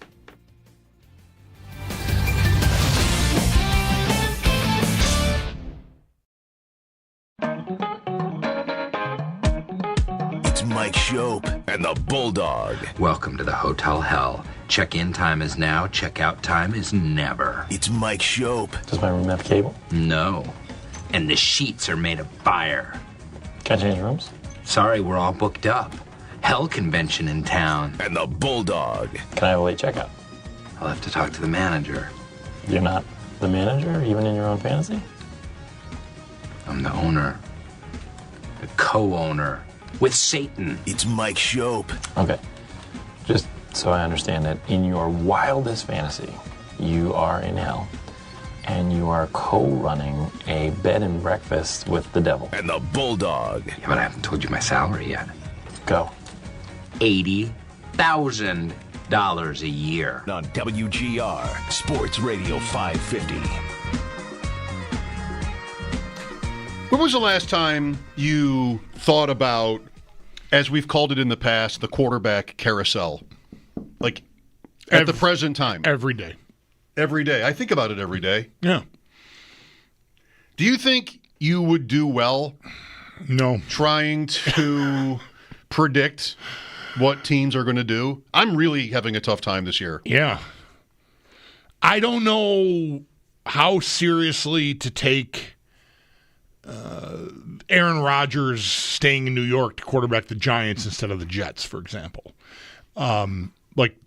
It's Mike Schopp and the Bulldog. Welcome to the Hotel Hell. Check-in time is now, check-out time is never. It's Mike Schopp. Does my room have cable? No. And the sheets are made of fire. Can I change rooms? Sorry, we're all booked up. Hell convention in town. And the Bulldog. Can I have a late checkout? I'll have to talk to the manager. You're not the manager, even in your own fantasy? I'm the owner. The co-owner. With Satan. It's Mike Schopp. Okay. Just so I understand it, in your wildest fantasy, you are in hell, and you are co-running a bed and breakfast with the devil. And the Bulldog. Yeah, but I haven't told you my salary yet. Go. $80,000 a year. On WGR Sports Radio 550. When was the last time you thought about, as we've called it in the past, the quarterback carousel? Like, at the present time. Every day. Every day. I think about it every day. Yeah. Do you think you would do well No. trying to predict what teams are going to do? I'm really having a tough time this year. Yeah. I don't know how seriously to take Aaron Rodgers staying in New York to quarterback the Giants instead of the Jets, for example.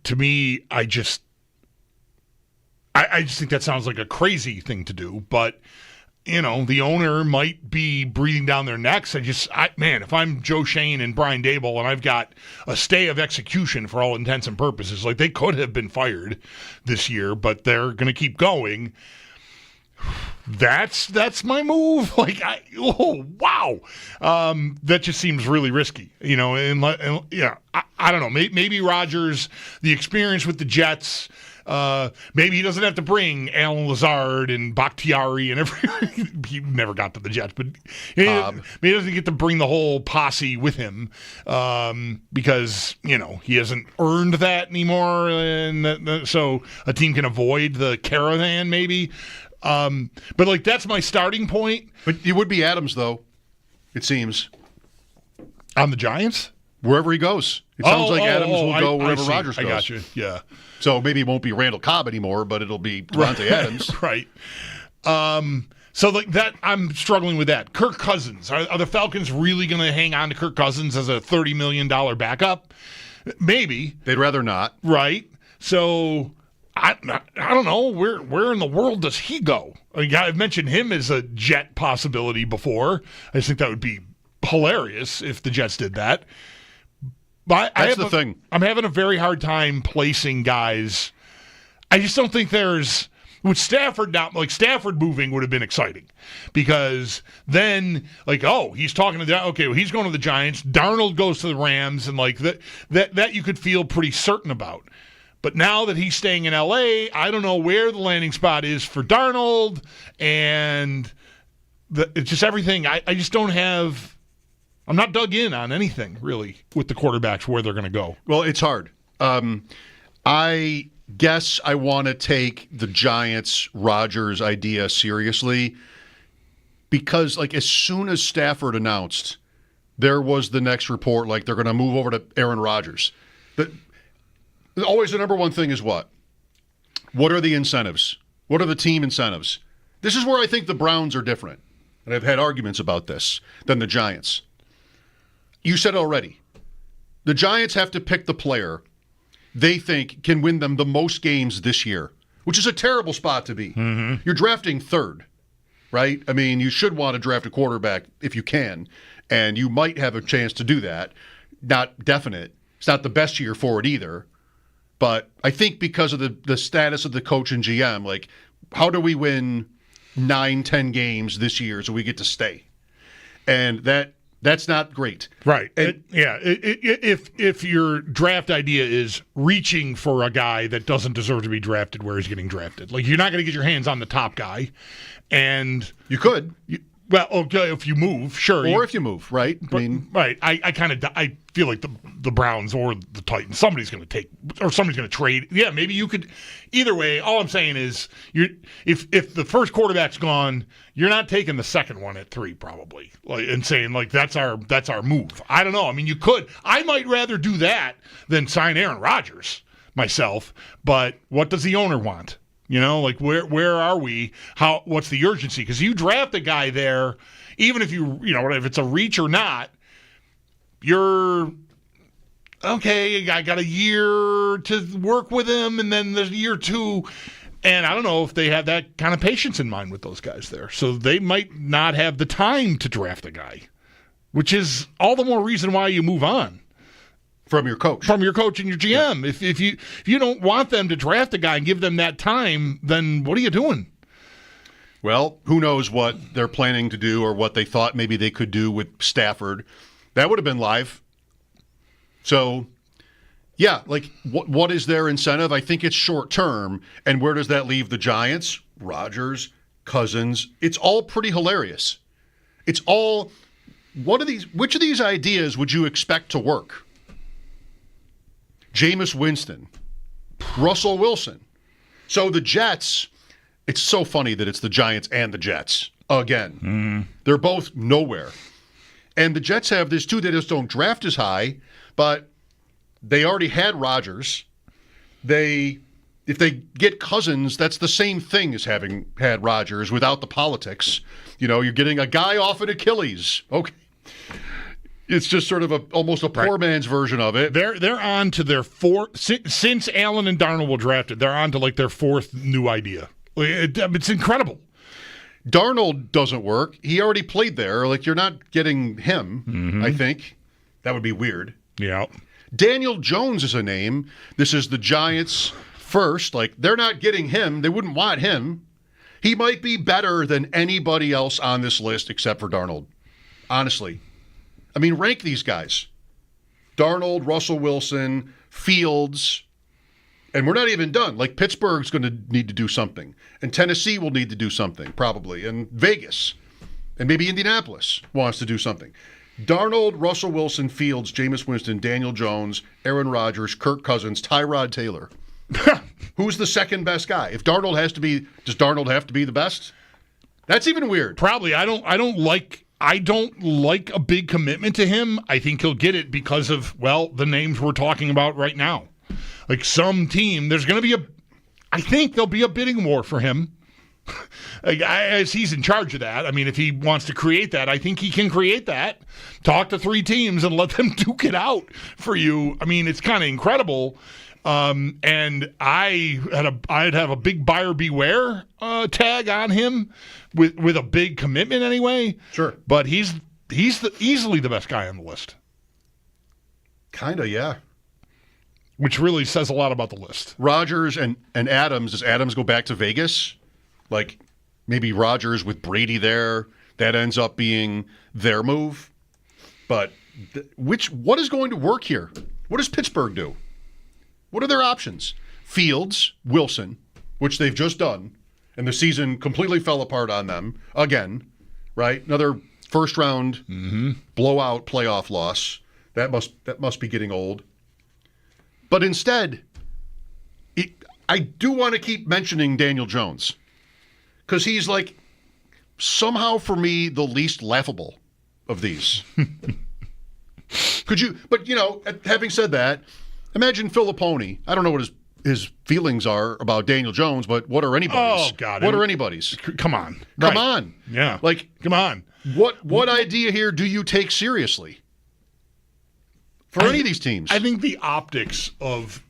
To me, I just think that sounds like a crazy thing to do, but the owner might be breathing down their necks. If I'm Joe Shane and Brian Daboll and I've got a stay of execution for all intents and purposes, like they could have been fired this year, but they're going to keep going. That's my move. That just seems really risky, I don't know. Maybe Rodgers, the experience with the Jets, maybe he doesn't have to bring Alan Lazard and Bakhtiari and he never got to the Jets, but he doesn't get to bring the whole posse with him because he hasn't earned that anymore, and so a team can avoid the caravan maybe. But that's my starting point. But it would be Adams, though, it seems. On the Giants? Wherever he goes. It sounds like Adams will go wherever Rodgers goes. I got you, yeah. So maybe it won't be Randall Cobb anymore, but it'll be Devontae Adams. Right. So that I'm struggling with that. Kirk Cousins. Are the Falcons really going to hang on to Kirk Cousins as a $30 million backup? Maybe. They'd rather not. Right. So I don't know. Where in the world does he go? I've mentioned him as a Jet possibility before. I just think that would be hilarious if the Jets did that. But that's the thing. I'm having a very hard time placing guys. I just don't think there's with Stafford now. Stafford moving would have been exciting because then he's talking to he's going to the Giants. Darnold goes to the Rams, and that you could feel pretty certain about. But now that he's staying in L.A., I don't know where the landing spot is for Darnold, and it's just everything. I just don't have. I'm not dug in on anything really with the quarterbacks where they're going to go. Well, it's hard. I guess I want to take the Giants-Rodgers idea seriously because, like, as soon as Stafford announced, there was the next report, like, they're going to move over to Aaron Rodgers. But always the number one thing is what? What are the incentives? What are the team incentives? This is where I think the Browns are different, and I've had arguments about this, than the Giants. You said it already. The Giants have to pick the player they think can win them the most games this year, which is a terrible spot to be. Mm-hmm. You're drafting third, right? I mean, you should want to draft a quarterback if you can, and you might have a chance to do that. Not definite. It's not the best year for it either. But I think because of the status of the coach and GM, like, how do we win 9-10 games this year so we get to stay? And that's not great. Right. If your draft idea is reaching for a guy that doesn't deserve to be drafted where he's getting drafted, like, you're not going to get your hands on the top guy. And you could. Well, okay, if you move, sure. Or if you move, right? But, right. I feel like the Browns or the Titans, somebody's going to take, or somebody's going to trade. Yeah, maybe you could. Either way, all I'm saying is, if the first quarterback's gone, you're not taking the second one at 3 probably, like, and saying, like, that's our move. I don't know. I mean, you could. I might rather do that than sign Aaron Rodgers myself. But what does the owner want? You know, like, where are we? What's the urgency? Because you draft a guy there, even if if it's a reach or not, you're okay. I got a year to work with him, and then there's year 2, and I don't know if they have that kind of patience in mind with those guys there. So they might not have the time to draft a guy, which is all the more reason why you move on. From your coach and your GM. Yeah. If you don't want them to draft a guy and give them that time, then what are you doing? Well, who knows what they're planning to do or what they thought maybe they could do with Stafford. That would have been live. So, yeah, like, what is their incentive? I think it's short term. And where does that leave the Giants? Rodgers, Cousins. It's all pretty hilarious. It's all, which of these ideas would you expect to work? Jameis Winston, Russell Wilson. So the Jets, it's so funny that it's the Giants and the Jets again. Mm. They're both nowhere. And the Jets have this too. They just don't draft as high, but they already had Rodgers. If they get Cousins, that's the same thing as having had Rodgers without the politics. You know, you're getting a guy off an Achilles. Okay. It's just sort of almost a poor man's version of it. They're on to their fourth since Allen and Darnold were drafted. They're on to like their fourth new idea. It's incredible. Darnold doesn't work. He already played there. Like, you're not getting him. Mm-hmm. I think that would be weird. Yeah. Daniel Jones is a name. This is the Giants' first. Like, they're not getting him. They wouldn't want him. He might be better than anybody else on this list except for Darnold. Honestly. I mean, rank these guys. Darnold, Russell Wilson, Fields, and we're not even done. Like, Pittsburgh's going to need to do something, and Tennessee will need to do something, probably, and Vegas, and maybe Indianapolis wants to do something. Darnold, Russell Wilson, Fields, Jameis Winston, Daniel Jones, Aaron Rodgers, Kirk Cousins, Tyrod Taylor. Who's the second best guy? If Darnold has to be, does Darnold have to be the best? That's even weird. Probably. I don't like a big commitment to him. I think he'll get it because of, well, the names we're talking about right now. Like, some team, I think there'll be a bidding war for him. As he's in charge of that. I mean, if he wants to create that, I think he can create that. Talk to 3 teams and let them duke it out for you. I mean, it's kind of incredible. And I'd have a big buyer beware tag on him with a big commitment anyway. Sure, but he's easily the best guy on the list. Kinda, yeah. Which really says a lot about the list. Rodgers and Adams. Does Adams go back to Vegas? Like, maybe Rodgers with Brady there. That ends up being their move. But what is going to work here? What does Pittsburgh do? What are their options? Fields, Wilson, which they've just done, and the season completely fell apart on them again. right? Another first-round blowout playoff loss. That must be getting old. But instead, I do want to keep mentioning Daniel Jones because he's like somehow for me the least laughable of these. But having said that, imagine Filippone. I don't know what his feelings are about Daniel Jones, but what are anybody's? Oh, God. What are anybody's? Come on. Come on. Yeah. Like, come on. What idea here do you take seriously for any of these teams? I think the optics of...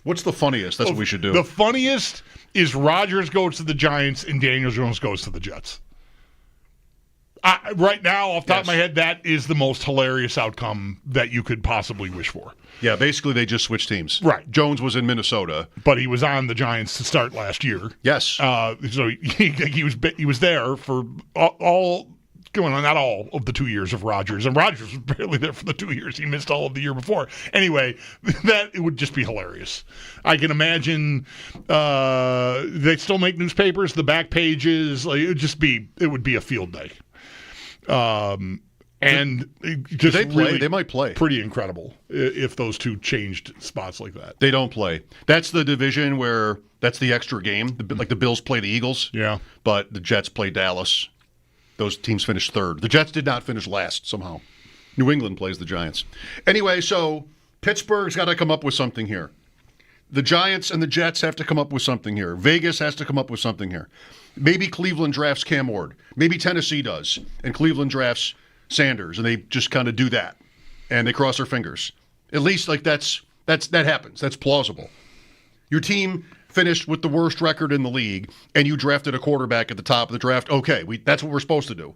What's the funniest? That's what we should do. The funniest is Rodgers goes to the Giants and Daniel Jones goes to the Jets. Right now, off the top of my head, that is the most hilarious outcome that you could possibly wish for. Yeah, basically they just switched teams. Right. Jones was in Minnesota, but he was on the Giants to start last year. Yes. So he was there for all going on, not all of the 2 years of Rodgers, and Rodgers was barely there for the 2 years. He missed all of the year before. Anyway, it would just be hilarious. I can imagine they still make newspapers, the back pages. Like, it would be a field day. And just they play? Really they might play. Pretty incredible if those two changed spots like that. They don't play. That's the division where that's the extra game. Like the Bills play the Eagles. Yeah. But the Jets play Dallas. Those teams finished third. The Jets did not finish last somehow. New England plays the Giants. Anyway, so Pittsburgh's got to come up with something here. The Giants and the Jets have to come up with something here. Vegas has to come up with something here. Maybe Cleveland drafts Cam Ward. Maybe Tennessee does. And Cleveland drafts Sanders. And they just kind of do that. And they cross their fingers. At least like that happens. That's plausible. Your team finished with the worst record in the league, and you drafted a quarterback at the top of the draft. Okay, that's what we're supposed to do.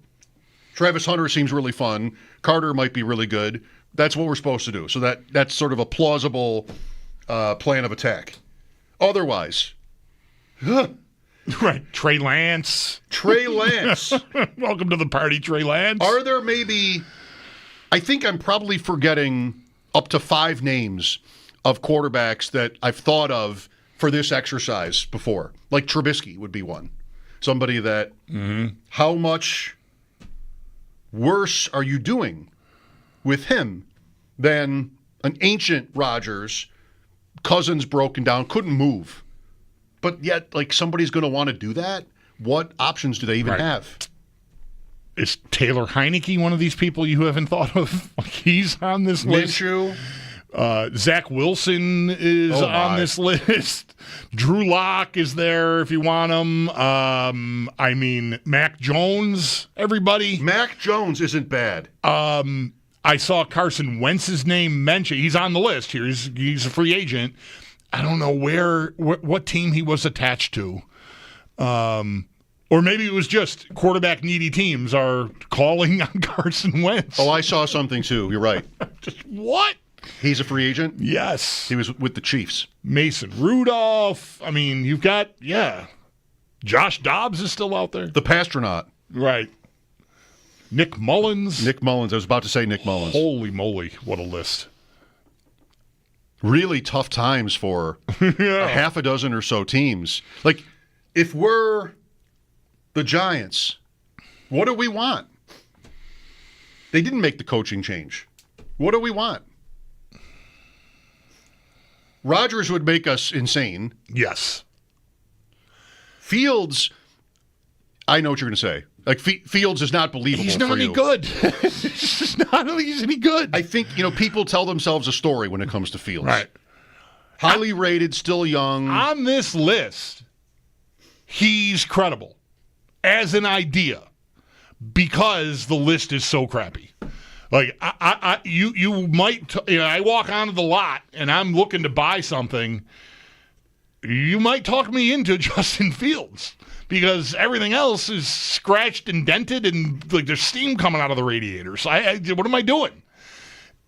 Travis Hunter seems really fun. Carter might be really good. That's what we're supposed to do. So that's sort of a plausible plan of attack. Otherwise, right, Trey Lance. Welcome to the party, Trey Lance. Are there maybe, I think I'm probably forgetting up to 5 names of quarterbacks that I've thought of for this exercise before. Like Trubisky would be one. Somebody that, how much worse are you doing with him than an ancient Rodgers, Cousins broken down, couldn't move. But yet, like, somebody's going to want to do that? What options do they even have? Is Taylor Heineke one of these people you haven't thought of? Like, he's on this list. Minshew. Zach Wilson is on this list. Drew Lock is there if you want him. I mean, Mac Jones, everybody. Mac Jones isn't bad. I saw Carson Wentz's name mentioned. He's on the list here. He's a free agent. I don't know what team he was attached to. Or maybe it was just quarterback needy teams are calling on Carson Wentz. Oh, I saw something too. You're right. Just what? He's a free agent? Yes. He was with the Chiefs. Mason Rudolph. I mean, you've got, Josh Dobbs is still out there. The Pastronaut. Right. Nick Mullins. I was about to say Nick Mullins. Holy moly, what a list. Really tough times for a half a dozen or so teams. Like, if we're the Giants, what do we want? They didn't make the coaching change. What do we want? Rodgers would make us insane. Yes. Fields, I know what you're going to say. Like, Fields is not believable. He's not any good. He's not any good. I think, people tell themselves a story when it comes to Fields. Right. Highly rated, still young. On this list, he's credible as an idea because the list is so crappy. Like, you might, I walk onto the lot and I'm looking to buy something. You might talk me into Justin Fields because everything else is scratched and dented and like there's steam coming out of the radiators. What am I doing?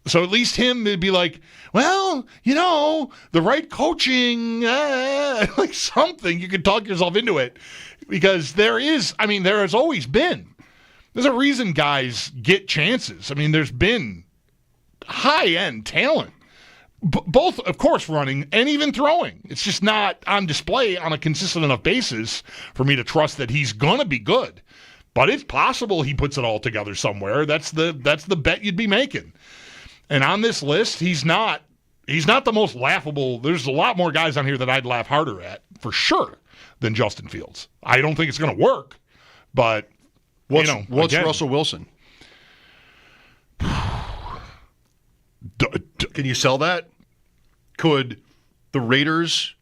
So at least him, it'd be like, well, the right coaching, like something, you could talk yourself into it because there has always been. There's a reason guys get chances. I mean, there's been high-end talent, both, of course, running and even throwing. It's just not on display on a consistent enough basis for me to trust that he's going to be good. But it's possible he puts it all together somewhere. That's the bet you'd be making. And on this list, he's not the most laughable. There's a lot more guys on here that I'd laugh harder at, for sure, than Justin Fields. I don't think it's going to work, but what's again, Russell Wilson? Can you sell that? Could the Raiders?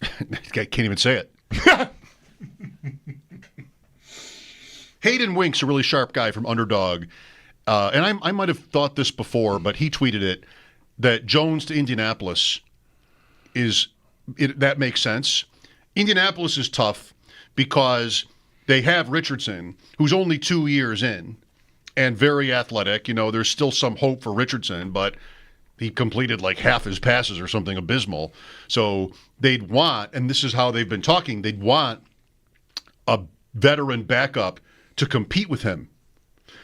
I can't even say it. Hayden Wink's a really sharp guy from Underdog, and I might have thought this before, but he tweeted it that Jones to Indianapolis that makes sense. Indianapolis is tough because they have Richardson, who's only 2 years in and very athletic. There's still some hope for Richardson, but he completed like half his passes or something abysmal. So they'd want, and this is how they've been talking, they'd want a veteran backup to compete with him.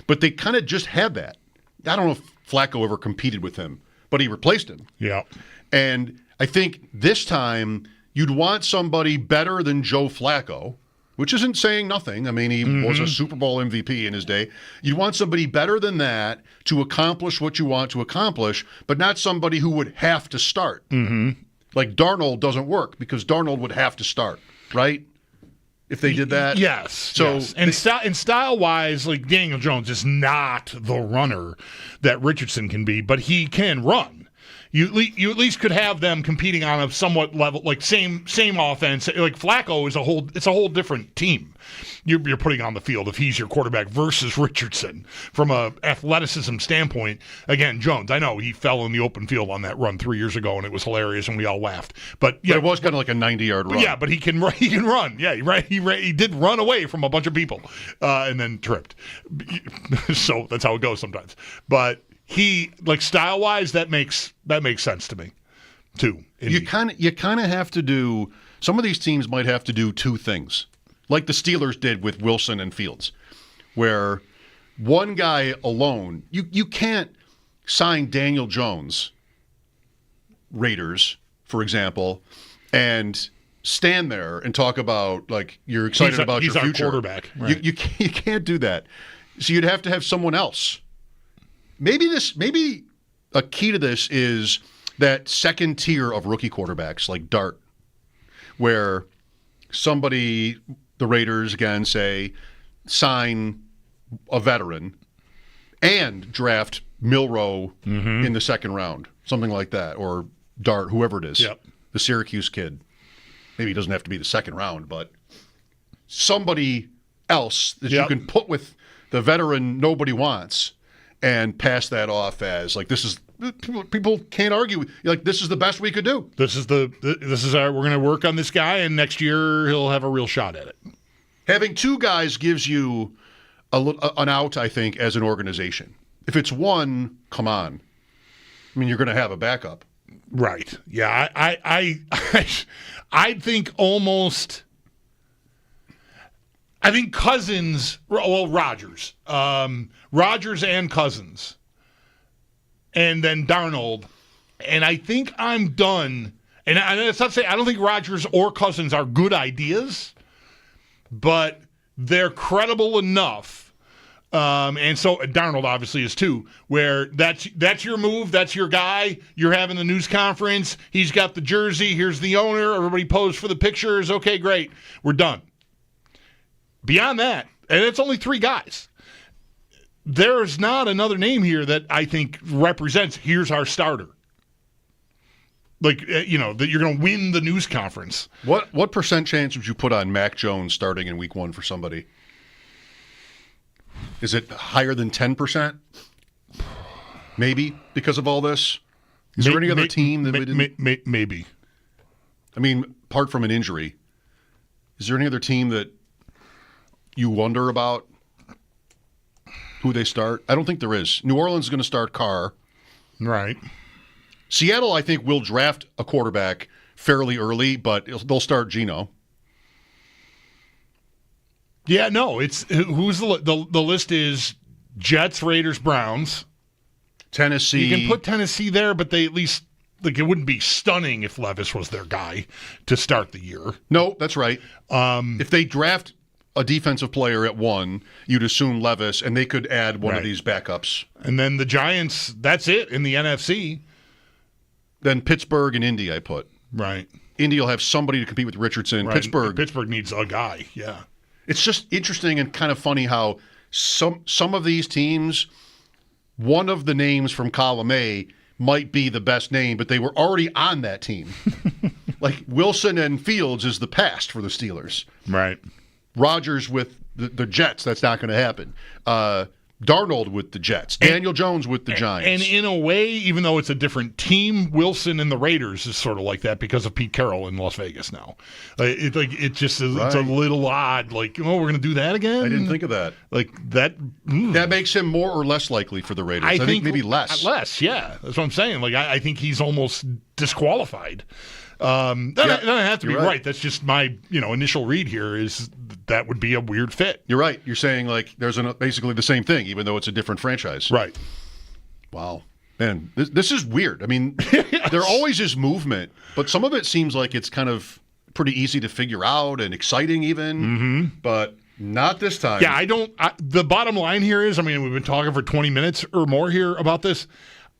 But they kind of just had that. I don't know if Flacco ever competed with him, but he replaced him. Yeah. And I think this time you'd want somebody better than Joe Flacco, which isn't saying nothing. I mean, he was a Super Bowl MVP in his day. You'd want somebody better than that to accomplish what you want to accomplish, but not somebody who would have to start. Like Darnold doesn't work because Darnold would have to start, right? If they did that? Yes. So yes. And style-wise, like Daniel Jones is not the runner that Richardson can be, but he can run. You at least could have them competing on a somewhat level, like same offense. Like Flacco is it's a whole different team you're putting on the field if he's your quarterback versus Richardson from a athleticism standpoint. Again, Jones, I know he fell in the open field on that run 3 years ago, and it was hilarious, and we all laughed. But yeah, it was kind of like a 90-yard run. Yeah, but he can run. Yeah, he did run away from a bunch of people and then tripped. So that's how it goes sometimes. But he, like, style-wise, that makes sense to me, too. You kind of have to do – some of these teams might have to do two things, like the Steelers did with Wilson and Fields, where one guy alone – you can't sign Daniel Jones, Raiders, for example, and stand there and talk about, like, you're excited about your future. He's our quarterback. Right. You can't do that. So you'd have to have someone else. Maybe a key to this is that second tier of rookie quarterbacks like Dart, where the Raiders, again, say, sign a veteran and draft Milroe in the second round, something like that, or Dart, whoever it is, the Syracuse kid. Maybe he doesn't have to be the second round, but somebody else that you can put with the veteran nobody wants and pass that off as, like, this is people can't argue. Like, this is the best we could do. We're going to work on this guy, and next year he'll have a real shot at it. Having two guys gives you an out, I think, as an organization. If it's one, come on. I mean, you're going to have a backup. Right. Yeah. I think almost. I think Cousins. Well, Rodgers. Rodgers and Cousins. And then Darnold. And I think I'm done. And it's not to say I don't think Rodgers or Cousins are good ideas, but they're credible enough. And so Darnold obviously is too, where that's your move, that's your guy. You're having the news conference. He's got the jersey. Here's the owner. Everybody posed for the pictures. Okay, great. We're done. Beyond that, and it's only three guys, there's not another name here that I think represents, here's our starter. Like, that you're going to win the news conference. What percent chance would you put on Mac Jones starting in week one for somebody? Is it higher than 10%? Maybe, because of all this? Is there any other team that we didn't? Maybe. I mean, apart from an injury, is there any other team that you wonder about who they start? I don't think there is. New Orleans is going to start Carr. Right. Seattle, I think, will draft a quarterback fairly early, but they'll start Geno. Yeah, no, it's who's the list is Jets, Raiders, Browns, Tennessee. You can put Tennessee there, but they at least, like, it wouldn't be stunning if Levis was their guy to start the year. No, that's right. If they draft a defensive player at 1, you'd assume Levis, and they could add one of these backups. And then the Giants, that's it in the NFC. Then Pittsburgh and Indy I put. Right. Indy will have somebody to compete with Richardson. Right. Pittsburgh needs a guy, yeah. It's just interesting and kind of funny how some of these teams, one of the names from column A might be the best name, but they were already on that team. Like Wilson and Fields is the past for the Steelers. Right. Rodgers with the Jets, that's not going to happen. Darnold with the Jets. Daniel Jones with the Giants. And in a way, even though it's a different team, Wilson and the Raiders is sort of like that because of Pete Carroll in Las Vegas now. It just is, it's a little odd. Like, we're going to do that again? I didn't think of that. Like that. That makes him more or less likely for the Raiders. I think maybe less. Less, yeah. That's what I'm saying. Like, I think he's almost disqualified. Then I have to be right. That's just my initial read here is that would be a weird fit. You're right. You're saying like there's basically the same thing, even though it's a different franchise. Right. Wow. Man, this is weird. I mean, there always is movement, but some of it seems like it's kind of pretty easy to figure out and exciting even, but not this time. Yeah, the bottom line here is, we've been talking for 20 minutes or more here about this.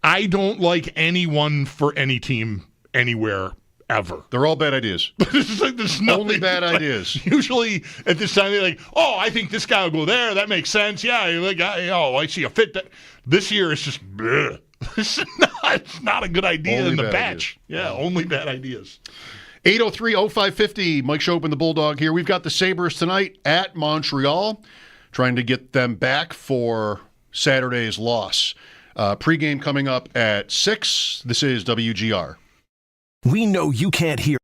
I don't like anyone for any team anywhere ever. They're all bad ideas. There's only bad ideas. Usually at this time they're like, oh, I think this guy will go there. That makes sense. Yeah, I see a fit. This year it's just, bleh. It's not a good idea only in the Ideas. batch. Yeah, only bad ideas. 803-0550, Mike Schopp and the Bulldog here. We've got the Sabres tonight at Montreal, trying to get them back for Saturday's loss. Pregame coming up at 6. This is WGR. We know you can't hear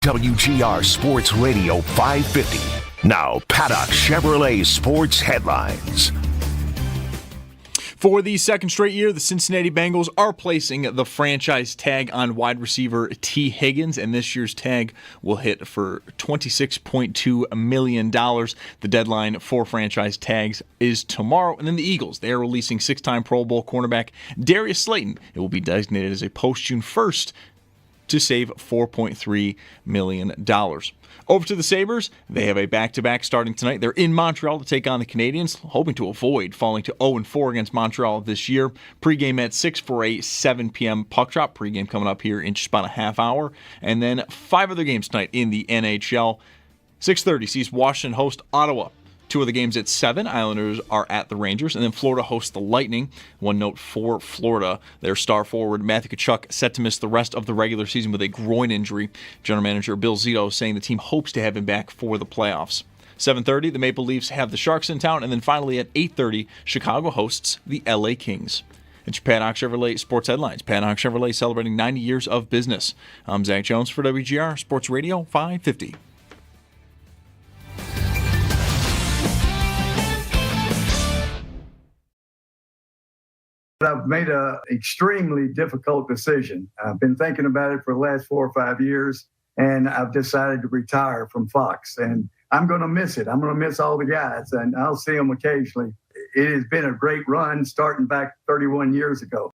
WGR Sports Radio 550. Now, Paddock Chevrolet Sports Headlines. For the second straight year, the Cincinnati Bengals are placing the franchise tag on wide receiver T. Higgins, and this year's tag will hit for $26.2 million. The deadline for franchise tags is tomorrow. And then the Eagles, they are releasing six-time Pro Bowl cornerback Darius Slayton. It will be designated as a post-June 1st to save $4.3 million. Over to the Sabres, they have a back-to-back starting tonight. They're in Montreal to take on the Canadiens, hoping to avoid falling to 0-4 against Montreal this year. Pre-game at 6 for a 7 p.m. puck drop. Pre-game coming up here in just about a half hour. And then 5 other games tonight in the NHL. 6:30 sees Washington host Ottawa. 2 of the games at 7. Islanders are at the Rangers. And then Florida hosts the Lightning. One note for Florida. Their star forward, Matthew Tkachuk, set to miss the rest of the regular season with a groin injury. General manager Bill Zito saying the team hopes to have him back for the playoffs. 7:30, the Maple Leafs have the Sharks in town. And then finally at 8:30, Chicago hosts the LA Kings. It's your Paddock Chevrolet Sports Headlines. Paddock Chevrolet celebrating 90 years of business. I'm Zach Jones for WGR Sports Radio 550. I've made an extremely difficult decision. I've been thinking about it for the last 4 or 5 years, and I've decided to retire from Fox. And I'm going to miss it. I'm going to miss all the guys, and I'll see them occasionally. It has been a great run starting back 31 years ago.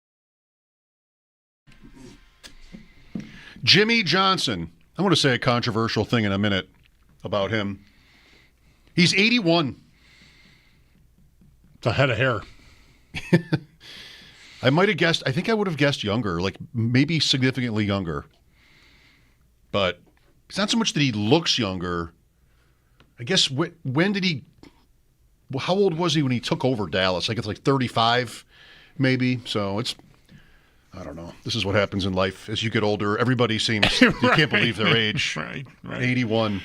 Jimmy Johnson. I want to say a controversial thing in a minute about him. He's 81. It's a head of hair. I might have guessed, I think I would have guessed younger, like maybe significantly younger. But it's not so much that he looks younger. I guess when did he, how old was he when he took over Dallas? I guess like 35 maybe. So it's, I don't know. This is what happens in life. As you get older, everybody seems, right. You can't believe their age. Right. 81.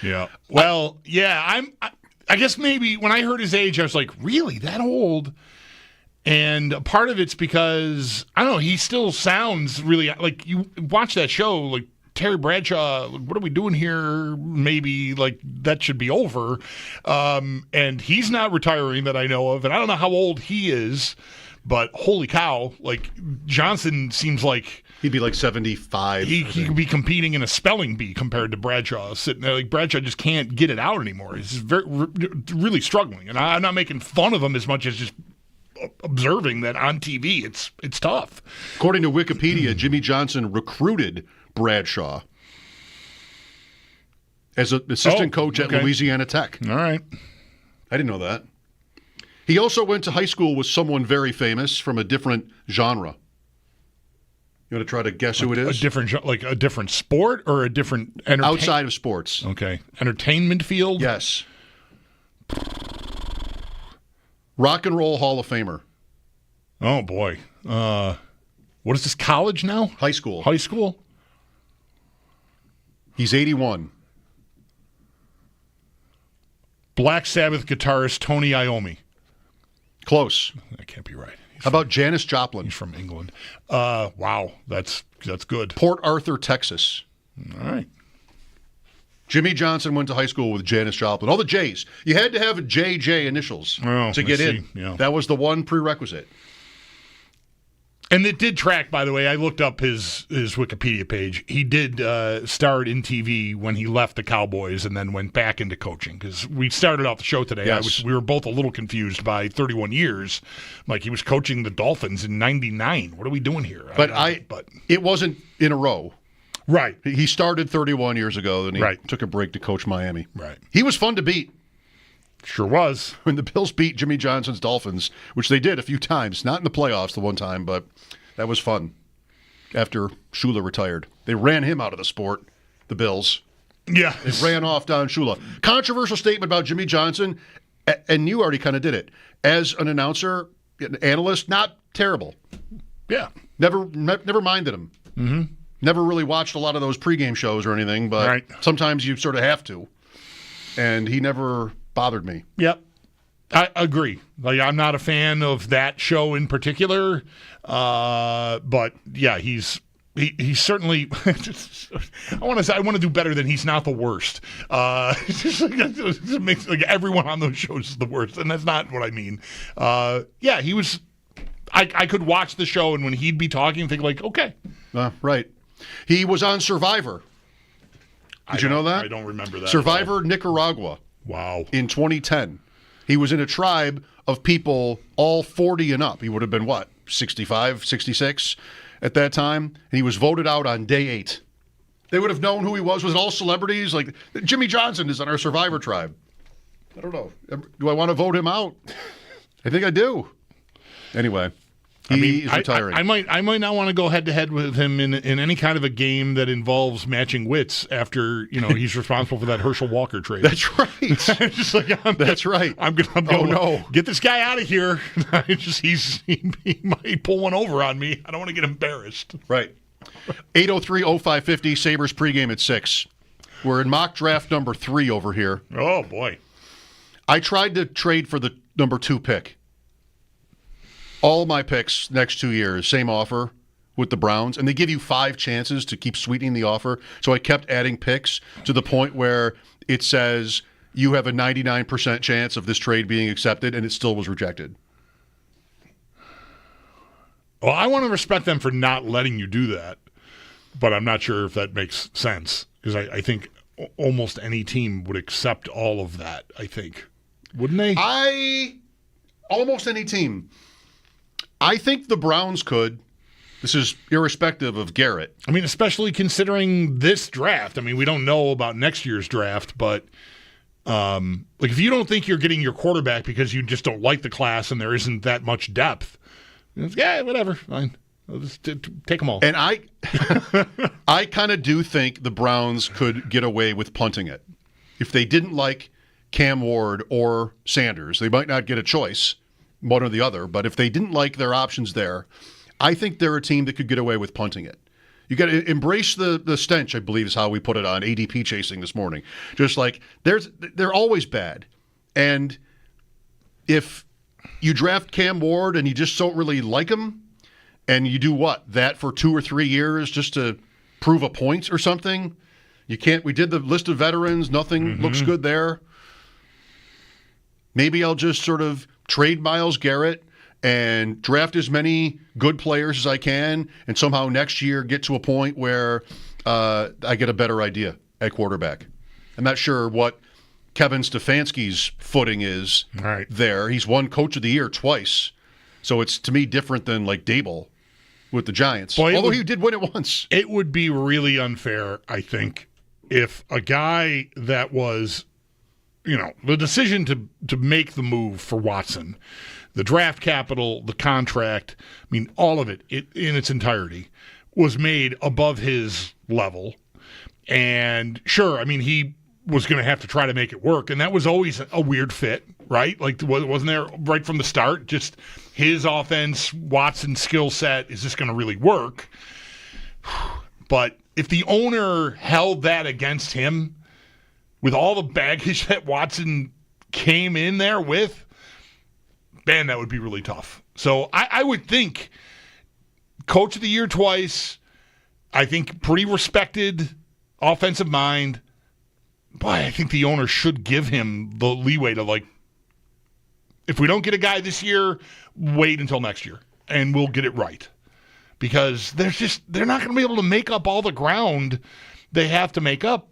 Yeah. Well, yeah, I guess maybe when I heard his age, I was like, really, that old? And part of it's because, I don't know, he still sounds really, like, you watch that show, like, Terry Bradshaw, what are we doing here? Maybe, like, that should be over. And he's not retiring that I know of, and I don't know how old he is, but holy cow, like, Johnson seems like... He'd be like 75. He could be competing in a spelling bee compared to Bradshaw. Sitting there, like, Bradshaw just can't get it out anymore. He's really struggling. And I'm not making fun of him as much as just observing that on TV, it's tough. According to Wikipedia, Jimmy Johnson recruited Bradshaw as an assistant coach at Louisiana Tech. All right. I didn't know that. He also went to high school with someone very famous from a different genre. You want to try to guess who it is? A different sport or a different outside of sports. Okay. Entertainment field? Yes. Rock and Roll Hall of Famer. Oh, boy. What is this, college now? High school. High school? He's 81. Black Sabbath guitarist Tony Iommi. Close. That can't be right. How about Janis Joplin? He's from England. Wow, that's good. Port Arthur, Texas. All right. Jimmy Johnson went to high school with Janis Joplin. All the J's. You had to have JJ initials to get in. Yeah. That was the one prerequisite. And it did track, by the way. I looked up his Wikipedia page. He did start in TV when he left the Cowboys and then went back into coaching. Because we started off the show today. Yes. We were both a little confused by 31 years. Like, he was coaching the Dolphins in 99. What are we doing here? But it wasn't in a row. Right. He started 31 years ago, and he took a break to coach Miami. Right. He was fun to beat. Sure was. When the Bills beat Jimmy Johnson's Dolphins, which they did a few times, not in the playoffs the one time, but that was fun. After Shula retired. They ran him out of the sport, the Bills. Yeah. They ran off Don Shula. Controversial statement about Jimmy Johnson, and you already kind of did it. As an announcer, an analyst, not terrible. Yeah. Never minded him. Mm-hmm. Never really watched a lot of those pregame shows or anything, but sometimes you sort of have to. And he never bothered me. Yep. I agree. Like, I'm not a fan of that show in particular. But yeah, he's He certainly. I want to do better than he's not the worst. It makes like everyone on those shows is the worst, and that's not what I mean. Yeah, he was. I could watch the show, and when he'd be talking, and think like, okay, right. He was on Survivor. Did you know that? I don't remember that. Survivor Nicaragua. Wow. In 2010, he was in a tribe of people all 40 and up. He would have been what, 65, 66 at that time, and he was voted out on day 8. They would have known who he was. Was it all celebrities? Like Jimmy Johnson is on our Survivor tribe. I don't know. Do I want to vote him out? I think I do. Anyway, he's retiring. I might not want to go head to head with him in any kind of a game that involves matching wits after he's responsible for that Herschel Walker trade. That's right. Just like that's right. I'm going get this guy out of here. He might pull one over on me. I don't want to get embarrassed. Right. 803-0550 Sabres pregame at 6. We're in mock draft number 3 over here. Oh boy. I tried to trade for the number 2 pick. All my picks next 2 years, same offer with the Browns, and they give you 5 chances to keep sweetening the offer. So I kept adding picks to the point where it says you have a 99% chance of this trade being accepted, and it still was rejected. Well, I want to respect them for not letting you do that, but I'm not sure if that makes sense because I think almost any team would accept all of that, I think. Wouldn't they? Almost any team. I think the Browns could. This is irrespective of Garrett. I mean, especially considering this draft. I mean, we don't know about next year's draft, but like if you don't think you're getting your quarterback because you just don't like the class and there isn't that much depth, yeah, whatever, fine. I'll just take them all. And I kind of do think the Browns could get away with punting it. If they didn't like Cam Ward or Sanders, they might not get a choice, one or the other, but if they didn't like their options there, I think they're a team that could get away with punting it. You got to embrace the stench, I believe is how we put it on ADP chasing this morning. Just like they're always bad. And if you draft Cam Ward and you just don't really like him, and you do what? That for 2 or 3 years just to prove a point or something? You can't. We did the list of veterans. Nothing looks good there. Maybe I'll just sort of trade Myles Garrett and draft as many good players as I can and somehow next year get to a point where I get a better idea at quarterback. I'm not sure what Kevin Stefanski's footing is there. He's won Coach of the Year twice. So it's, to me, different than like Dable with the Giants. Although he did win it once. It would be really unfair, I think, if a guy that was, the decision to make the move for Watson, the draft capital, the contract, I mean, all of it in its entirety was made above his level. And sure, I mean, he was going to have to try to make it work. And that was always a weird fit, right? Like, wasn't there right from the start, just his offense, Watson's skill set, is this going to really work? But if the owner held that against him with all the baggage that Watson came in there with, man, that would be really tough. So I would think Coach of the Year twice, I think pretty respected offensive mind. Boy, I think the owner should give him the leeway to, like, if we don't get a guy this year, wait until next year, and we'll get it right. Because they're not going to be able to make up all the ground they have to make up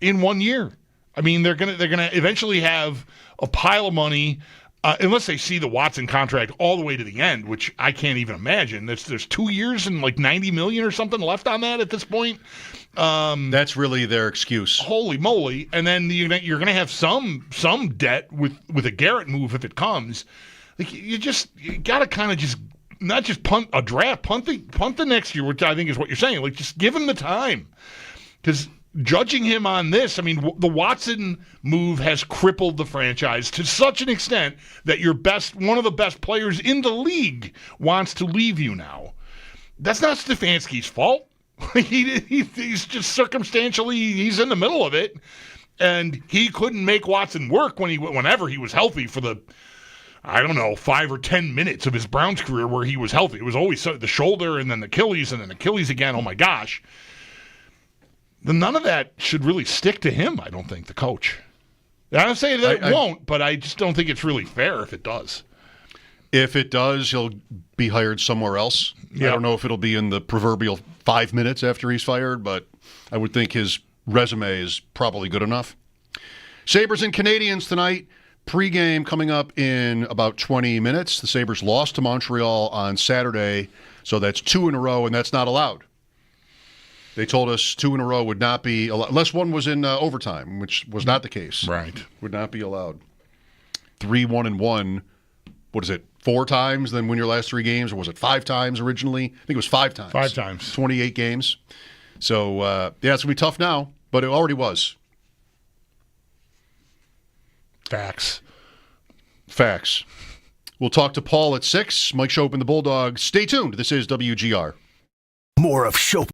in 1 year. I mean, they're gonna eventually have a pile of money, unless they see the Watson contract all the way to the end, which I can't even imagine. There's 2 years and like $90 million or something left on that at this point. That's really their excuse. Holy moly! And then you're going to have some debt with a Garrett move if it comes. Like you got to kind of just not just punt a draft, punt the next year, which I think is what you're saying. Like just give him the time, because judging him on this, I mean, the Watson move has crippled the franchise to such an extent that one of the best players in the league wants to leave you now. That's not Stefanski's fault. He's just circumstantially, he's in the middle of it, and he couldn't make Watson work whenever he was healthy for the I don't know, 5 or 10 minutes of his Browns career where he was healthy. It was always the shoulder and then the Achilles and then Achilles again. Oh, my gosh. None of that should really stick to him, I don't think, the coach. I don't say that it won't, but I just don't think it's really fair if it does. If it does, he'll be hired somewhere else. Yep. I don't know if it'll be in the proverbial 5 minutes after he's fired, but I would think his resume is probably good enough. Sabres and Canadiens tonight. Pregame coming up in about 20 minutes. The Sabres lost to Montreal on Saturday, so that's 2 in a row, and that's not allowed. They told us 2 in a row would not be allowed, unless one was in overtime, which was not the case. Right. Would not be allowed. 3-1-1. What is it, 4 times then win your last 3 games, or was it 5 times originally? I think it was 5 times. 5 times. 28 games. So, yeah, it's going to be tough now, but it already was. Facts. We'll talk to Paul at 6. Mike Schopp and the Bulldog. Stay tuned. This is WGR. More of Schopp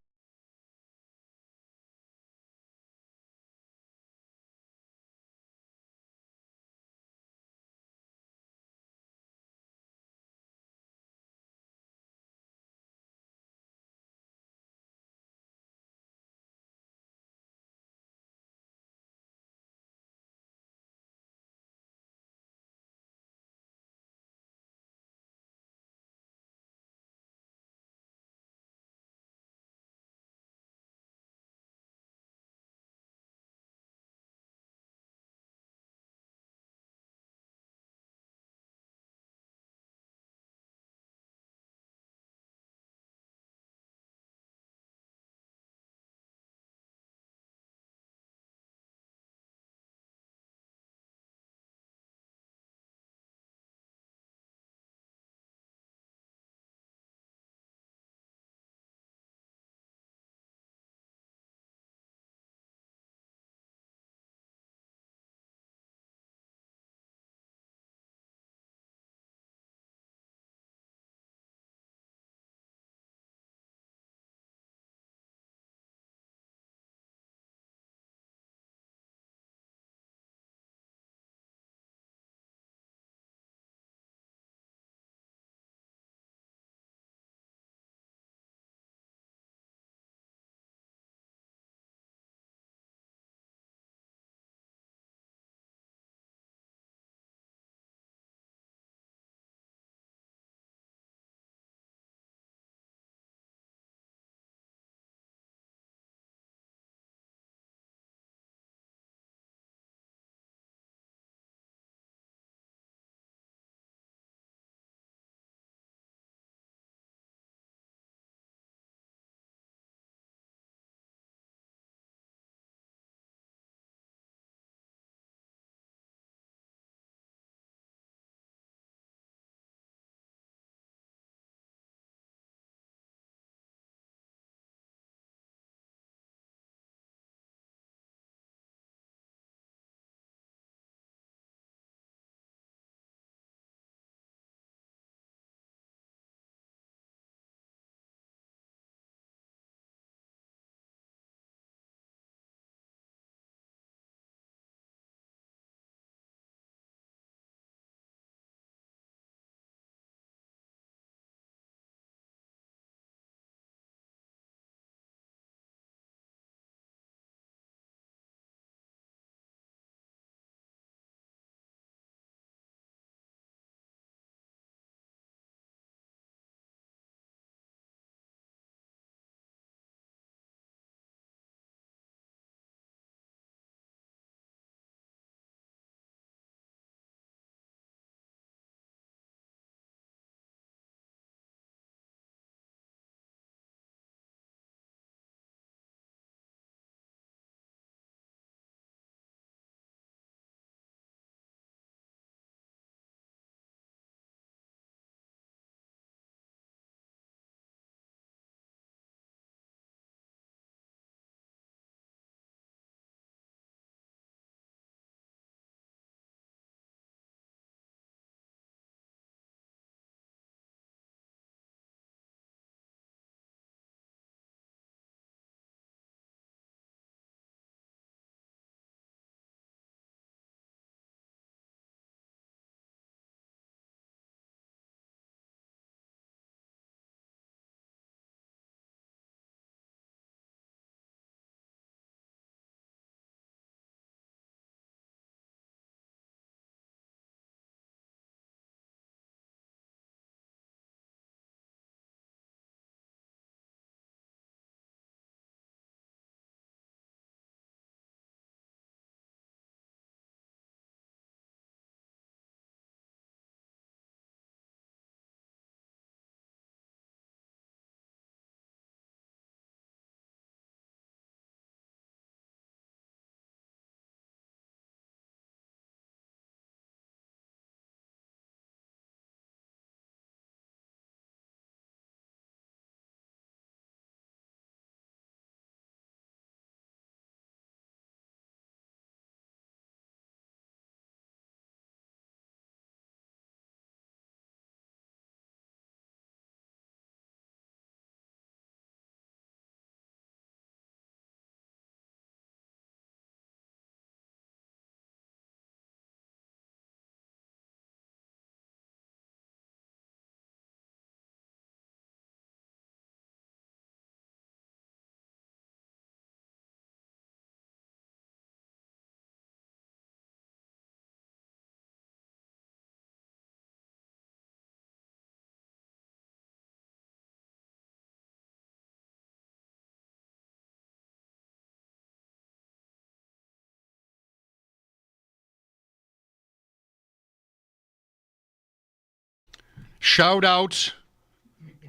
Shout out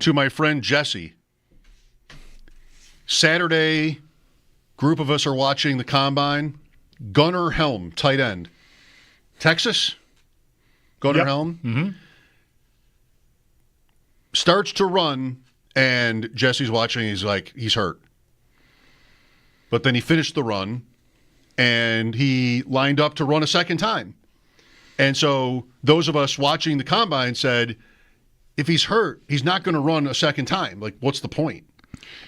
to my friend Jesse. Saturday, group of us are watching the Combine. Gunnar Helm, tight end. Texas? Gunnar Helm? Mm-hmm. Starts to run, and Jesse's watching. He's like, he's hurt. But then he finished the run, and he lined up to run a second time. And so those of us watching the Combine said, if he's hurt, he's not going to run a second time. Like, what's the point?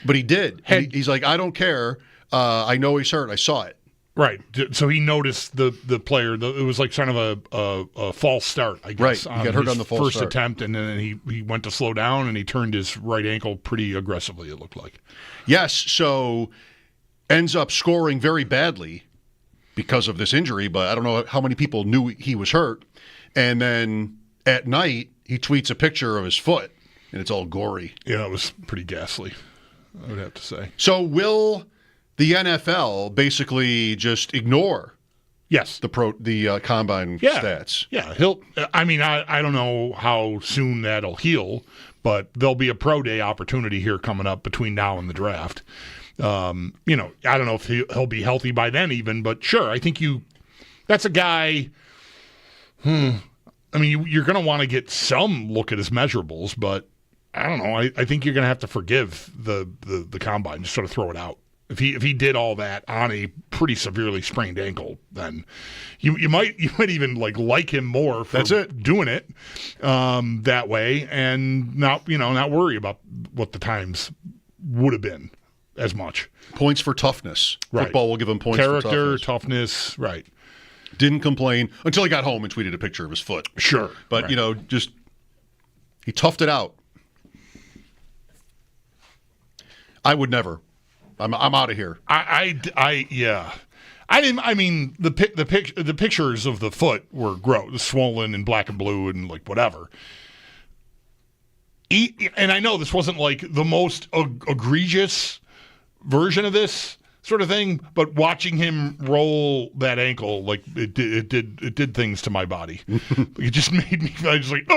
But he did. He's like, I don't care. I know he's hurt. I saw it. Right. So he noticed the player. It was like kind of a false start, I guess. Right. He got hurt on the false first start. attempt, and then he went to slow down, and he turned his right ankle pretty aggressively, it looked like. Yes. So ends up scoring very badly because of this injury, but I don't know how many people knew he was hurt. And then at night, he tweets a picture of his foot, and it's all gory. Yeah, it was pretty ghastly, I would have to say. So will the NFL basically just ignore the Combine stats? Yeah, I don't know how soon that'll heal, but there'll be a pro day opportunity here coming up between now and the draft. I don't know if he'll be healthy by then even, but sure, I think that's a guy. I mean, you're going to want to get some look at his measurables, but I don't know. I think you're going to have to forgive the Combine, just sort of throw it out. If he did all that on a pretty severely sprained ankle, then you might even like him more for doing it that way, and not worry about what the times would have been as much. Points for toughness. Right. Football will give him points Character, for toughness. right. Didn't complain until he got home and tweeted a picture of his foot. Sure. But, just he toughed it out. I would never. I'm out of here. Yeah. The pictures of the foot were gross, swollen and black and blue and like whatever. And I know this wasn't like the most egregious version of this sort of thing, but watching him roll that ankle, like it did things to my body. It just made me. I was like,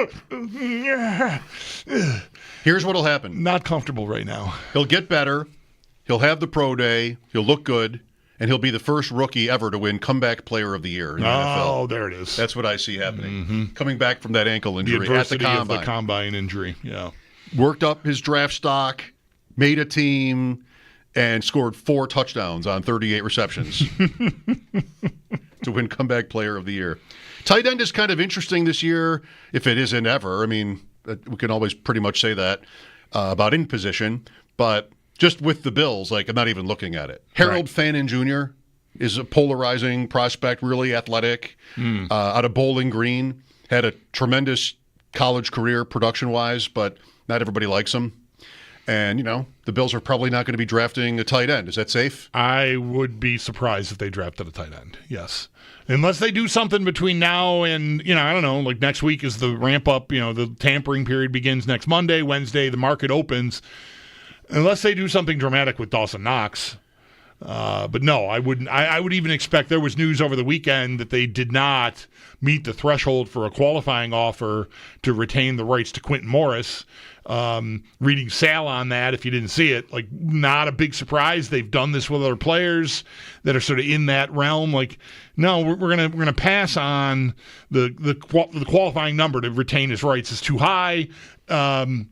here's what'll happen. Not comfortable right now. He'll get better. He'll have the pro day. He'll look good, and he'll be the first rookie ever to win comeback player of the year in the NFL. Oh, there it is. That's what I see happening. Coming back from that ankle injury the adversity at the Combine. Of the Combine injury. Yeah. Worked up his draft stock, made a team, and scored 4 touchdowns on 38 receptions to win comeback player of the year. Tight end is kind of interesting this year, if it isn't ever. I mean, we can always pretty much say that about in position, but just with the Bills, like, I'm not even looking at it. Harold Fannin Jr. is a polarizing prospect, really athletic, out of Bowling Green. Had a tremendous college career production-wise, but not everybody likes him. And, the Bills are probably not going to be drafting a tight end. Is that safe? I would be surprised if they drafted a tight end, yes. Unless they do something between now and, I don't know, like next week is the ramp-up, the tampering period begins next Monday, Wednesday, the market opens. Unless they do something dramatic with Dawson Knox. But no, I wouldn't. I would even expect, there was news over the weekend that they did not meet the threshold for a qualifying offer to retain the rights to Quentin Morris. Reading Sal on that, if you didn't see it, like, not a big surprise. They've done this with other players that are sort of in that realm. Like, no, we're gonna pass on the qualifying number to retain his rights is too high.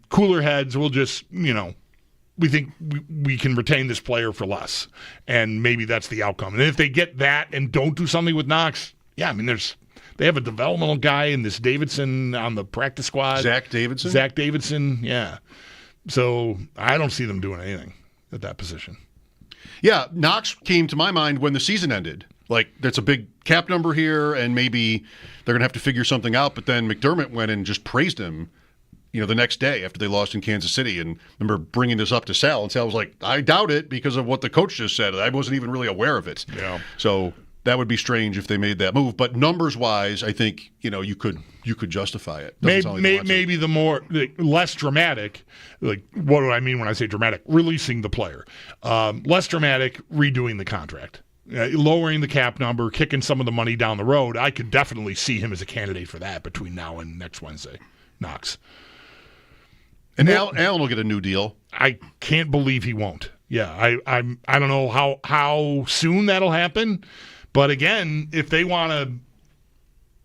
Cooler heads will just, we think we can retain this player for less, and maybe that's the outcome. And if they get that and don't do something with Knox, they have a developmental guy in this Davidson on the practice squad. Zach Davidson, yeah. So I don't see them doing anything at that position. Yeah, Knox came to my mind when the season ended. Like, that's a big cap number here, and maybe they're going to have to figure something out. But then McDermott went and just praised him, the next day after they lost in Kansas City. And I remember bringing this up to Sal, and Sal was like, I doubt it because of what the coach just said. I wasn't even really aware of it. Yeah. So that would be strange if they made that move. But numbers-wise, I think, you could justify it. Maybe the less dramatic, like, what do I mean when I say dramatic? Releasing the player. Less dramatic, redoing the contract. Lowering the cap number, kicking some of the money down the road. I could definitely see him as a candidate for that between now and next Wednesday. Knox. And Allen will get a new deal. I can't believe he won't. Yeah, I don't know how soon that'll happen, but again, if they want to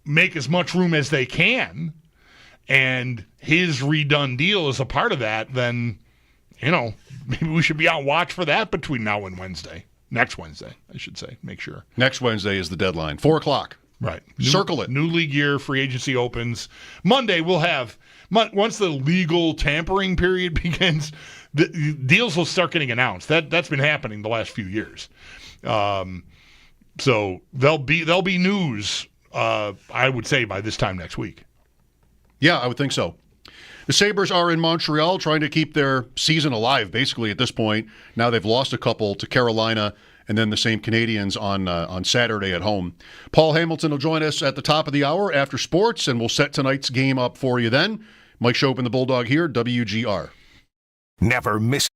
make as much room as they can, and his redone deal is a part of that, then maybe we should be on watch for that between now and Wednesday. Next Wednesday, I should say. Make sure. Next Wednesday is the deadline, 4:00. Right. Circle it. New league year, free agency opens. Monday, we'll have, once the legal tampering period begins, the deals will start getting announced. That's been happening the last few years. So there'll be news, I would say, by this time next week. Yeah, I would think so. The Sabres are in Montreal trying to keep their season alive, basically, at this point. Now they've lost a couple to Carolina and then the same Canadians on Saturday at home. Paul Hamilton will join us at the top of the hour after sports, and we'll set tonight's game up for you then. Mike Schopp and the Bulldog here, WGR. Never miss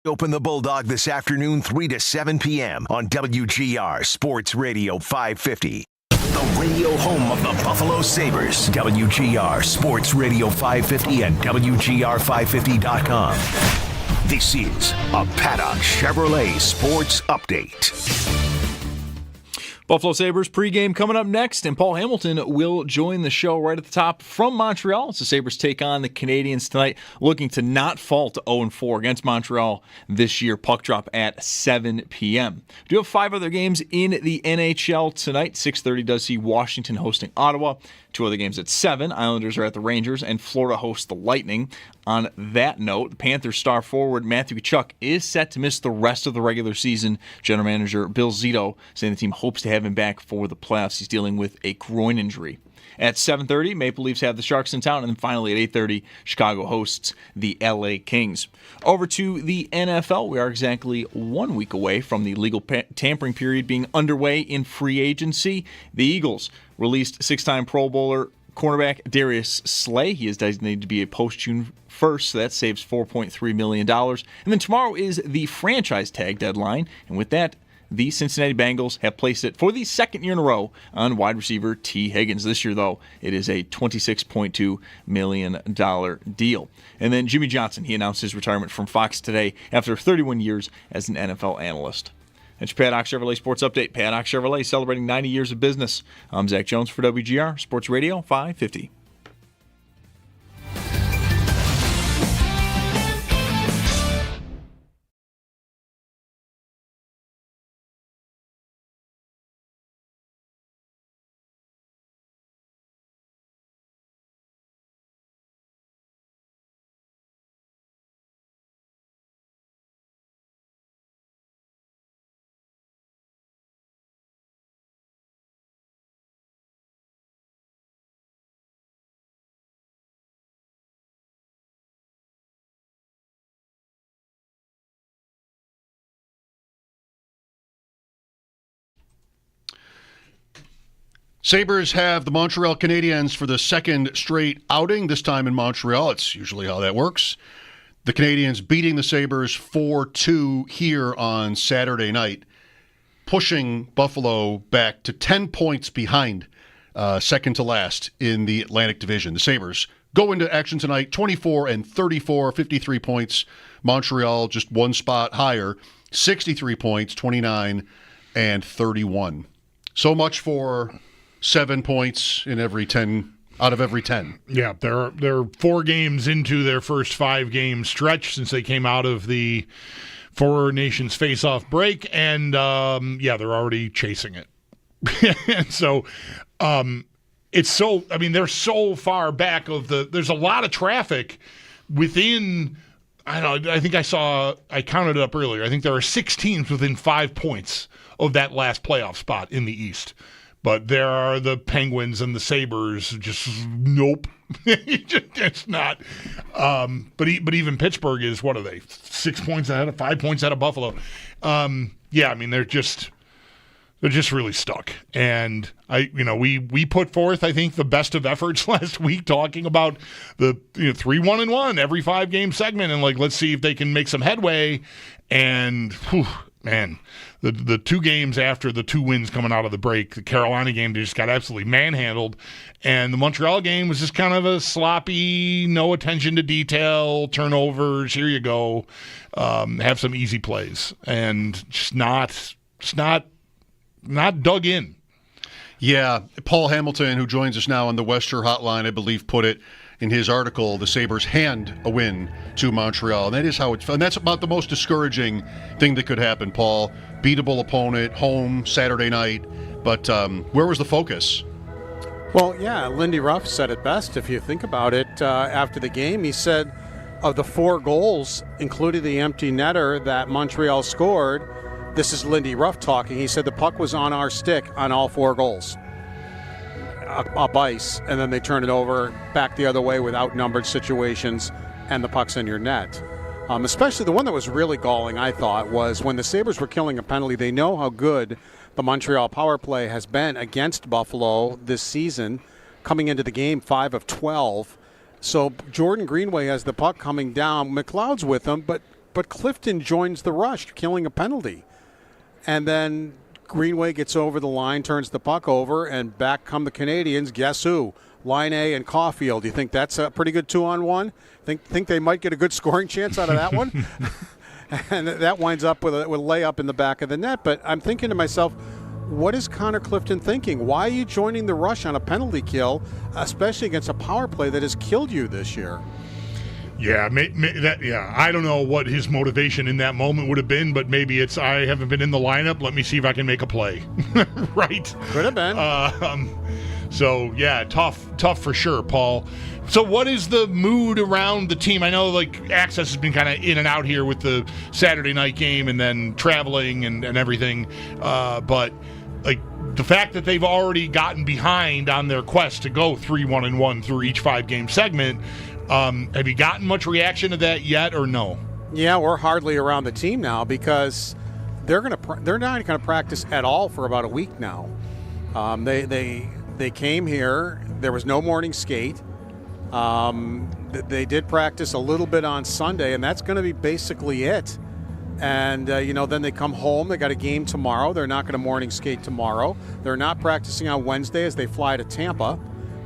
Open the Bulldog this afternoon, 3 to 7 p.m. on WGR Sports Radio 550. The radio home of the Buffalo Sabres. WGR Sports Radio 550 and WGR550.com. This is a Paddock Chevrolet Sports Update. Buffalo Sabres pregame coming up next, and Paul Hamilton will join the show right at the top from Montreal as the Sabres take on the Canadiens tonight, looking to not fall to 0-4 against Montreal this year. Puck drop at 7 p.m. We do have 5 other games in the NHL tonight. 6:30 does see Washington hosting Ottawa. 2 other games at 7. Islanders are at the Rangers, and Florida hosts the Lightning. On that note, the Panthers star forward Matthew Tkachuk is set to miss the rest of the regular season. General manager Bill Zito saying the team hopes to have him back for the playoffs. He's dealing with a groin injury. At 7:30, Maple Leafs have the Sharks in town, and then finally at 8:30, Chicago hosts the LA Kings. Over to the NFL, we are exactly 1 week away from the legal tampering period being underway in free agency. The Eagles released 6-time Pro Bowler cornerback Darius Slay. He is designated to be a post-June 1st, so that saves $4.3 million. And then tomorrow is the franchise tag deadline, and with that, the Cincinnati Bengals have placed it for the second year in a row on wide receiver T. Higgins. This year, though, it is a $26.2 million deal. And then Jimmy Johnson, he announced his retirement from Fox today after 31 years as an NFL analyst. That's your Paddock Chevrolet Sports Update. Paddock Chevrolet celebrating 90 years of business. I'm Zach Jones for WGR Sports Radio 550. Sabres have the Montreal Canadiens for the second straight outing, this time in Montreal. It's usually how that works. The Canadiens beating the Sabres 4-2 here on Saturday night, pushing Buffalo back to 10 points behind, second to last in the Atlantic Division. The Sabres go into action tonight 24-34, 53 points. Montreal just one spot higher, 63 points, 29-31. So much for 7 points in every 10 out of every 10. Yeah, they're 4 games into their first 5-game stretch since they came out of the Four Nations face-off break, and they're already chasing it. And so it's so, I mean, they're so far back there's a lot of traffic within, I don't know, I think I counted it up earlier. I think there are 6 teams within 5 points of that last playoff spot in the East. But there are the Penguins and the Sabres. Just nope, it's not. But even Pittsburgh is, what are they? 6 points ahead of 5 points ahead of Buffalo. I mean they're just really stuck. And we put forth, I think, the best of efforts last week talking about the 3-1-1 every 5-game segment, and let's see if they can make some headway. And man, the 2 games after the 2 wins coming out of the break, the Carolina game, they just got absolutely manhandled. And the Montreal game was just kind of a sloppy, no attention to detail, turnovers, here you go, have some easy plays. And just not dug in. Yeah, Paul Hamilton, who joins us now on the Western Hotline, I believe, put it in his article, the Sabres hand a win to Montreal. And that is how and that's about the most discouraging thing that could happen, Paul. Beatable opponent, home, Saturday night. But where was the focus? Well, yeah, Lindy Ruff said it best. If you think about it, after the game, he said of the 4 goals, including the empty netter that Montreal scored, this is Lindy Ruff talking. He said the puck was on our stick on all 4 goals. Up ice, and then they turn it over back the other way with outnumbered situations, and the puck's in your net. Especially the one that was really galling, I thought, was when the Sabres were killing a penalty. They know how good the Montreal power play has been against Buffalo this season, coming into the game 5 of 12. So Jordan Greenway has the puck coming down. McLeod's with him, but but Clifton joins the rush, killing a penalty. And then Greenway gets over the line, turns the puck over, and back come the Canadians. Guess who? Line A and Caulfield. Do you think that's a pretty good 2-on-1? Think they might get a good scoring chance out of that one? And that winds up with a layup in the back of the net. But I'm thinking to myself, what is Connor Clifton thinking? Why are you joining the rush on a penalty kill, especially against a power play that has killed you this year? Yeah, I don't know what his motivation in that moment would have been, but maybe it's, I haven't been in the lineup. Let me see if I can make a play. Right? Could have been. So, yeah, tough for sure, Paul. So what is the mood around the team? I know, like, access has been kind of in and out here with the Saturday night game and then traveling and everything. But, like, the fact that they've already gotten behind on their quest to go 3-1-1 through each 5-game segment, have you gotten much reaction to that yet or no? Yeah, we're hardly around the team now because they're not going to practice at all for about a week now. They came here. There was no morning skate. They did practice a little bit on Sunday, and that's going to be basically it. And, then they come home. They got a game tomorrow. They're not going to morning skate tomorrow. They're not practicing on Wednesday as they fly to Tampa.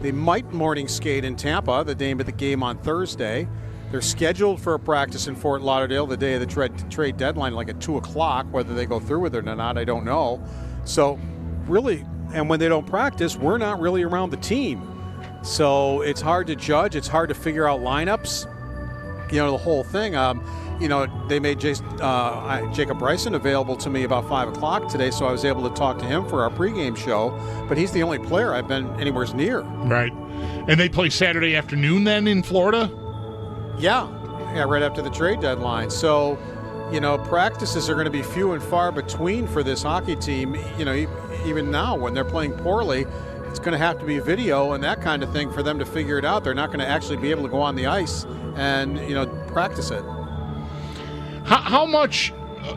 They might morning skate in Tampa, the day of the game on Thursday. They're scheduled for a practice in Fort Lauderdale the day of the trade deadline, like at 2 o'clock. Whether they go through with it or not, I don't know. So, really, and when they don't practice, we're not really around the team. So it's hard to judge. It's hard to figure out lineups. The whole thing. They made Jacob Bryson available to me about 5 o'clock today, so I was able to talk to him for our pregame show. But he's the only player I've been anywhere near. Right. And they play Saturday afternoon then in Florida? Yeah, right after the trade deadline. So, practices are going to be few and far between for this hockey team. Even now when they're playing poorly, it's going to have to be video and that kind of thing for them to figure it out. They're not going to actually be able to go on the ice and, practice it. How much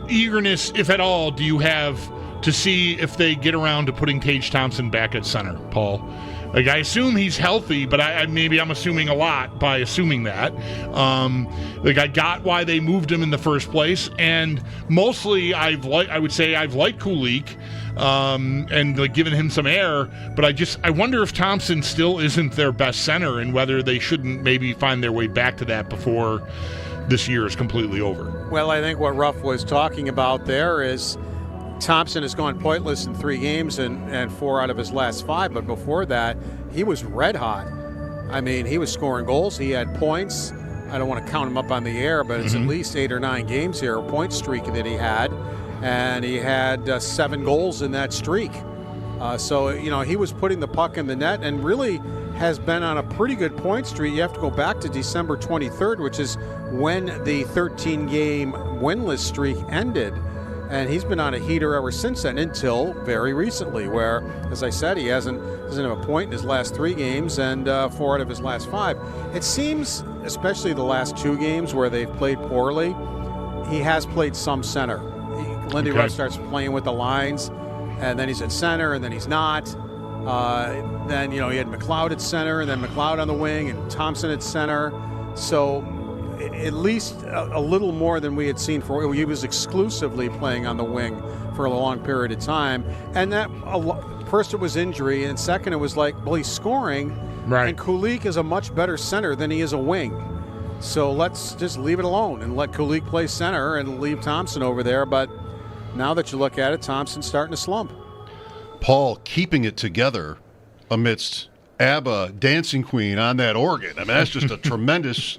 eagerness, if at all, do you have to see if they get around to putting Tage Thompson back at center, Paul? Like, I assume he's healthy, but maybe I'm assuming a lot by assuming that. I got why they moved him in the first place, and mostly I would say I've liked Kulich and given him some air, but I wonder if Thompson still isn't their best center and whether they shouldn't maybe find their way back to that before this year is completely over. Well, I think what Ruff was talking about there is Thompson has gone pointless in 3 games and 4 out of his last 5, but before that, he was red hot. I mean, he was scoring goals. He had points. I don't want to count him up on the air, but it's at least 8 or 9 games here, a point streak that he had, and he had 7 goals in that streak. So he was putting the puck in the net and really has been on a pretty good point streak. You have to go back to December 23rd, which is when the 13-game winless streak ended. And he's been on a heater ever since then until very recently, where, as I said, he doesn't have a point in his last 3 games and 4 out of his last 5. It seems, especially the last 2 games where they've played poorly, he has played some center. Lindy Ruff starts playing with the lines, and then he's at center, and then he's not. Then, he had McLeod at center, and then McLeod on the wing, and Thompson at center. So at least a little more than we had seen for. He was exclusively playing on the wing for a long period of time. And that, first it was injury, and second it was he's scoring. Right. And Kulich is a much better center than he is a wing. So let's just leave it alone and let Kulich play center and leave Thompson over there. But now that you look at it, Thompson's starting to slump. Paul keeping it together amidst ABBA Dancing Queen on that organ. I mean, that's just a tremendous,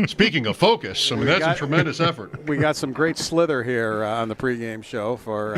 speaking of focus, that's a tremendous effort. We got some great slither here on the pregame show for,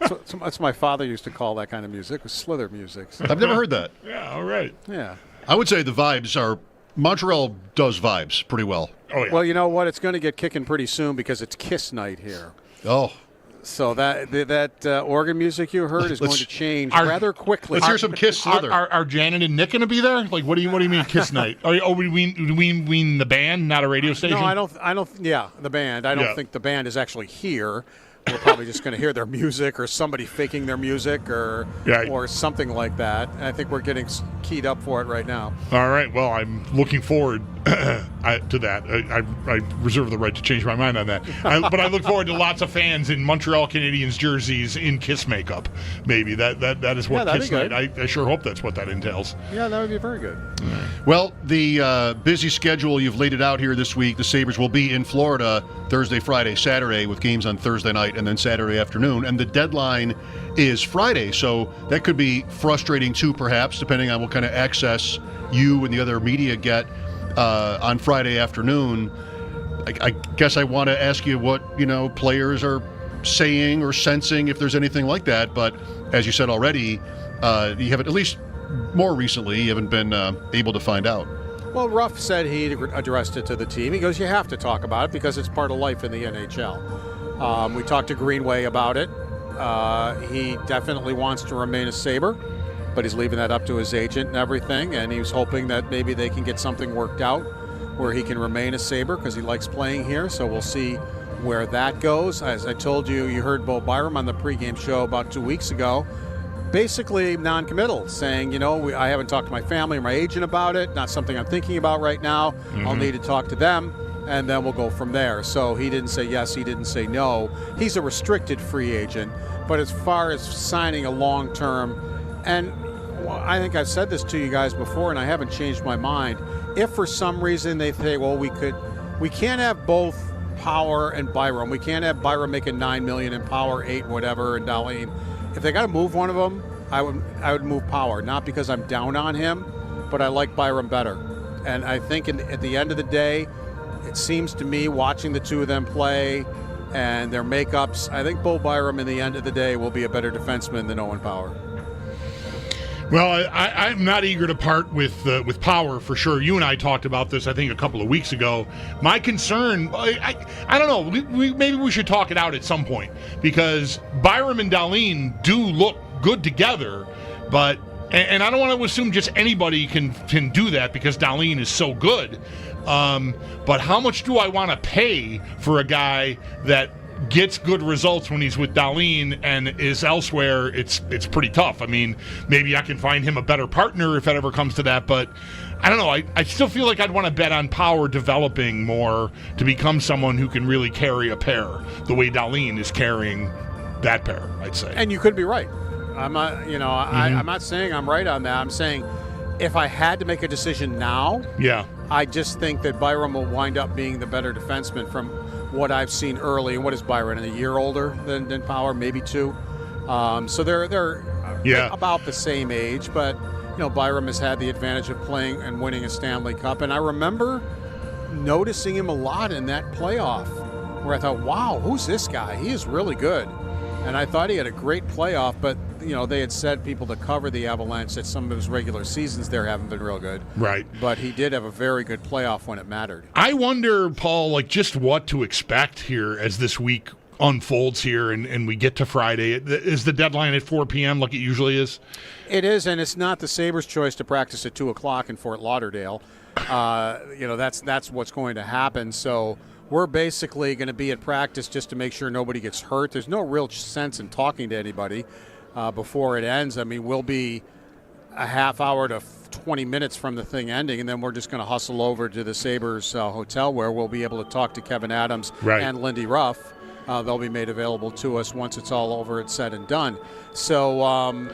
that's my father used to call that kind of music, was slither music. So. I've never heard that. Yeah, all right. Yeah. I would say the vibes are, Montreal does vibes pretty well. Oh, yeah. Well, you know what? It's going to get kicking pretty soon because it's Kiss night here. Oh. So that organ music you heard is going to change rather quickly. Let's hear some Kiss slither. Are Janet and Nick going to be there? Like, what do you mean Kiss night? We mean the band, not a radio station? No, I don't. Yeah, the band. I don't think the band is actually here. We're probably just going to hear their music or somebody faking their music or something like that. I think we're getting keyed up for it right now. All right. Well, I'm looking forward to that. I reserve the right to change my mind on that. But I look forward to lots of fans in Montreal Canadiens jerseys in Kiss makeup. Maybe that is what Kiss night. I sure hope that's what that entails. Yeah, that would be very good. Well, the busy schedule, you've laid it out here this week. The Sabres will be in Florida Thursday, Friday, Saturday with games on Thursday night and then Saturday afternoon. And the deadline is Friday, so that could be frustrating too, perhaps, depending on what kind of access you and the other media get on Friday afternoon. I guess I want to ask you what, players are saying or sensing, if there's anything like that. But as you said already, you haven't, at least more recently, you haven't been able to find out. Well, Ruff said he addressed it to the team. He goes, you have to talk about it because it's part of life in the NHL. We talked to Greenway about it. He definitely wants to remain a Sabre, but he's leaving that up to his agent and everything, and he was hoping that maybe they can get something worked out where he can remain a Sabre because he likes playing here, so we'll see where that goes. As I told you, you heard Bo Byram on the pregame show about 2 weeks ago, basically non-committal, saying, I haven't talked to my family or my agent about it, not something I'm thinking about right now. I'll need to talk to them, and then we'll go from there. So he didn't say yes, he didn't say no. He's a restricted free agent, but as far as signing a long-term, and I think I've said this to you guys before, and I haven't changed my mind. If for some reason they say, well, we can't have both Power and Byram. We can't have Byram making $9 million and Power 8 whatever and Dahlin. If they got to move one of them, I would move Power, not because I'm down on him, but I like Byram better. And I think at the end of the day, it seems to me, watching the two of them play and their makeups, I think Bo Byram in the end of the day will be a better defenseman than Owen Power. Well, I'm not eager to part with Power for sure. You and I talked about this, I think, a couple of weeks ago. My concern, I don't know, maybe we should talk it out at some point, because Byram and Dahlin do look good together, but and I don't want to assume just anybody can do that because Dahlin is so good. But how much do I want to pay for a guy that gets good results when he's with Dahlin and is elsewhere? It's pretty tough. I mean, maybe I can find him a better partner if it ever comes to that, but I don't know. I still feel like I'd want to bet on Power developing more to become someone who can really carry a pair the way Dahlin is carrying that pair, I'd say. And you could be right. I'm not, I'm not saying I'm right on that. I'm saying if I had to make a decision now, I just think that Byram will wind up being the better defenseman from what I've seen early. And what is Byron, a year older than Power, maybe 2? So they're about the same age, but Byram has had the advantage of playing and winning a Stanley Cup. And I remember noticing him a lot in that playoff where I thought, wow, who's this guy? He is really good. And I thought he had a great playoff, but they had said, people to cover the Avalanche, that some of his regular seasons there haven't been real good. Right. But he did have a very good playoff when it mattered. I wonder, Paul, just what to expect here as this week unfolds here and we get to Friday. Is the deadline at 4 p.m. like it usually is? It is, and it's not the Sabres' choice to practice at 2 o'clock in Fort Lauderdale. That's what's going to happen. So we're basically going to be at practice just to make sure nobody gets hurt. There's no real sense in talking to anybody before it ends. I mean, we'll be a half hour to 20 minutes from the thing ending, and then we're just going to hustle over to the Sabres hotel where we'll be able to talk to Kevin Adams and Lindy Ruff. They'll be made available to us once it's all over and said and done. So,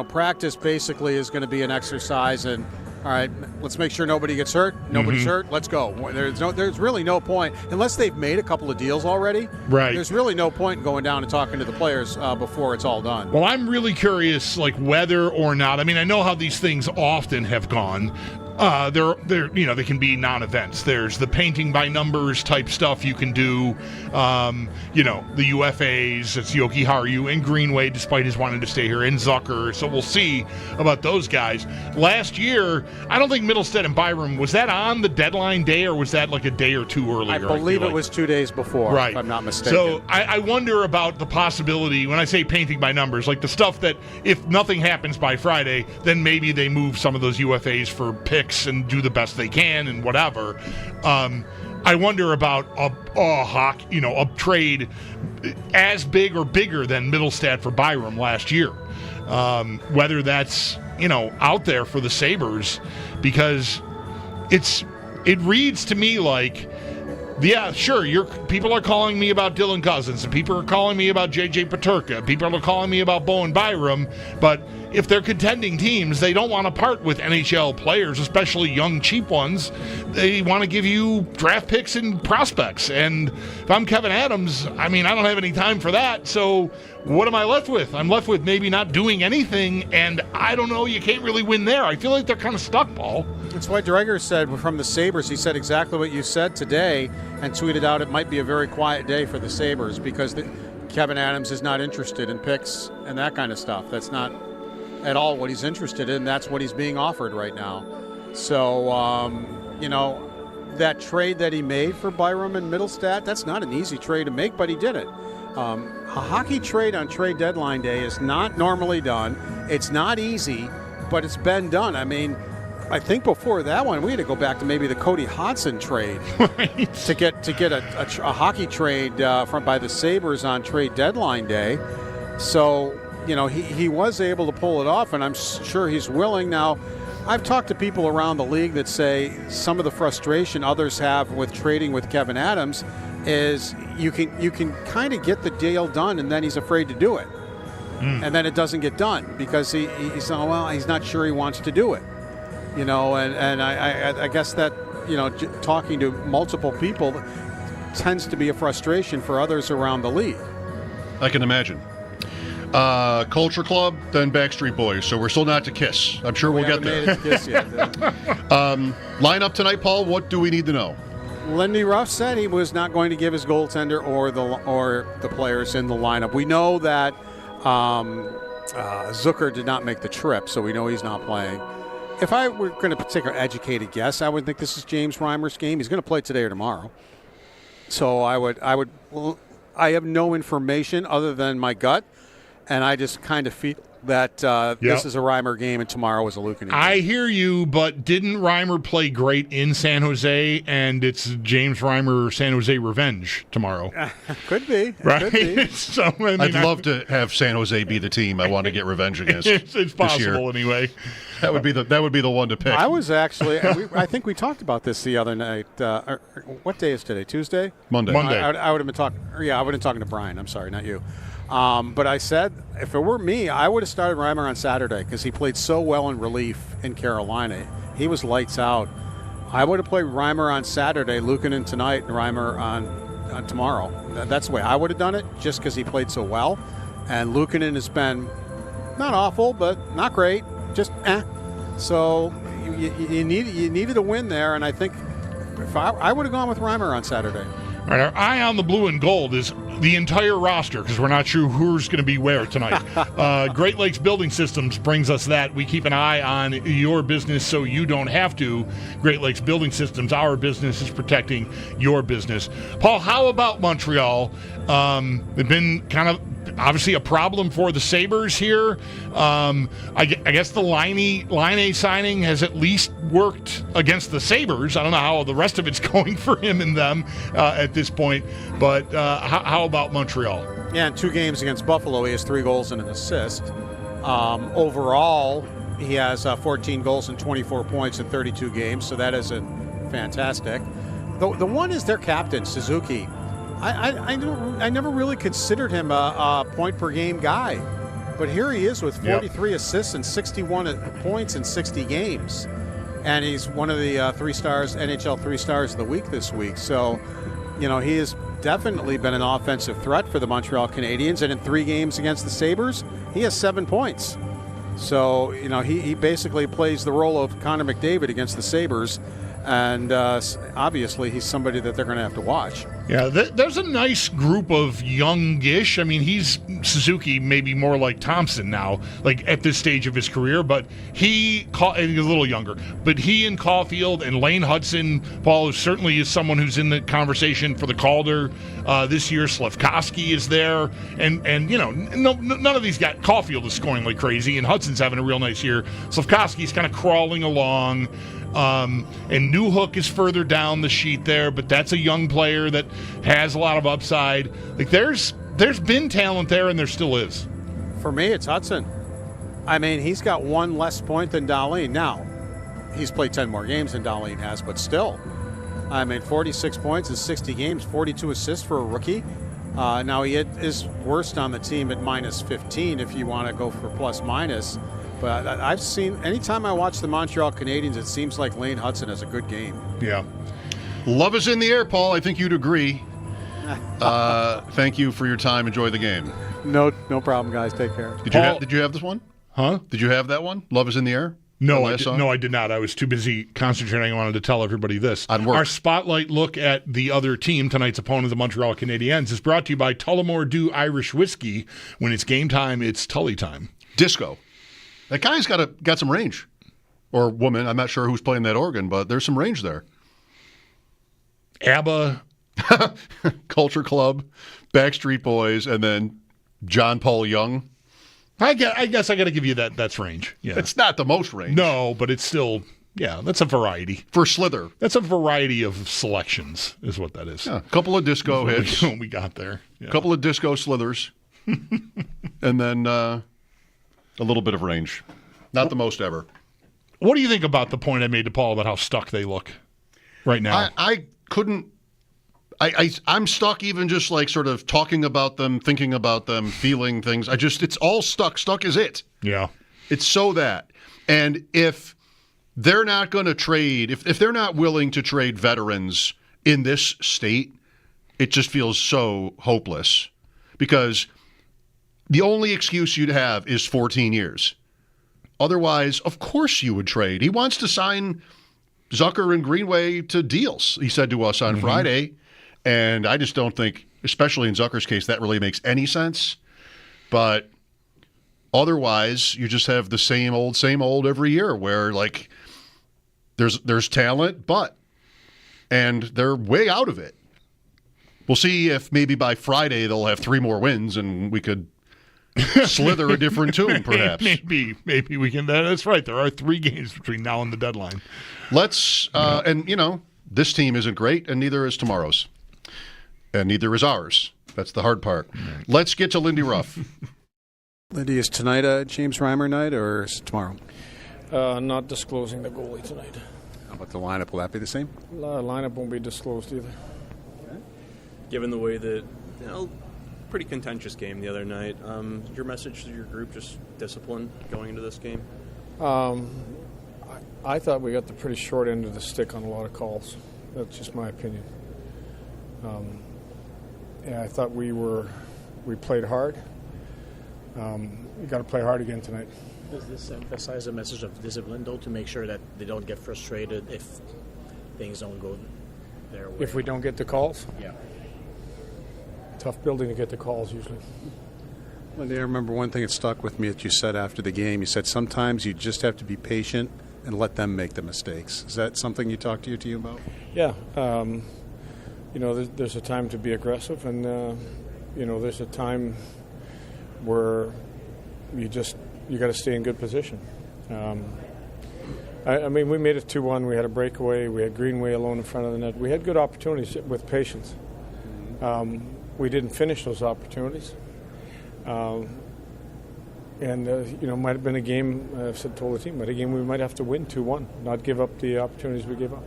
practice basically is going to be an exercise and, all right, let's make sure nobody gets hurt. Nobody's hurt. Let's go. There's really no point, unless they've made a couple of deals already. Right. There's really no point in going down and talking to the players before it's all done. Well, I'm really curious, whether or not. I mean, I know how these things often have gone. They can be non-events. There's the painting by numbers type stuff you can do. The UFAs, it's Yoki Haru and Greenway, despite his wanting to stay here, and Zucker. So we'll see about those guys. Last year, I don't think Middlestead and Byram, was that on the deadline day, or was that a day or two earlier? I believe it was 2 days before, right, if I'm not mistaken. So I wonder about the possibility, when I say painting by numbers, the stuff that if nothing happens by Friday, then maybe they move some of those UFAs for picks and do the best they can and whatever. I wonder about a trade as big or bigger than Middlestead for Byram last year. Whether that's out there for the Sabres, because it's it reads to me like, yeah, sure, people are calling me about Dylan Cousins, and people are calling me about J.J. Peterka, people are calling me about Bowen Byram, but if they're contending teams, they don't want to part with NHL players, especially young, cheap ones. They want to give you draft picks and prospects. And if I'm Kevin Adams, I mean, I don't have any time for that. So what am I left with? I'm left with maybe not doing anything, and I don't know, you can't really win there. I feel like they're kind of stuck, Paul. That's why Dreger said from the Sabres, he said exactly what you said today and tweeted out it might be a very quiet day for the Sabres because Kevin Adams is not interested in picks and that kind of stuff. That's not at all what he's interested in. That's what he's being offered right now. So, that trade that he made for Byram and Middlestat, that's not an easy trade to make, but he did it. A hockey trade on trade deadline day is not normally done. It's not easy, but it's been done. I mean, I think before that one, we had to go back to maybe the Cody Hodson trade right. to get a hockey trade by the Sabres on trade deadline day. So, he was able to pull it off, and I'm sure he's willing. Now, I've talked to people around the league that say some of the frustration others have with trading with Kevin Adams is you can kind of get the deal done, and then he's afraid to do it. And then it doesn't get done because he's not sure he wants to do it. And I guess that, talking to multiple people tends to be a frustration for others around the league. I can imagine. Culture Club, then Backstreet Boys. So we're still not to Kiss. I'm sure we'll get there. Made it to Kiss yet. Lineup tonight, Paul. What do we need to know? Lindy Ruff said he was not going to give his goaltender or the players in the lineup. We know that Zucker did not make the trip, so we know he's not playing. If I were going to take an educated guess, I would think this is James Reimer's game. He's going to play today or tomorrow. So I have no information other than my gut. And I just kind of feel that this is a Reimer game and tomorrow is a Luukkonen game. I hear you, but didn't Reimer play great in San Jose? And it's James Reimer San Jose revenge tomorrow. Could be. Right? Could be. So, I'd love to have San Jose be the team I want to get revenge against. It's possible anyway. That would be the one to pick. I was actually, I think we talked about this the other night. What day is today? Tuesday? Monday. I would have been talking. Yeah, I would have been talking to Brian. I'm sorry, not you. But I said, if it were me, I would have started Reimer on Saturday because he played so well in relief in Carolina. He was lights out. I would have played Reimer on Saturday, Luukkonen tonight, and Reimer on tomorrow. That's the way I would have done it, just because he played so well. And Luukkonen has been not awful, but not great. Just So you needed a win there, and I think if I would have gone with Reimer on Saturday. All right, our eye on the blue and gold is the entire roster because we're not sure who's going to be where tonight. Great Lakes Building Systems brings us that. We keep an eye on your business so you don't have to. Great Lakes Building Systems, our business is protecting your business. Paul, how about Montreal? They've been kind of obviously a problem for the Sabres here. I guess the Line signing has at least worked against the Sabres. I don't know how the rest of it's going for him and them at this point, but how about Montreal? Yeah, in 2 games against Buffalo, he has 3 goals and an assist. Overall, he has 14 goals and 24 points in 32 games, so that isn't fantastic. The one is their captain, Suzuki. I never really considered him a point-per-game guy, but here he is with 43 assists and 61 points in 60 games, and he's one of the NHL 3 stars of the week this week. So, he has definitely been an offensive threat for the Montreal Canadiens, and in 3 games against the Sabres, he has 7 points. So, he basically plays the role of Connor McDavid against the Sabres. And obviously, he's somebody that they're going to have to watch. Yeah, there's a nice group of youngish. I mean, he's Suzuki, maybe more like Thompson now, like at this stage of his career. But he's a little younger. But he and Caulfield and Lane Hudson, Paul, certainly is someone who's in the conversation for the Calder this year. Slafkovsky is there, and none of these guys. Caulfield is scoring like crazy, and Hudson's having a real nice year. Slafkovsky's kind of crawling along. And Newhook is further down the sheet there, but that's a young player that has a lot of upside. Like there's been talent there, and there still is. For me, it's Hudson. I mean, he's got 1 less point than Dahlin. Now, he's played 10 more games than Dahlin has, but still. I mean, 46 points in 60 games, 42 assists for a rookie. Now, he is worst on the team at minus 15 if you want to go for plus-minus. But I've seen, anytime I watch the Montreal Canadiens, it seems like Lane Hudson has a good game. Yeah. Love is in the air, Paul. I think you'd agree. Thank you for your time. Enjoy the game. No problem, guys. Take care. Did you have this one? Huh? Did you have that one? Love is in the air? No, I did not. I was too busy concentrating. I wanted to tell everybody this. Our spotlight look at the other team, tonight's opponent, the Montreal Canadiens, is brought to you by Tullamore Dew Irish Whiskey. When it's game time, it's Tully time. Disco. That guy's got some range. Or woman. I'm not sure who's playing that organ, but there's some range there. ABBA. Culture Club, Backstreet Boys, and then John Paul Young. I guess I got to give you that's range. Yeah. It's not the most range. No, but it's still, that's a variety. For Slither. That's a variety of selections is what that is. Yeah, a couple of disco hits. We got there. A couple of disco slithers. And then a little bit of range. Not the most ever. What do you think about the point I made to Paul about how stuck they look right now? I couldn't. I'm stuck even just like sort of talking about them, thinking about them, feeling things. It's all stuck. Stuck is it. Yeah. It's so that. And if they're not going to trade, if they're not willing to trade veterans in this state, it just feels so hopeless. Because the only excuse you'd have is 14 years. Otherwise, of course you would trade. He wants to sign Zucker and Greenway to deals, he said to us on Friday. And I just don't think, especially in Zucker's case, that really makes any sense. But otherwise, you just have the same old every year where, like, there's talent, and they're way out of it. We'll see if maybe by Friday they'll have 3 more wins and we could slither a different tune, perhaps. Maybe we can. That's right. There are 3 games between now and the deadline. Let's, and, this team isn't great, and neither is tomorrow's. And neither is ours. That's the hard part. Let's get to Lindy Ruff. Lindy, is tonight a James Reimer night or is it tomorrow? Not disclosing the goalie tonight. How about the lineup? Will that be the same? Lineup won't be disclosed either. Okay. Given the way that, pretty contentious game the other night, your message to your group, just discipline going into this game? I thought we got the pretty short end of the stick on a lot of calls. That's just my opinion. I thought we played hard. We got to play hard again tonight. Does this emphasize a message of discipline, though, to make sure that they don't get frustrated if things don't go their way? If we don't get the calls? Yeah. Tough building to get the calls usually. Lindy, I remember one thing that stuck with me that you said after the game. You said sometimes you just have to be patient and let them make the mistakes. Is that something you talked to your team about? Yeah. There's a time to be aggressive, and there's a time where you got to stay in good position. We made it 2-1. We had a breakaway. We had Greenway alone in front of the net. We had good opportunities with patience. We didn't finish those opportunities. Might have been a game, I've told the team, a game we might have to win 2-1, not give up the opportunities we gave up.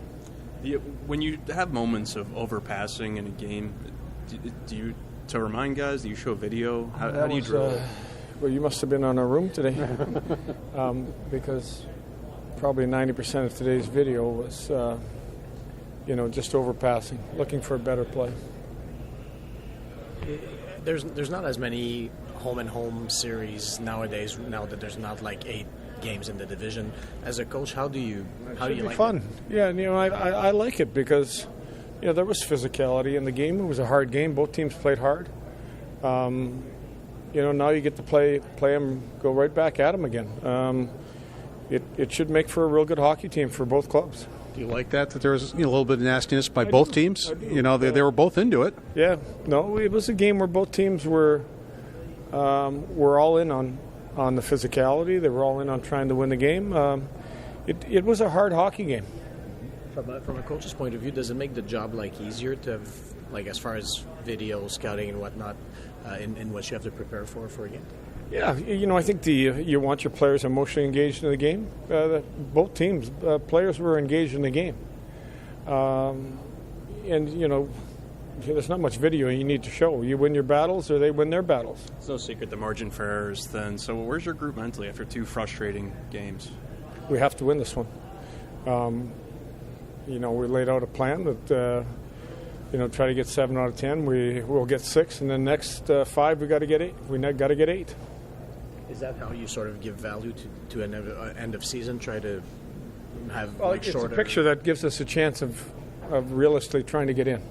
When you have moments of overpassing in a game, do you, to remind guys, do you show video? How do you drill it? Well, you must have been on our room today because probably 90% of today's video was, just overpassing, looking for a better play. There's not as many home-and-home series nowadays, now that there's not like 8 games in the division. As a coach, how do you like fun? It? Yeah, I like it because there was physicality in the game. It was a hard game. Both teams played hard. Now you get to play them, go right back at them again. It should make for a real good hockey team for both clubs. Do you like that there was a little bit of nastiness by both teams? They were both into it. Yeah, no, it was a game where both teams were all in on the physicality. They were all in on trying to win the game. It was a hard hockey game. From a coach's point of view, does it make the job easier to have, as far as video scouting and whatnot, in what you have to prepare for a game? Yeah, I think you want your players emotionally engaged in the game. Both teams, players were engaged in the game. There's not much video you need to show. You win your battles or they win their battles. It's no secret the margin for errors then. So where's your group mentally after 2 frustrating games? We have to win this one. We laid out a plan that, try to get 7 out of 10. We'll get 6, and then next 5 we got to get 8. We got to get 8. Is that how you sort of give value to an end of season? Try to have it's shorter. A picture that gives us a chance of realistically trying to get in.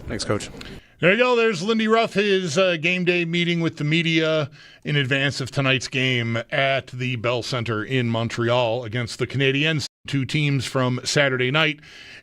Thanks, Coach. There you go. There's Lindy Ruff, his game day meeting with the media in advance of tonight's game at the Bell Center in Montreal against the Canadiens. 2 teams from Saturday night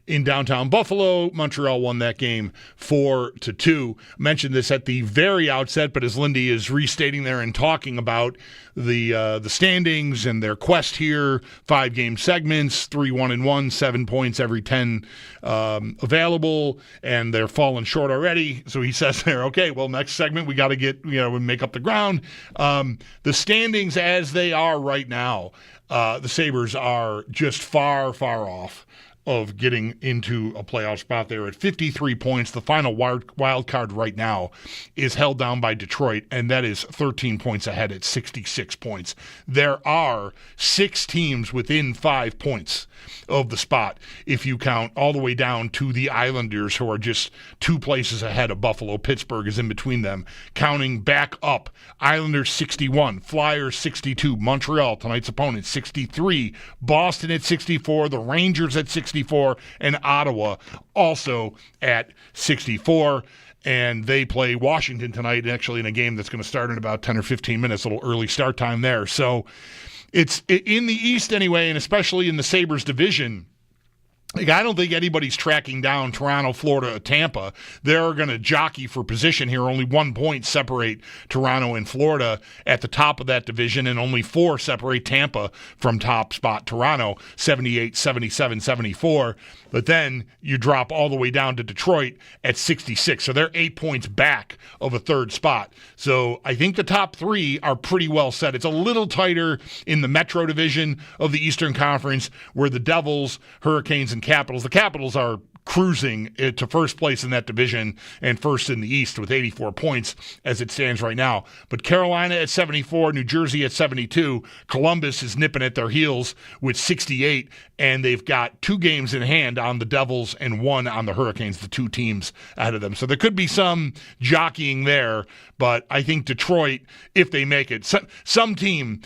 in downtown Buffalo. Montreal won that game 4-2. Mentioned this at the very outset, but as Lindy is restating there and talking about the standings and their quest here, 5-game segments, 3-1-1, 7 points every 10 available, and they're falling short already. So he says there, okay, well, next segment we got to get, make up the ground. The standings as they are right now, the Sabres are just far, far off of getting into a playoff spot. They're at 53 points. The final wild card right now is held down by Detroit, and that is 13 points ahead at 66 points. There are 6 teams within 5 points of the spot if you count all the way down to the Islanders, who are just 2 places ahead of Buffalo. Pittsburgh is in between them. Counting back up, Islanders 61, Flyers 62, Montreal, tonight's opponent, 63, Boston at 64, the Rangers at 64, and Ottawa also at 64. And they play Washington tonight, actually in a game that's going to start in about 10 or 15 minutes, a little early start time there. So it's in the East anyway, and especially in the Sabres division. I don't think anybody's tracking down Toronto, Florida, or Tampa. They're going to jockey for position here. Only 1 point separate Toronto and Florida at the top of that division, and only 4 separate Tampa from top spot Toronto, 78, 77, 74. But then you drop all the way down to Detroit at 66. So they're 8 points back of a third spot. So I think the top 3 are pretty well set. It's a little tighter in the Metro division of the Eastern Conference, where the Devils, Hurricanes, and Capitals. The Capitals are cruising to first place in that division and first in the East with 84 points as it stands right now. But Carolina at 74, New Jersey at 72, Columbus is nipping at their heels with 68, and they've got 2 games in hand on the Devils and 1 on the Hurricanes, the 2 teams ahead of them. So there could be some jockeying there, but I think Detroit, if they make it, some team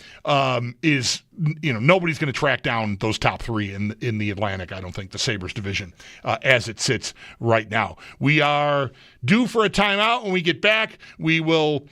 is, nobody's going to track down those top 3 in the Atlantic, I don't think, the Sabres division, as it sits right now. We are due for a timeout. When we get back, we will